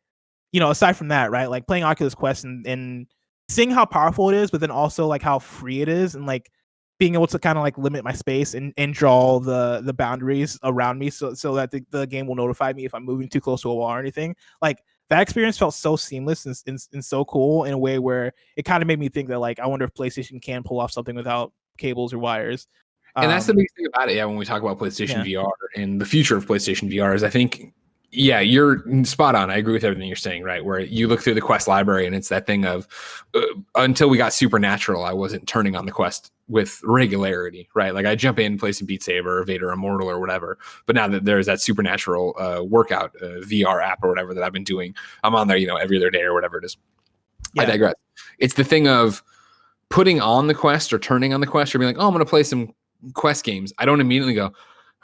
aside from that, right, like playing Oculus Quest and seeing how powerful it is, but then also like how free it is, and like being able to kind of like limit my space and draw the boundaries around me so that the game will notify me if I'm moving too close to a wall or anything. Like that experience felt so seamless and so cool in a way where it kind of made me think that like I wonder if PlayStation can pull off something without cables or wires.
And that's the big thing about it. When we talk about PlayStation VR and the future of PlayStation VR is, I think, you're spot on. I agree with everything you're saying, right? Where you look through the Quest library and it's that thing of until we got Supernatural, I wasn't turning on the Quest with regularity, right? Like I jump in, play some Beat Saber or Vader Immortal or whatever. But now that there's that Supernatural workout VR app or whatever that I've been doing, I'm on there, every other day or whatever it is. I digress. It's the thing of putting on the Quest or turning on the Quest or being like, oh, I'm going to play some Quest games. I don't immediately go,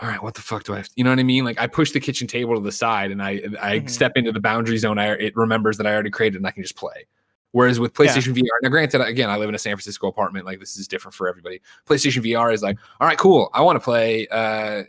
all right, what the fuck do I have to, you know what I mean? Like I push the kitchen table to the side and I step into the boundary zone. It remembers that I already created and I can just plplay. Whereas with PlayStation VR, now granted, again, I live in a San Francisco apartment. Like this is different for everybody. PlayStation VR is like, all right, cool. I want to play. I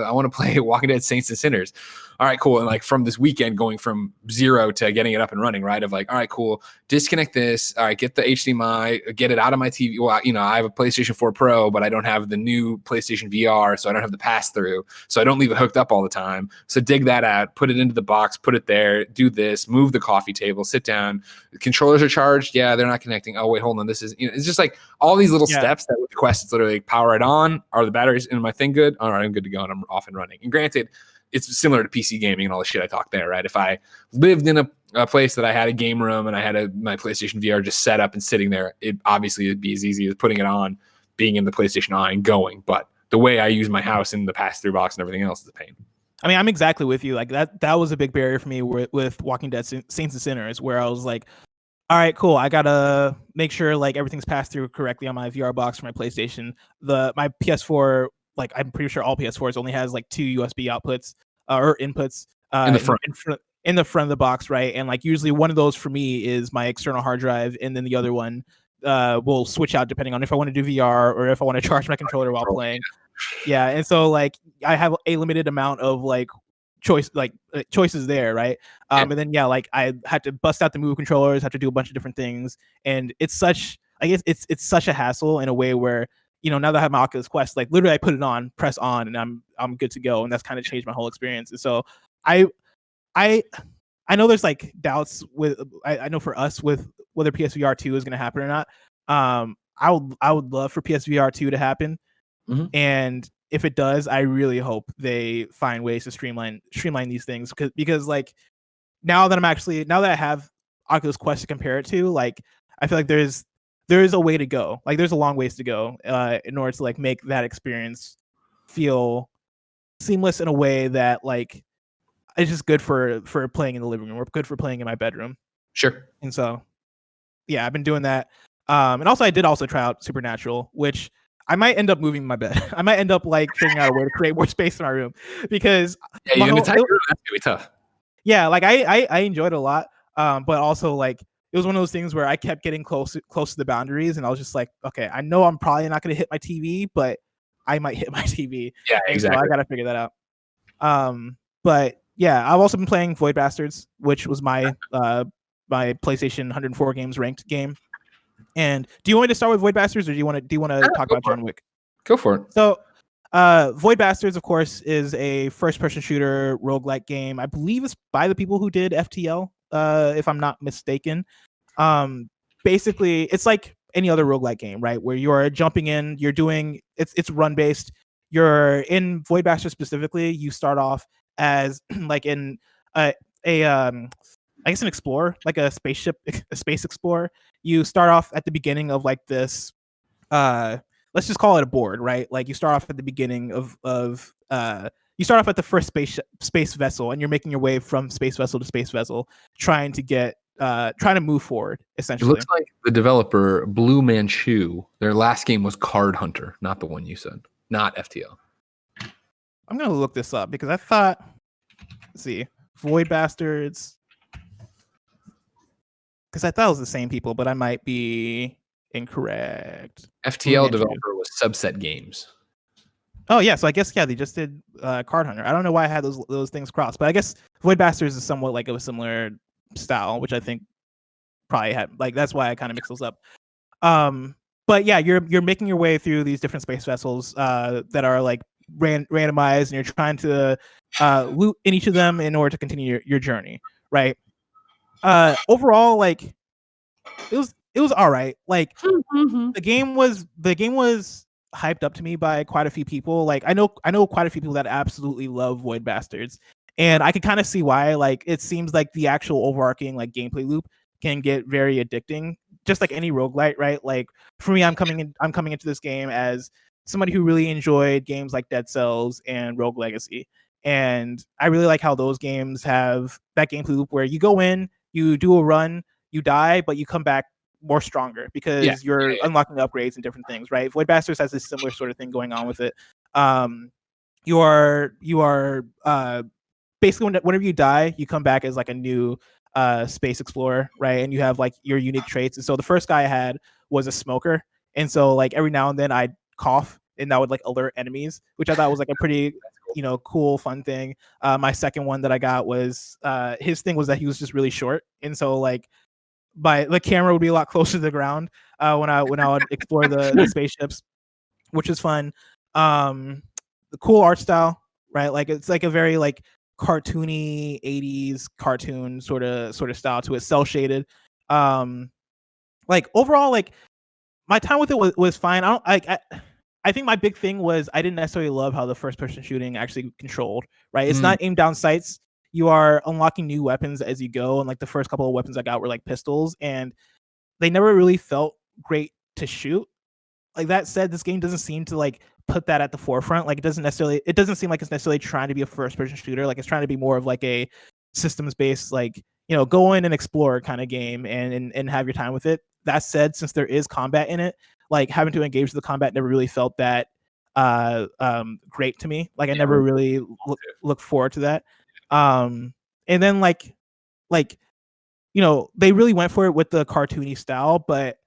want to play Walking Dead: Saints and Sinners. All right, cool. And like from this weekend, going from 0 to getting it up and running, right? Of like, all right, cool. Disconnect this. All right, get the HDMI, get it out of my TV. Well, I have a PlayStation 4 Pro, but I don't have the new PlayStation VR, so I don't have the pass through. So I don't leave it hooked up all the time. So dig that out, put it into the box, put it there, do this, move the coffee table, sit down. The controllers are charged. Yeah, they're not connecting. Oh, wait, hold on. This is, it's just like all these little steps that with the Quest, it's literally like power it on. Are the batteries in my thing good? All right, I'm good to go and I'm off and running. And granted, it's similar to PC gaming and all the shit I talked there, right? If I lived in a place that I had a game room and I had my PlayStation VR just set up and sitting there, it obviously would be as easy as putting it on, being in the PlayStation Eye and going. But the way I use my house and the pass-through box and everything else is a pain.
I mean, I'm exactly with you. Like that was a big barrier for me with Walking Dead Saints and Sinners, where I was like, all right, cool. I gotta make sure like everything's passed through correctly on my VR box for my PlayStation. My PS4, like I'm pretty sure all PS4s only has like 2 USB outputs or inputs
in the front.
In the front of the box, right? And like usually one of those for me is my external hard drive, and then the other one will switch out depending on if I want to do VR or if I want to charge my controller while playing. Yeah, and so like I have a limited amount of like choices there, right? And then like I had to bust out the Move controllers, have to do a bunch of different things, and it's such a hassle in a way where now that I have my Oculus Quest, like literally I put it on, press on, and I'm good to go, and that's kind of changed my whole experience. And so I know there's like doubts with I know for us with whether PSVR 2 is going to happen or not. I would love for PSVR 2 to happen. And if it does, I really hope they find ways to streamline these things because like now that I have Oculus Quest to compare it to, like I feel like there is a way to go. Like there's a long ways to go in order to like make that experience feel seamless in a way that like it's just good for playing in the living room or good for playing in my bedroom.
Sure.
And so yeah, I've been doing that. And also I did also try out Supernatural, which I might end up moving my bed. I might end up like figuring out a way to create more space in my room because
you're in a tight room. That's gonna be tough.
Yeah, like I enjoyed it a lot. But also like it was one of those things where I kept getting close to the boundaries, and I was just like, okay, I know I'm probably not gonna hit my TV, but I might hit my TV.
Yeah, exactly.
So I gotta figure that out. But yeah, I've also been playing Void Bastards, which was my my PlayStation 104 games ranked game. And do you want me to start with Void Bastards, or do you want to talk about John Wick?
Go for it.
So, Void Bastards, of course, is a first-person shooter roguelike game. I believe it's by the people who did FTL, if I'm not mistaken. Basically, it's like any other roguelike game, right? Where you're jumping in, you're doing it's run-based. You're in Void Bastards specifically. You start off as like in I guess an explorer, like a spaceship, a space explorer. You start off at the beginning of like this, let's just call it a board, right? Like you start off at the beginning of you start off at the first space vessel, and you're making your way from space vessel to space vessel, trying to move forward. Essentially,
it looks like the developer Blue Manchu. Their last game was Card Hunter, not the one you said, not FTL.
I'm gonna look this up because I thought, let's see, Void Bastards. Because I thought it was the same people, but I might be incorrect.
FTL developer was Subset Games.
Oh yeah, so I guess they just did Card Hunter. I don't know why I had those things crossed, but I guess Void Bastards is somewhat like of a similar style, which I think probably had like that's why I kind of mix those up. But yeah, you're making your way through these different space vessels that are like randomized, and you're trying to loot in each of them in order to continue your journey, right? Overall, like it was all right. Like the game was hyped up to me by quite a few people. Like I know quite a few people that absolutely love Void Bastards, and I could kind of see why. Like it seems like the actual overarching like gameplay loop can get very addicting, just like any roguelite, right? Like for me, I'm coming into this game as somebody who really enjoyed games like Dead Cells and Rogue Legacy, and I really like how those games have that gameplay loop where you go in, you do a run, you die, but you come back more stronger because you're unlocking upgrades and different things, right? Void Bastards has this similar sort of thing going on with it. You are basically whenever you die, you come back as like a new space explorer, right? And you have like your unique traits. And so the first guy I had was a smoker, and so like every now and then I'd cough, and that would like alert enemies, which I thought was like a pretty cool, fun thing. My second one that I got was his thing was that he was just really short, and so like the camera would be a lot closer to the ground when I would explore the spaceships, which is fun. The cool art style, right? Like it's like a very like cartoony 80s cartoon sort of style to it, cell shaded. Like overall, like my time with it was fine. I think my big thing was I didn't necessarily love how the first person shooting actually controlled, right? It's not aimed down sights. You are unlocking new weapons as you go. And like the first couple of weapons I got were like pistols, and they never really felt great to shoot. Like that said, this game doesn't seem to like put that at the forefront. Like it doesn't seem like it's necessarily trying to be a first person shooter. Like it's trying to be more of like a systems based, like, go in and explore kind of game and have your time with it. That said, since there is combat in it, like having to engage the combat never really felt that great to me. Like I never really look forward to that. And then like they really went for it with the cartoony style, but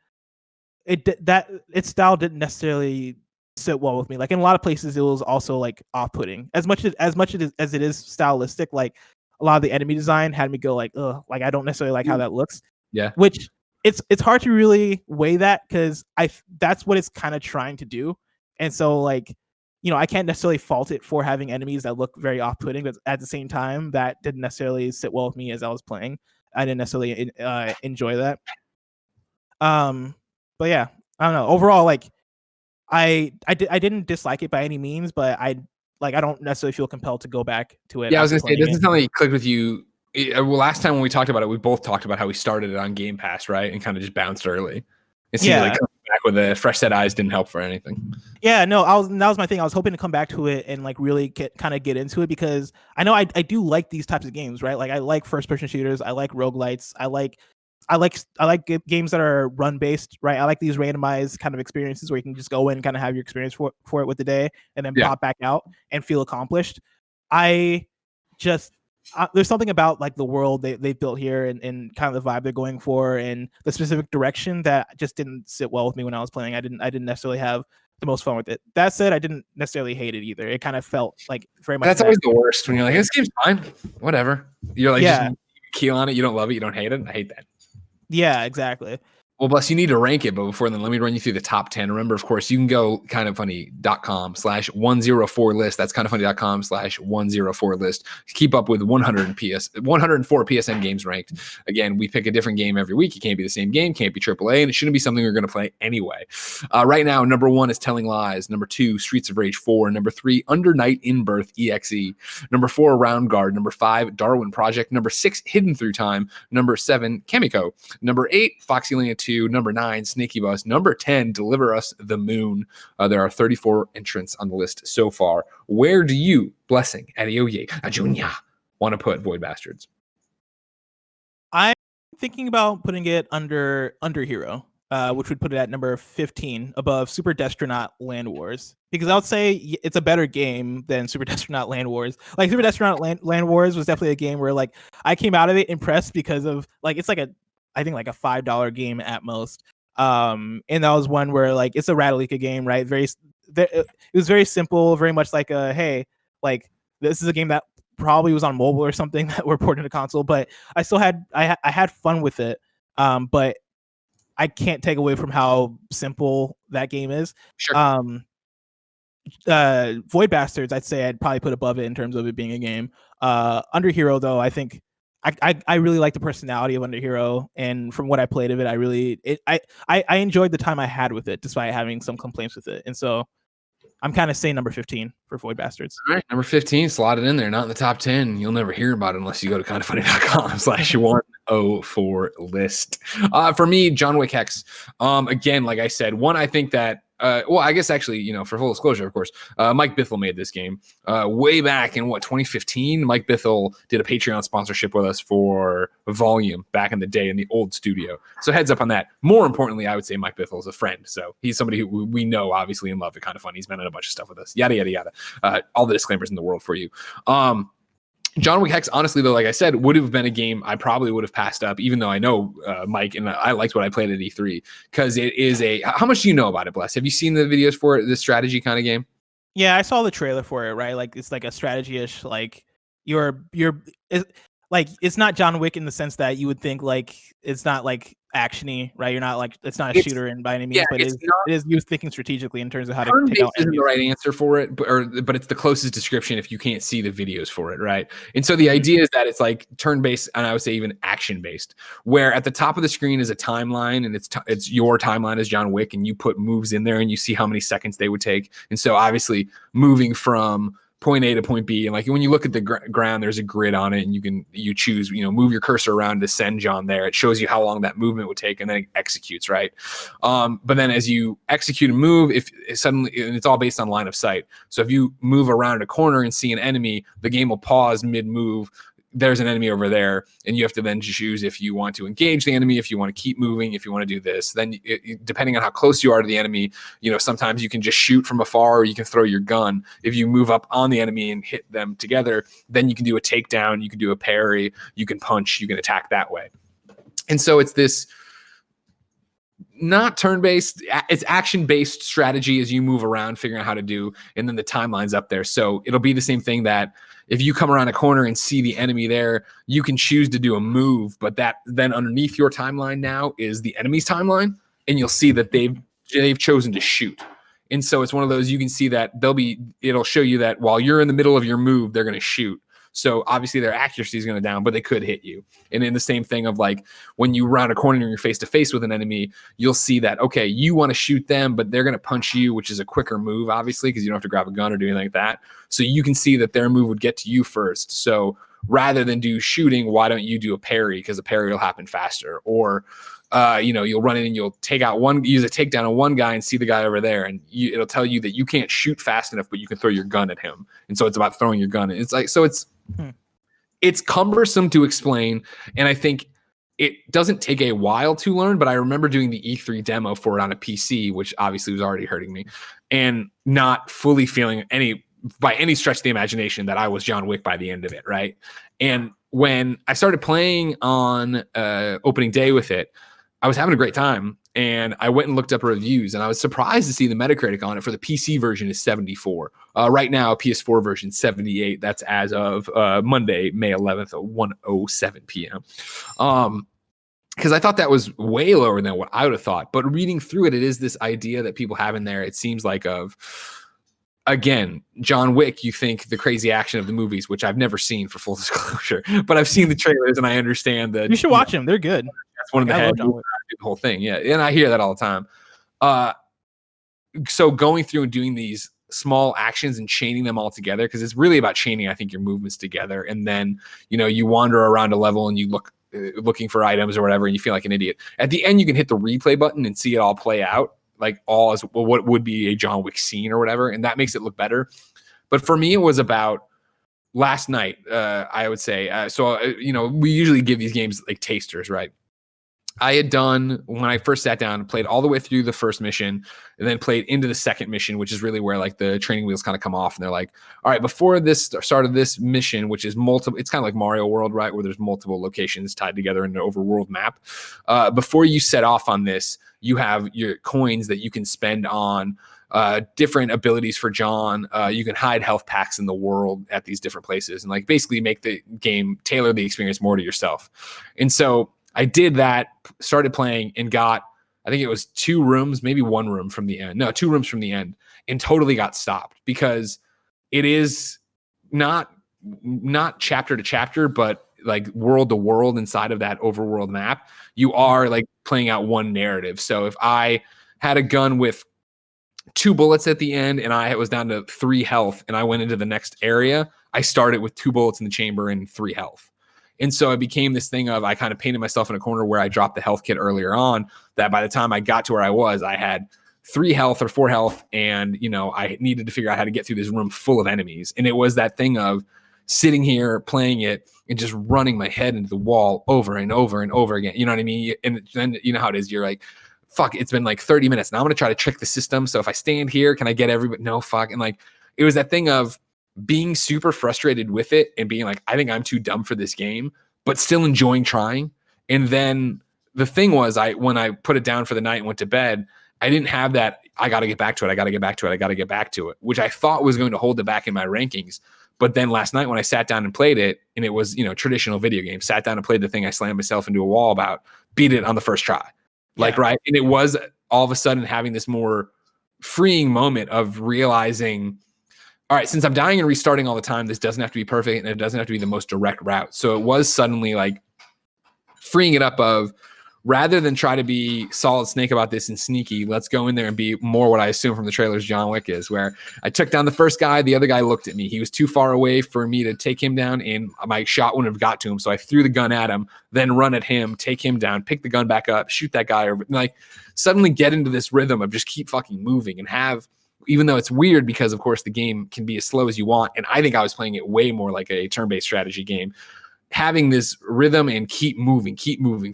its style didn't necessarily sit well with me. Like in a lot of places, it was also like off-putting. As much as it is stylistic, like a lot of the enemy design had me go like, ugh, like I don't necessarily like how that looks.
Yeah.
Which it's hard to really weigh that because that's what it's kind of trying to do. And so like, I can't necessarily fault it for having enemies that look very off-putting, but at the same time, that didn't necessarily sit well with me as I was playing. I didn't necessarily enjoy that. But yeah, I don't know. Overall, like I didn't dislike it by any means, but I don't necessarily feel compelled to go back to it.
Yeah, I was
after
gonna say, it
playing
doesn't sound like it clicked with you. Well, last time when we talked about it, we both talked about how we started it on Game Pass, right? And kind of just bounced early. It seemed like coming back with a fresh set of eyes didn't help for anything.
Yeah, no, that was my thing. I was hoping to come back to it and like really get into it, because I know I do like these types of games, right? Like I like first person shooters, I like roguelites, I like games that are run based, right? I like these randomized kind of experiences where you can just go in and kind of have your experience for it with the day and then pop back out and feel accomplished. I just there's something about like the world they built here and kind of the vibe they're going for and the specific direction that just didn't sit well with me when I was playing. I didn't necessarily have the most fun with it. That said, I didn't necessarily hate it either. It kind of felt like very much.
That's always the worst when you're like, this game's fine, whatever. You're like, just keel on it. You don't love it. You don't hate it. I hate that.
Yeah, exactly.
Well, Bless, you need to rank it, but before then, let me run you through the top 10. Remember, of course, you can go kindoffunny.com/104list. That's kindoffunny.com/104list. Keep up with 104 PSN games ranked. Again, we pick a different game every week. It can't be the same game, can't be AAA, and it shouldn't be something we're going to play anyway. Right now, number 1 is Telling Lies. Number 2, Streets of Rage 4. Number 3, Under Night in Birth EXE. Number 4, Round Guard. Number 5, Darwin Project. Number 6, Hidden Through Time. Number 7, Kamiko. Number 8, Foxyland 2. Number 9, Sneaky Bus. Number 10, Deliver Us the Moon. There are 34 entrants on the list so far. Where do you, Blessing, Adeoye Jr, want to put Void Bastards?
I'm thinking about putting it under Hero, which would put it at number 15 above Super Destronaut Land Wars, because I would say it's a better game than Super Destronaut Land Wars. Like Super Destronaut Land Wars was definitely a game where like I came out of it impressed because of like it's like I think like a $5 game at most. And that was one where like it's a Rattlika game, right? It was very simple, very much like hey, like this is a game that probably was on mobile or something that were ported to console, but I still had I had fun with it. But I can't take away from how simple that game is.
Sure.
Void Bastards, I'd say I'd probably put above it in terms of it being a game. Under Hero, though, I think I really like the personality of Under Hero, and from what I played of it, I enjoyed the time I had with it, despite having some complaints with it. And so I'm kind of saying number 15 for Void Bastards.
All right, number 15, slotted in there, not in the top 10. You'll never hear about it unless you go to kindoffunny.com/104 list. For me, John Wick Hex. Again, like I said, I think that well, I guess actually, for full disclosure, of course, Mike Bithell made this game way back in 2015. Mike Bithell did a Patreon sponsorship with us for Volume back in the day in the old studio. So heads up on that. More importantly, I would say Mike Bithell is a friend. So he's somebody who we know, obviously, and love. It kind of fun. He's been in a bunch of stuff with us. Yada, yada, yada. All the disclaimers in the world for you. John Wick Hex, honestly, though, like I said, would have been a game I probably would have passed up, even though I know Mike and I liked what I played at E3, because it is how much do you know about it, Bless? Have you seen the videos for it, this strategy kind of game?
Yeah, I saw the trailer for it, right? Like it's like a strategy-ish, like it's not John Wick in the sense that you would think like it's not like actiony, right? You're not like it's not a shooter in by any means, but it is you thinking strategically in terms of how to take out.
Isn't the right answer for it, but it's the closest description if you can't see the videos for it, right? And so the idea is that it's like turn-based, and I would say even action-based, where at the top of the screen is a timeline, and it's your timeline as John Wick, and you put moves in there, and you see how many seconds they would take. And so obviously moving from point A to point B, and like when you look at the ground, there's a grid on it, and you choose, move your cursor around to send John there. It shows you how long that movement would take, and then it executes, right? But then as you execute a move, if suddenly, and it's all based on line of sight. So if you move around a corner and see an enemy, the game will pause mid-move. There's an enemy over there, and you have to then choose if you want to engage the enemy, if you want to keep moving, if you want to do this. Then depending on how close you are to the enemy, sometimes you can just shoot from afar, or you can throw your gun. If you move up on the enemy and hit them together, then you can do a takedown, you can do a parry, you can punch, you can attack that way. And so it's this not turn-based, it's action-based strategy as you move around, figuring out how to do, and then the timeline's up there. So it'll be the same thing that if you come around a corner and see the enemy there, you can choose to do a move, but that then underneath your timeline now is the enemy's timeline, and you'll see that they've chosen to shoot. And so it's one of those, you can see that it'll show you that while you're in the middle of your move, they're going to shoot. So obviously their accuracy is going to down, but they could hit you. And in the same thing of like when you round a corner and you're face to face with an enemy, you'll see that, okay, you want to shoot them, but they're going to punch you, which is a quicker move, obviously, because you don't have to grab a gun or do anything like that. So you can see that their move would get to you first. So rather than do shooting, why don't you do a parry? Because a parry will happen faster. Or you'll run in and you'll use a takedown on one guy and see the guy over there, and it'll tell you that you can't shoot fast enough, but you can throw your gun at him. And so it's about throwing your gun. It's like, so it's cumbersome to explain, and I think it doesn't take a while to learn. But I remember doing the E3 demo for it on a PC, which obviously was already hurting me, and not fully feeling by any stretch of the imagination that I was John Wick by the end of it, right? And when I started playing on opening day with it, I was having a great time, and I went and looked up reviews, and I was surprised to see the Metacritic on it for the PC version is 74. Right now, PS4 version 78. That's as of Monday, May 11th at 1:07 p.m. Because I thought that was way lower than what I would have thought. But reading through it, it is this idea that people have in there, it seems like again, John Wick, you think the crazy action of the movies, which I've never seen for full disclosure, but I've seen the trailers and I understand that.
You should watch them. They're good.
That's one of the whole thing. Yeah. And I hear that all the time. So going through and doing these small actions and chaining them all together, because it's really about chaining, I think, your movements together. And then, you wander around a level and you looking for items or whatever, and you feel like an idiot. At the end, you can hit the replay button and see it all play out, like all as what would be a John Wick scene or whatever, and that makes it look better. But for me, it was about last night, I would say. We usually give these games like tasters, right? I had done, when I first sat down, played all the way through the first mission and then played into the second mission, which is really where like the training wheels kind of come off. And they're like, all right, before this start of this mission, which is multiple, it's kind of like Mario World, right? Where there's multiple locations tied together in an overworld map. Before you set off on this, you have your coins that you can spend on different abilities for John. You can hide health packs in the world at these different places and like basically make the game, tailor the experience more to yourself. And so I did that, started playing, and got, I think it was 2 rooms, maybe 1 room from the end. No, 2 rooms from the end, and totally got stopped because it is not chapter to chapter, but like world to world inside of that overworld map. You are like playing out one narrative. So if I had a gun with 2 bullets at the end and I was down to 3 health and I went into the next area, I started with 2 bullets in the chamber and 3 health. And so it became this thing of I kind of painted myself in a corner where I dropped the health kit earlier on, that by the time I got to where I was, I had 3 health or 4 health. And, I needed to figure out how to get through this room full of enemies. And it was that thing of sitting here playing it and just running my head into the wall over and over and over again. You know what I mean? And then you know how it is. You're like, fuck, it's been like 30 minutes. Now I'm going to try to trick the system. So if I stand here, can I get everybody? No, fuck. And like, it was that thing of being super frustrated with it and being like, I think I'm too dumb for this game, but still enjoying trying. And then the thing was, when I put it down for the night and went to bed, I didn't have that, I got to get back to it, which I thought was going to hold it back in my rankings. But then last night when I sat down and played it, and it was, traditional video game, sat down and played the thing I slammed myself into a wall about, beat it on the first try. Like, right. And it was all of a sudden having this more freeing moment of realizing, all right, since I'm dying and restarting all the time, this doesn't have to be perfect and it doesn't have to be the most direct route. So it was suddenly like freeing it up of, rather than try to be Solid Snake about this and sneaky, let's go in there and be more what I assume from the trailers John Wick is, where I took down the first guy, the other guy looked at me. He was too far away for me to take him down, and my shot wouldn't have got to him. So I threw the gun at him, then run at him, take him down, pick the gun back up, shoot that guy over. Like suddenly get into this rhythm of just keep fucking moving and have, even though it's weird because of course the game can be as slow as you want. And I think I was playing it way more like a turn-based strategy game, having this rhythm and keep moving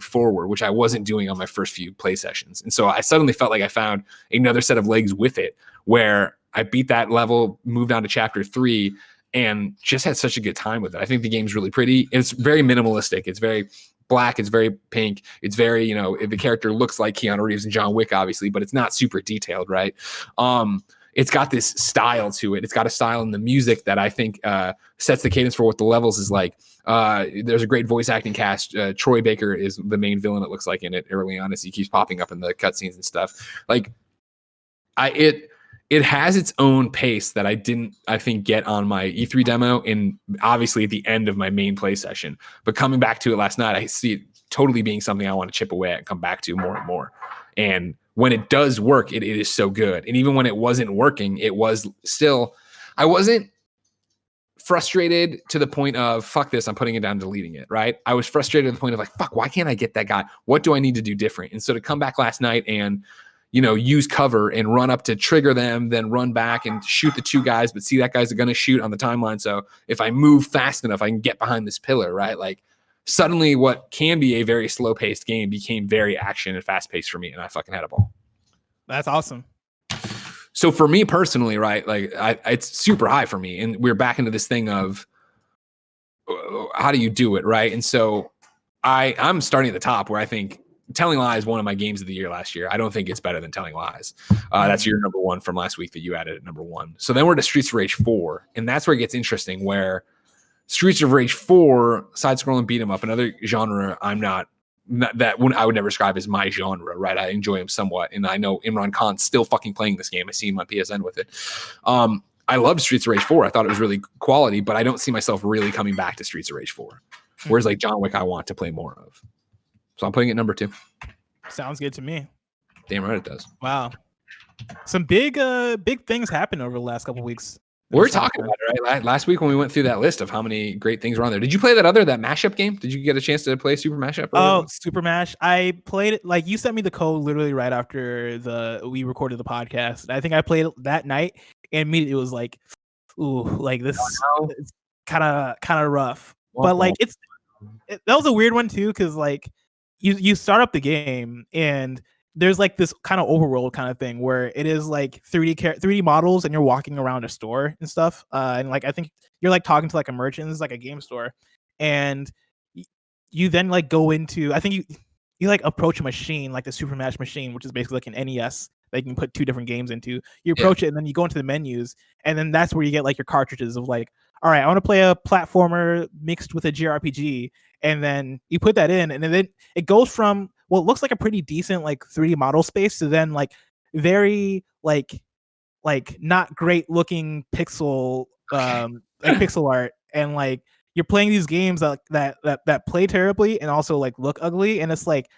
forward, which I wasn't doing on my first few play sessions. And so I suddenly felt like I found another set of legs with it, where I beat that level, moved on to chapter 3, and just had such a good time with it. I think the game's really pretty. It's very minimalistic. It's very black. It's very pink. It's very, the character looks like Keanu Reeves and John Wick, obviously, but it's not super detailed, right? It's got this style to it. It's got a style in the music that I think sets the cadence for what the levels is like. There's a great voice acting cast. Troy Baker is the main villain, it looks like, in it early on, as he keeps popping up in the cutscenes and stuff. Like, it has its own pace that I didn't, I think, get on my E3 demo and obviously at the end of my main play session. But coming back to it last night, I see it totally being something I want to chip away at and come back to more and more. And when it does work, it is so good. And even when it wasn't working, it was still, I wasn't frustrated to the point of, fuck this, I'm putting it down and deleting it, right? I was frustrated to the point of like, fuck, why can't I get that guy? What do I need to do different? And so to come back last night and, you know, use cover and run up to trigger them, then run back and shoot the two guys, but see that guy's going to shoot on the timeline. So if I move fast enough, I can get behind this pillar, right? Like suddenly what can be a very slow paced game became very action and fast paced for me. And I fucking had a ball.
That's awesome.
So for me personally, right, like it's super high for me. And we're back into this thing of how do you do it, right? And so I'm starting at the top where I think Telling Lies, one of my games of the year last year. I don't think it's better than Telling Lies. That's your number one from last week that you added at number one. So then we're to Streets of Rage 4. And that's where it gets interesting, where Streets of Rage 4, side-scrolling beat 'em up, another genre that I would never describe as my genre, right? I enjoy him somewhat. And I know Imran Khan's still fucking playing this game. I see him on PSN with it. I loved Streets of Rage 4. I thought it was really quality, but I don't see myself really coming back to Streets of Rage 4. Whereas like John Wick, I want to play more of. So I'm putting it number 2.
Sounds good to me.
Damn right it does.
Wow. Some big things happened over the last couple of weeks.
We're talking about it, right? Last week when we went through that list of how many great things were on there. Did you play that mashup game? Did you get a chance to play Super Mashup?
Oh, Super Mash. I played it, like you sent me the code literally right after we recorded the podcast. I think I played it that night and immediately it was like, ooh, like this is kind of rough. But like that was a weird one too, because like you start up the game and there's like this kind of overworld kind of thing where it is like 3D models and you're walking around a store and stuff. And like I think you're like talking to like a merchant. It's like a game store, and you then like go into, I think you like approach a machine, like the Super Smash machine, which is basically like an NES that you can put 2 different games into. You approach it and then you go into the menus, and then that's where you get like your cartridges of like, all right, I want to play a platformer mixed with a JRPG. And then you put that in, and then it goes from what looks like a pretty decent like 3D model space to then like very like not great looking pixel like pixel art, and like you're playing these games that play terribly and also like look ugly, and it's like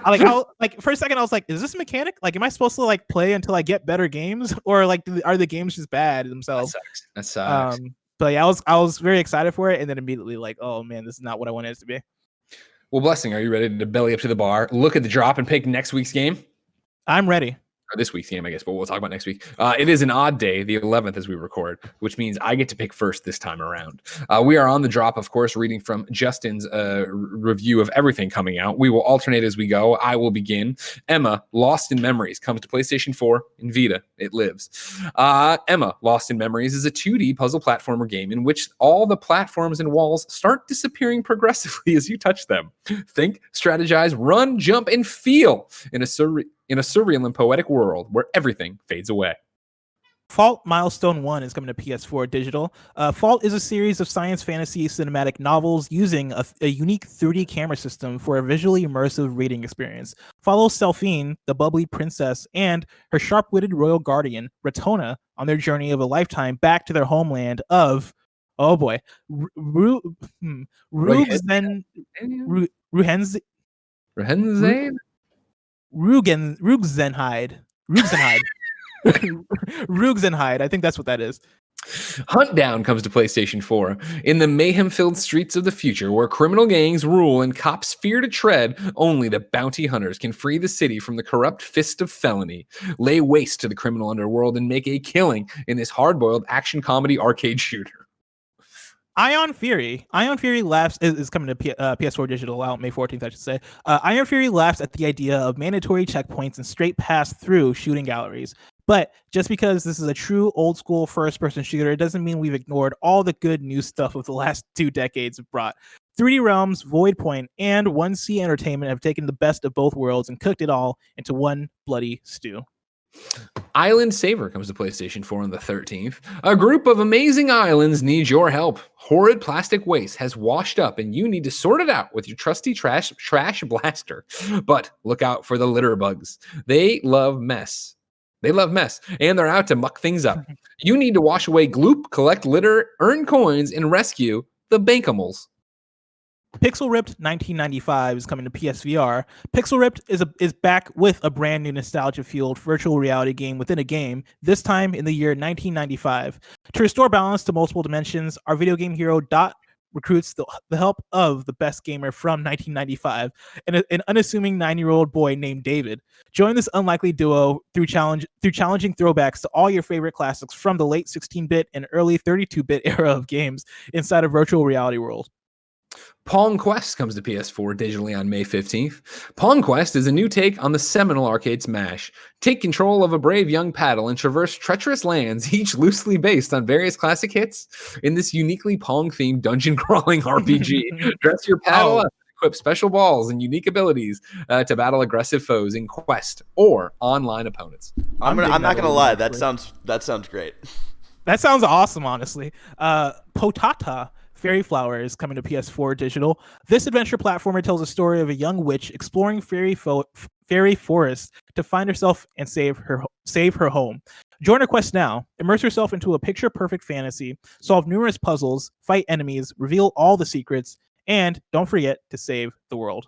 like for a second I was like, is this a mechanic? Like, am I supposed to like play until I get better games, or like are the games just bad themselves?
That sucks.
But yeah, I was very excited for it, and then immediately like, oh man, this is not what I wanted it to be.
Well, Blessing, are you ready to belly up to the bar, look at the drop, and pick next week's game?
I'm ready.
Or this week's game, I guess, but we'll talk about next week. It is an odd day, the 11th as we record, which means I get to pick first this time around. We are on the drop, of course, reading from Justin's review of everything coming out. We will alternate as we go. I will begin. Emma, Lost in Memories, comes to PlayStation 4 and Vita. It lives. Emma, Lost in Memories is a 2D puzzle platformer game in which all the platforms and walls start disappearing progressively as you touch them. Think, strategize, run, jump, and feel in a surreal and poetic world where everything fades away.
Fault Milestone 1 is coming to PS4 digital. Fault is a series of science fantasy cinematic novels using a unique 3D camera system for a visually immersive reading experience. Follow Selphine, the bubbly princess, and her sharp-witted royal guardian, Ratona, on their journey of a lifetime back to their homeland of, oh boy, Rugensein. Rugensein. I think that's what that is.
Huntdown comes to PlayStation 4. In the mayhem-filled streets of the future, where criminal gangs rule and cops fear to tread, only the bounty hunters can free the city from the corrupt fist of felony, lay waste to the criminal underworld, and make a killing in this hard-boiled action comedy arcade shooter.
Ion Fury laughs is coming to PS4 digital out May 14th, I should say. Ion Fury laughs at the idea of mandatory checkpoints and straight pass through shooting galleries. But just because this is a true old school first person shooter, it doesn't mean we've ignored all the good new stuff of the last 2 decades have brought. 3D Realms, Void Point, and 1C Entertainment have taken the best of both worlds and cooked it all into one bloody stew.
Island Saver comes to PlayStation 4 on the 13th. A group of amazing islands needs your help. Horrid plastic waste has washed up and you need to sort it out with your trusty trash blaster. But look out for the litter bugs. They love mess. They love mess, and they're out to muck things up. You need to wash away gloop, collect litter, earn coins, and rescue the Bankamals.
Pixel Ripped 1995 is coming to PSVR. Pixel Ripped is back with a brand new nostalgia-fueled virtual reality game within a game, this time in the year 1995. To restore balance to multiple dimensions, our video game hero Dot recruits the help of the best gamer from 1995, an unassuming 9-year-old boy named David. Join this unlikely duo through challenging throwbacks to all your favorite classics from the late 16-bit and early 32-bit era of games inside a virtual reality world.
Pong Quest comes to PS4 digitally on May 15th. Pong Quest is a new take on the seminal arcade smash. Take control of a brave young paddle and traverse treacherous lands, each loosely based on various classic hits, in this uniquely Pong-themed dungeon-crawling RPG. Dress your paddle up, equip special balls and unique abilities to battle aggressive foes in Quest or online opponents.
I'm not gonna lie, that sounds great.
That sounds awesome, honestly. Potata Fairy Flower is coming to PS4 digital. This adventure platformer tells a story of a young witch exploring fairy forests to find herself and save her home. Join her quest now. Immerse yourself into a picture-perfect fantasy, solve numerous puzzles, fight enemies, reveal all the secrets, and don't forget to save the world.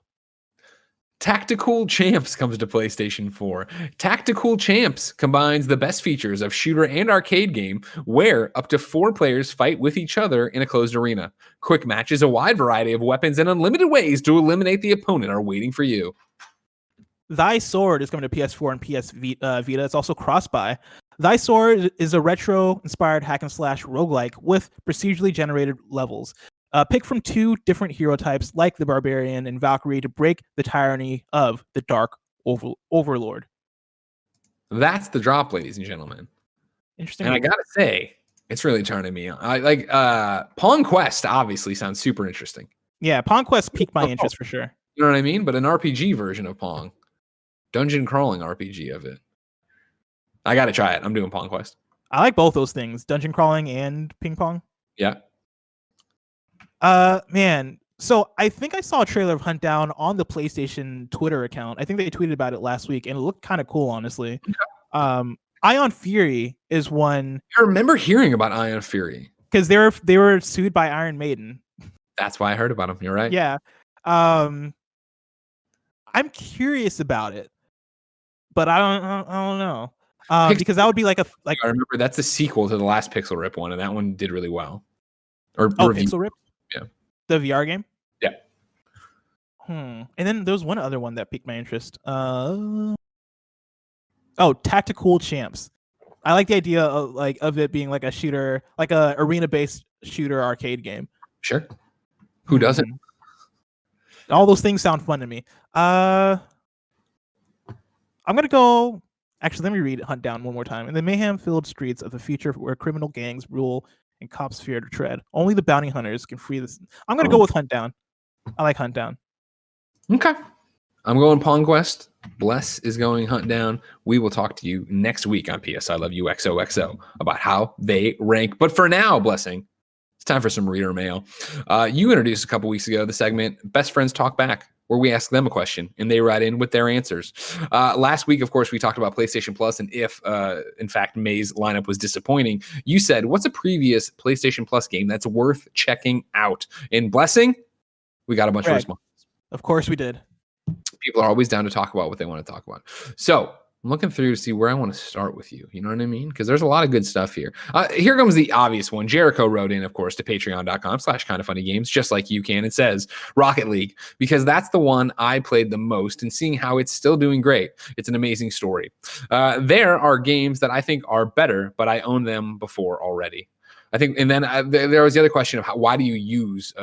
Tactical Champs comes to PlayStation 4. Tactical Champs combines the best features of shooter and arcade game, where up to 4 players fight with each other in a closed arena. Quick matches, a wide variety of weapons, and unlimited ways to eliminate the opponent are waiting for you.
Thy Sword is coming to PS4 and PS Vita. It's also cross-buy. Thy Sword is a retro-inspired hack-and-slash roguelike with procedurally generated levels. Pick from 2 different hero types like the Barbarian and Valkyrie to break the tyranny of the Dark Overlord.
That's the drop, ladies and gentlemen.
Interesting.
And I gotta say, it's really turning me on. I like Pong Quest obviously sounds super interesting.
Yeah, Pong Quest piqued my interest for sure.
You know what I mean? But an RPG version of Pong. Dungeon crawling RPG of it. I gotta try it. I'm doing Pong Quest.
I like both those things, dungeon crawling and ping pong.
Yeah.
Man, so I think I saw a trailer of Hunt Down on the PlayStation Twitter account. I think they tweeted about it last week, and it looked kind of cool, honestly. Ion Fury is one.
I remember hearing about Ion Fury
because they were sued by Iron Maiden.
That's why I heard about him. You're right.
Yeah. I'm curious about it, but I don't know. Because that would be like
I remember that's a sequel to the last Pixel Rip one, and that one did really well.
Pixel Rip.
Yeah.
The VR game?
Yeah.
And then there was one other one that piqued my interest. Tactical Champs. I like the idea of it being like a shooter, like a arena-based shooter arcade game.
Sure. Who doesn't?
All those things sound fun to me. I'm gonna go. Actually, let me read Hunt Down one more time. In the mayhem-filled streets of the future where criminal gangs rule and cops fear to tread, only the bounty hunters can free this. I'm going to go with Hunt Down. I like Hunt Down.
Okay. I'm going Pong Quest. Bless is going Hunt Down. We will talk to you next week on PS I Love You XOXO about how they rank. But for now, Blessing, it's time for some reader mail. You introduced a couple weeks ago the segment Best Friends Talk Back, where we ask them a question and they write in with their answers. Last week, of course, we talked about PlayStation Plus and if, in fact, May's lineup was disappointing. You said, what's a previous PlayStation Plus game that's worth checking out? In Blessing, we got a bunch of responses.
Of course we did.
People are always down to talk about what they want to talk about. So I'm looking through to see where I want to start with you. You know what I mean? Because there's a lot of good stuff here. Here comes the obvious one. Jericho wrote in, of course, to patreon.com/kindoffunnygames, just like you can. It says Rocket League, because that's the one I played the most, and seeing how it's still doing great. It's an amazing story. There are games that I think are better, but I own them before already. I think, and then there was the other question of why do you use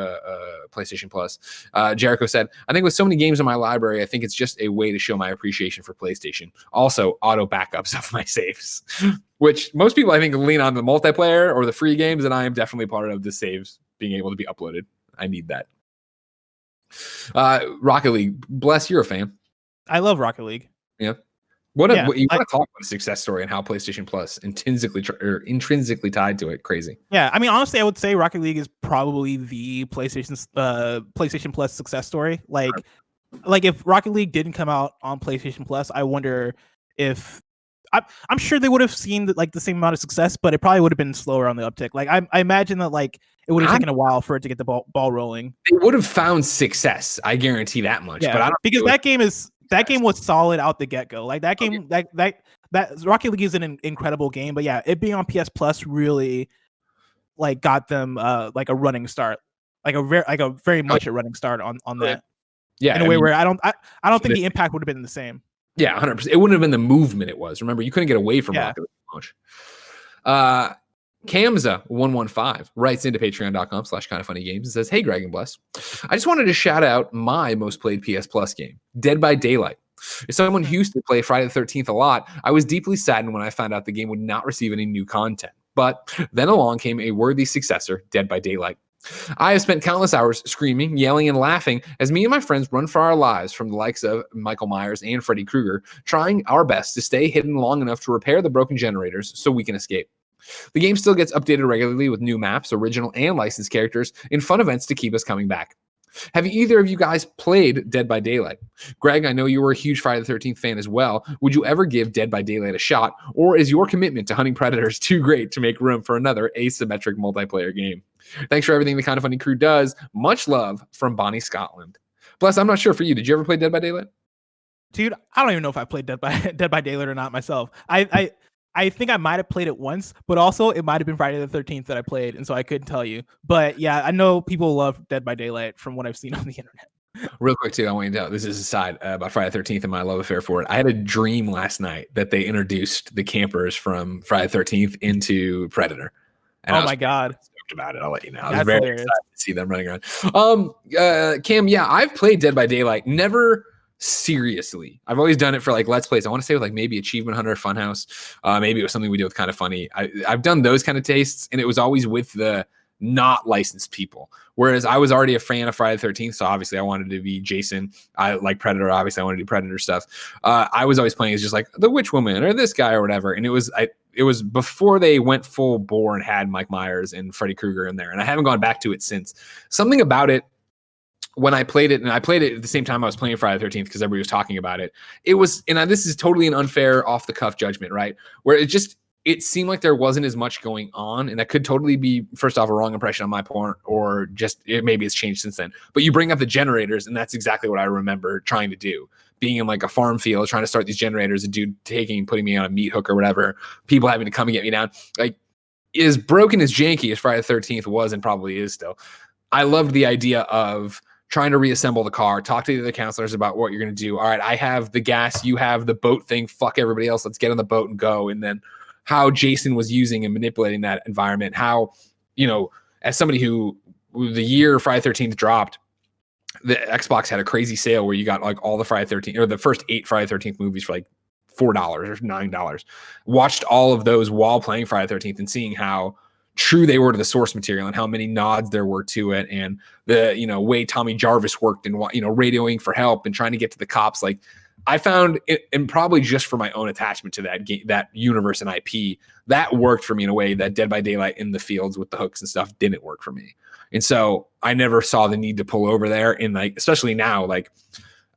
PlayStation Plus? Jericho said, I think with so many games in my library, I think it's just a way to show my appreciation for PlayStation. Also, auto backups of my saves, which most people I think lean on the multiplayer or the free games, and I am definitely part of the saves being able to be uploaded. I need that. Rocket League, Bless, you're a fan.
I love Rocket League.
Yeah. You want to talk about a success story and how PlayStation Plus intrinsically tied to it? Crazy.
Yeah, I mean, honestly, I would say Rocket League is probably the PlayStation Plus success story. Like if Rocket League didn't come out on PlayStation Plus, I wonder if I'm sure they would have seen like the same amount of success, but it probably would have been slower on the uptick. Like I imagine that like it would have taken a while for it to get the ball rolling.
They would have found success. I guarantee that much.
Yeah,
but I don't
because that game was solid out the get go. Like that game, that Rocket League is an incredible game. But yeah, it being on PS Plus really like got them like a running start, like a very much a running start on that.
Yeah,
in a way where I don't think the impact would have been the same.
Yeah, 100%. It wouldn't have been the movement it was. Remember, you couldn't get away from Rocket League much. Kamza115 writes into patreon.com/kindoffunnygames and says, "Hey, Greg and Bless. I just wanted to shout out my most played PS Plus game, Dead by Daylight. As someone who used to play Friday the 13th a lot, I was deeply saddened when I found out the game would not receive any new content. But then along came a worthy successor, Dead by Daylight. I have spent countless hours screaming, yelling, and laughing as me and my friends run for our lives from the likes of Michael Myers and Freddy Krueger, trying our best to stay hidden long enough to repair the broken generators so we can escape. The game still gets updated regularly with new maps, original and licensed characters, and fun events to keep us coming back. Have either of you guys played Dead by Daylight? Greg, I know you were a huge Friday the 13th fan as well. Would you ever give Dead by Daylight a shot, or is your commitment to hunting predators too great to make room for another asymmetric multiplayer game? Thanks for everything the Kind of Funny crew does. Much love from Bonnie, Scotland." Bless, I'm not sure for you. Did you ever play Dead by Daylight?
Dude, I don't even know if I played Dead by Daylight or not myself. I think I might have played it once, but also it might have been Friday the 13th that I played, and so I couldn't tell you. But yeah, I know people love Dead by Daylight from what I've seen on the internet.
Real quick, too, I want you to know, this is a side about Friday the 13th and my love affair for it. I had a dream last night that they introduced the campers from Friday the 13th into Predator. And
oh my God.
Stoked about it. I'll let you know. I was very excited to see them running around. Cam, yeah, I've played Dead by Daylight. Never seriously. I've always done it for like Let's Plays. I want to say with like maybe Achievement Hunter, Funhouse. Maybe it was something we did with Kind of Funny. I've done those kind of tastes, and it was always with the not licensed people. Whereas I was already a fan of Friday the 13th, so obviously I wanted to be Jason. I like Predator. Obviously, I wanted to do Predator stuff. I was always playing as just like the Witch Woman or this guy or whatever. And it was before they went full bore and had Mike Myers and Freddy Krueger in there. And I haven't gone back to it since. Something about it, when I played it, and I played it at the same time I was playing Friday the 13th because everybody was talking about it. It was, and this is totally an unfair off the cuff judgment, right? Where it seemed like there wasn't as much going on, and that could totally be, first off, a wrong impression on my part, or just maybe it's changed since then. But you bring up the generators, and that's exactly what I remember trying to do. Being in like a farm field, trying to start these generators, a dude putting me on a meat hook or whatever, people having to come and get me down. Like, as broken as janky as Friday the 13th was, and probably is still, I loved the idea of trying to reassemble the car, talk to the other counselors about what you're going to do. All right, I have the gas, you have the boat thing, fuck everybody else, let's get on the boat and go. And then how Jason was using and manipulating that environment, how, as somebody who, the year Friday the 13th dropped, the Xbox had a crazy sale where you got like all the Friday the 13th, or the first 8 Friday the 13th movies for like $4 or $9. Watched all of those while playing Friday the 13th and seeing how true they were to the source material and how many nods there were to it, and the way Tommy Jarvis worked and radioing for help and trying to get to the cops. Like, I found it, and probably just for my own attachment to that game, that universe and IP, that worked for me in a way that Dead by Daylight in the fields with the hooks and stuff didn't work for me. And so I never saw the need to pull over there. And like, especially now, like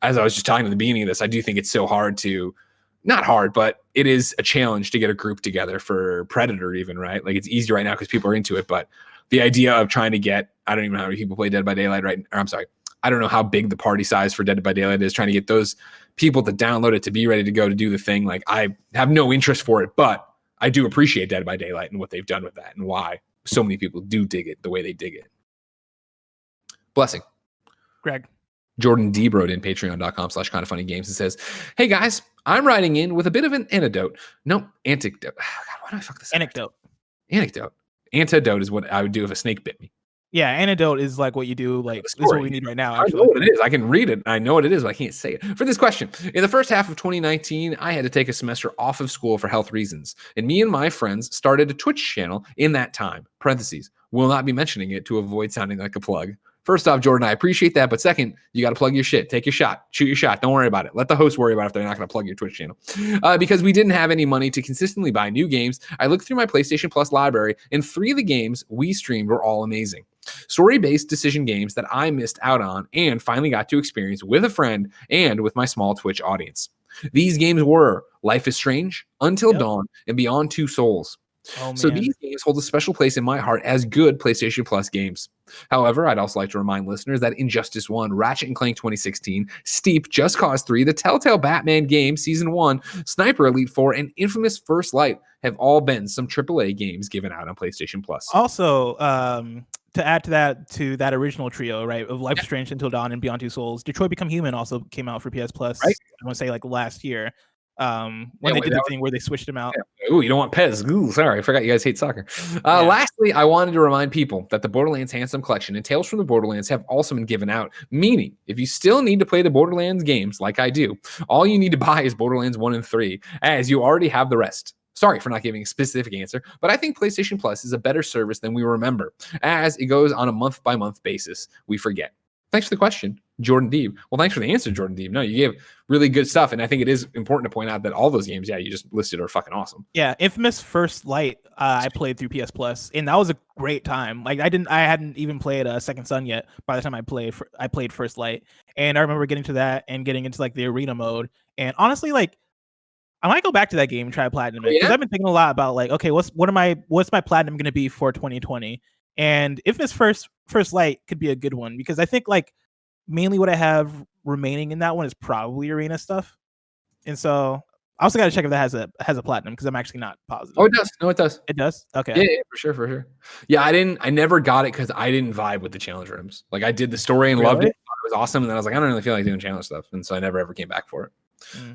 as I was just talking at the beginning of this, I do think it's so hard to, not hard, but it is a challenge to get a group together for Predator even, right? Like, it's easy right now because people are into it, but the idea of trying to get, I don't even know how many people play Dead by Daylight, right? Or I'm sorry, I don't know how big the party size for Dead by Daylight is, trying to get those people to download it, to be ready to go to do the thing. Like, I have no interest for it, but I do appreciate Dead by Daylight and what they've done with that and why so many people do dig it the way they dig it. Blessing.
Greg.
Jordan D wrote in patreon.com/kindoffunnygames and says, "Hey guys, I'm writing in with a bit of an anecdote. No, anecdote. God, why do I fuck this up?
Anecdote.
Antidote is what I would do if a snake bit me.
Yeah, anecdote is like what you do. Like, this is what we need right now. Actually.
I know what it is. I can read it. I know what it is, but I can't say it. For this question, in the first half of 2019, I had to take a semester off of school for health reasons. And me and my friends started a Twitch channel in that time. Parentheses. Will not be mentioning it to avoid sounding like a plug. First off, Jordan, I appreciate that. But second, you got to plug your shit. Take your shot. Shoot your shot. Don't worry about it. Let the host worry about it if they're not going to plug your Twitch channel. Because we didn't have any money to consistently buy new games, I looked through my PlayStation Plus library, and 3 of the games we streamed were all amazing. Story-based decision games that I missed out on and finally got to experience with a friend and with my small Twitch audience. These games were Life is Strange, Until Dawn, and Beyond Two Souls.
Oh,
So
man.
these games hold a special place in my heart as good PlayStation Plus games. However, I'd also like to remind listeners that Injustice 1, Ratchet & Clank 2016, Steep, Just Cause 3, the Telltale Batman game Season 1, Sniper Elite 4, and Infamous First Light have all been some AAA games given out on PlayStation Plus.
Also, to add to that original trio, right, of Life is Strange, Until Dawn, and Beyond Two Souls, Detroit Become Human also came out for PS Plus,
Right.
I want to say like last year. When they did the thing where they switched them out.
Yeah. Ooh, you don't want Pez. Ooh, sorry. I forgot you guys hate soccer. Lastly, I wanted to remind people that the Borderlands Handsome Collection and Tales from the Borderlands have also been given out, meaning if you still need to play the Borderlands games like I do, all you need to buy is Borderlands 1 and 3, as you already have the rest. Sorry for not giving a specific answer, but I think PlayStation Plus is a better service than we remember, as it goes on a month-by-month basis. We forget. Thanks for the question, Jordan Deeb. Well, thanks for the answer, Jordan Deeb. No, you gave really good stuff, and I think it is important to point out that all those games, you just listed, are fucking awesome.
Yeah, Infamous First Light, I played through PS Plus, and that was a great time. Like I hadn't even played Second Son yet by the time I played First Light, and I remember getting to that and getting into like the arena mode. And honestly, like I might go back to that game and try platinum it, because I've been thinking a lot about like, okay, what's my platinum going to be for 2020? And Infamous First Light could be a good one, because I think like mainly what I have remaining in that one is probably arena stuff. And so I also got to check if that has a platinum, because I'm actually not positive.
Oh, it does. No, it does.
It does? Okay.
Yeah, for sure. Yeah, I never got it because I didn't vibe with the challenge rooms. Like I did the story and loved it. It was awesome. And then I was like, I don't really feel like doing challenge stuff. And so I never ever came back for it.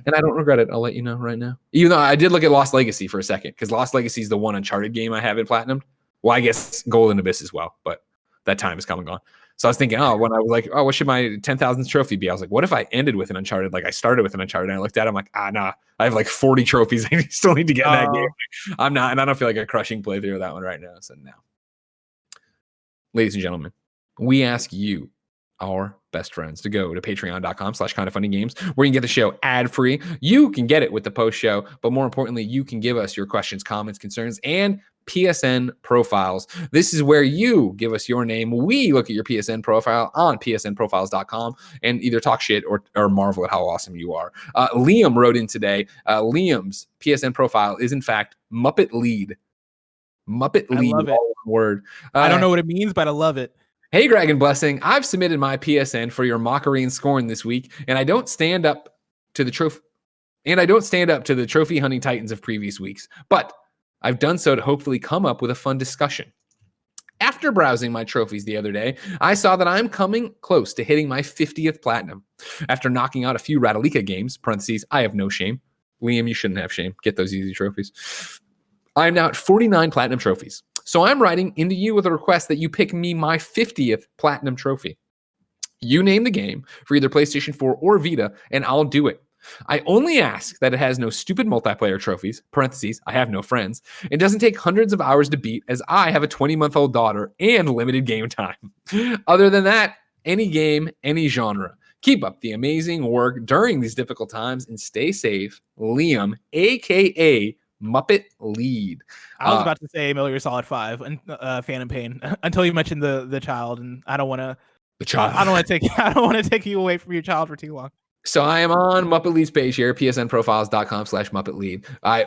And I don't regret it. I'll let you know right now. Even though I did look at Lost Legacy for a second, because Lost Legacy is the one Uncharted game I haven't platinumed. Well, I guess Golden Abyss as well, but that time is come and gone. So I was thinking, when I was like, what should my 10,000th trophy be? I was like, what if I ended with an Uncharted? Like I started with an Uncharted, and I looked at it, I'm like, nah, I have like 40 trophies. I still need to get in that game. I'm not, and I don't feel like a crushing playthrough of that one right now. So now, ladies and gentlemen, we ask you, our best friends, to go to patreon.com/kindoffunnygames, where you can get the show ad-free. You can get it with the post show, but more importantly, you can give us your questions, comments, concerns, and PSN profiles. This is where you give us your name. We look at your PSN profile on psnprofiles.com and either talk shit or marvel at how awesome you are. Liam wrote in today. Liam's PSN profile is in fact Muppet Lead. Muppet Lead. I love it. All one word.
I don't know what it means, but I love it.
Hey, Greg and Blessing, I've submitted my PSN for your mockery and scorn this week, and I don't stand up to the trophy. And I don't stand up to the trophy hunting titans of previous weeks, but I've done so to hopefully come up with a fun discussion. After browsing my trophies the other day, I saw that I'm coming close to hitting my 50th platinum. After knocking out a few Radalika games, parentheses, I have no shame. Liam, you shouldn't have shame. Get those easy trophies. I'm now at 49 platinum trophies. So I'm writing into you with a request that you pick me my 50th platinum trophy. You name the game for either PlayStation 4 or Vita, and I'll do it. I only ask that it has no stupid multiplayer trophies, parentheses, I have no friends. It doesn't take hundreds of hours to beat, as I have a 20-month-old daughter and limited game time. Other than that, any game, any genre. Keep up the amazing work during these difficult times and stay safe. Liam, a.k.a. Muppet Lead.
I was about to say Metal Gear Solid 5 and Phantom Pain until you mentioned the child, and I don't want to.
The child.
I don't want to take you away from your child for too long.
So I am on Muppet Lead's page here, psnprofiles.com/Muppet Lead. I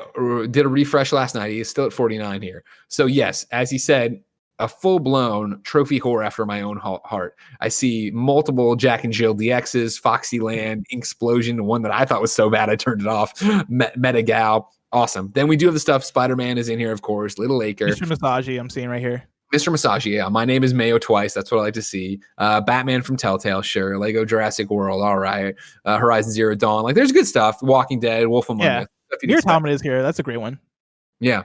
did a refresh last night. He is still at 49 here. So yes, as he said, a full-blown trophy whore after my own heart. I see multiple Jack and Jill DXs, Foxyland, Inksplosion, the one that I thought was so bad I turned it off, Metagal. Awesome. Then we do have the stuff. Spider-Man is in here, of course. Little Acre.
Mr. Masagi, I'm seeing right here.
Mr. Masagi, yeah. My name is Mayo twice. That's what I like to see. Batman from Telltale, sure. Lego Jurassic World, all right. Horizon Zero Dawn. Like, there's good stuff. Walking Dead, Wolf Among Us.
Nier Automata is here. That's a great one.
Yeah.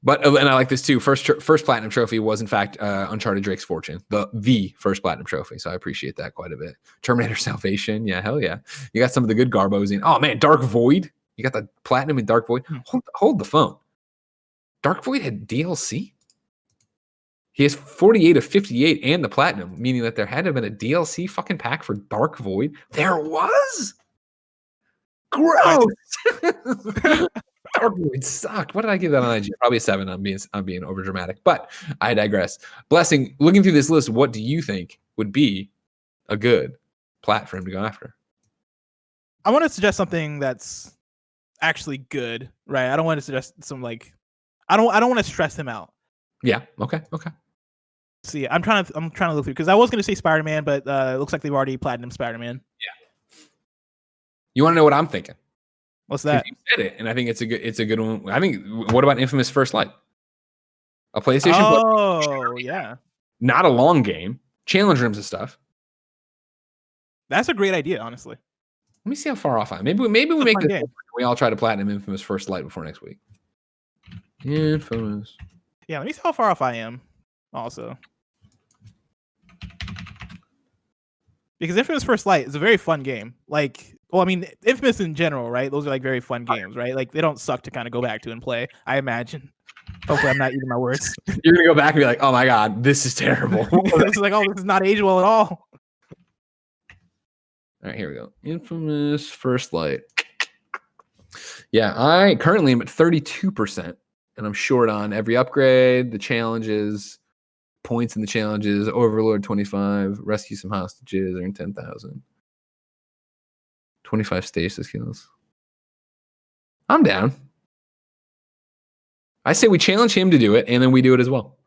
But, and I like this too. First platinum trophy was, in fact, Uncharted Drake's Fortune. The first platinum trophy. So I appreciate that quite a bit. Terminator Salvation. Yeah, hell yeah. You got some of the good garbos in. Oh, man, Dark Void. You got the platinum in Dark Void. Hold the phone. Dark Void had DLC? He has 48 of 58 and the platinum, meaning that there had to have been a DLC fucking pack for Dark Void. There was? Gross. Dark Void sucked. What did I give that on IG? Probably a 7. I'm being overdramatic, but I digress. Blessing, looking through this list, what do you think would be a good platform to go after?
I want to suggest something that's actually good, right? I don't want to suggest some like I don't want to stress him out.
Yeah. Okay.
See, I'm trying to look through because I was going to say Spider-Man, but it looks like they've already platinum Spider-Man.
Yeah. You want to know what I'm thinking?
What's that?
You said it, and I think it's a good one. I think. What about Infamous First Light? A PlayStation.
Oh, yeah.
Not a long game. Challenge rooms and stuff.
That's a great idea, honestly.
Let me see how far off I am. Maybe we make this. We all try to platinum Infamous First Light before next week. Infamous.
Yeah, let me see how far off I am. Also, because Infamous First Light is a very fun game. Like, well, I mean, Infamous in general, right? Those are like very fun games, right? Like, they don't suck to kind of go back to and play. I imagine. Hopefully, I'm not eating my words.
You're gonna go back and be like, "Oh my god, this is terrible."
It's like, oh, this is not age well at all.
All right, here we go. Infamous First Light. Yeah, I currently am at 32%, and I'm short on every upgrade, the challenges, points in the challenges, Overlord 25, rescue some hostages, earn 10,000. 25 stasis kills. I'm down. I say we challenge him to do it, and then we do it as well.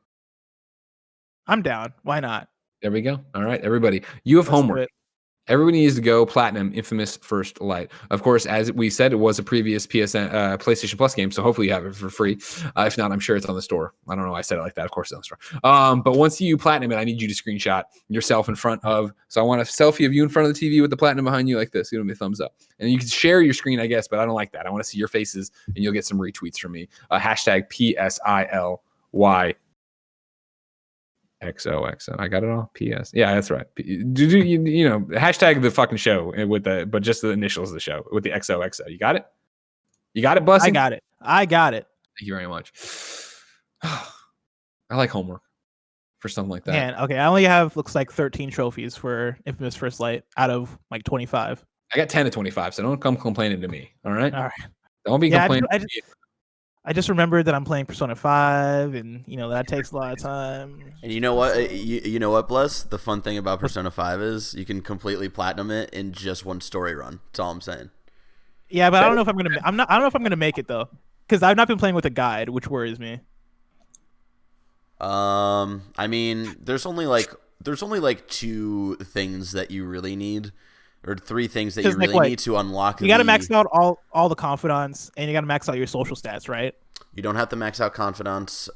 I'm down. Why not?
There we go. All right, everybody. You have homework. Everybody needs to go platinum Infamous First Light. Of course, as we said, it was a previous PlayStation Plus game, so hopefully you have it for free. If not, I'm sure it's on the store. I don't know why I said it like that. Of course it's on the store. But once you platinum it, I need you to screenshot yourself in front of. So I want a selfie of you in front of the TV with the platinum behind you like this. Give me a thumbs up. And you can share your screen, I guess, but I don't like that. I want to see your faces, and you'll get some retweets from me. Hashtag PSILY. XOXO. I got it all. PS. Yeah, that's right. You know, hashtag the fucking show but just the initials of the show with the XOXO. You got it? You got it, Bussy?
I got it.
Thank you very much. I like homework for something like that.
Man, okay. I only have, looks like 13 trophies for Infamous First Light out of like 25.
I got 10 to 25, so don't come complaining to me. All right?
All right.
Don't be complaining.
I just remembered that I'm playing Persona 5, and you know that takes a lot of time.
And you know what? You know what, Bless? The fun thing about Persona 5 is you can completely platinum it in just one story run. That's all I'm saying.
Yeah, but I don't know if I'm gonna. I don't know if I'm gonna make it though, because I've not been playing with a guide, which worries me.
I mean, there's only like two things that you really need. Or three things that you really need to unlock.
You got to max out all the confidants, and you got to max out your social stats, right?
You don't have to max out confidants.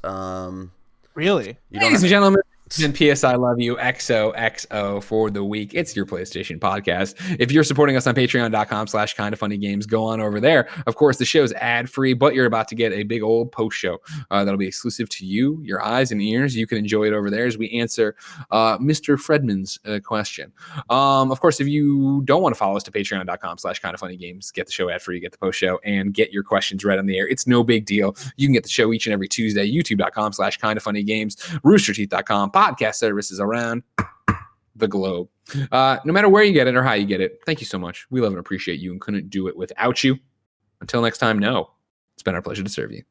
Really?
Ladies and gentlemen, and PS I Love You, XOXO for the week. It's your PlayStation podcast. If you're supporting us on patreon.com/kindafunnygames, go on over there. Of course, the show's ad-free, but you're about to get a big old post show that'll be exclusive to you, your eyes and ears. You can enjoy it over there as we answer Mr. Fredman's question. Of course, if you don't want to follow us to patreon.com/kindafunnygames, get the show ad-free, get the post show, and get your questions read on the air. It's no big deal. You can get the show each and every Tuesday, youtube.com/kindafunnygames, roosterteeth.com, podcast services around the globe. No matter where you get it or how you get it, thank you so much. We love and appreciate you and couldn't do it without you. Until next time, no. It's been our pleasure to serve you.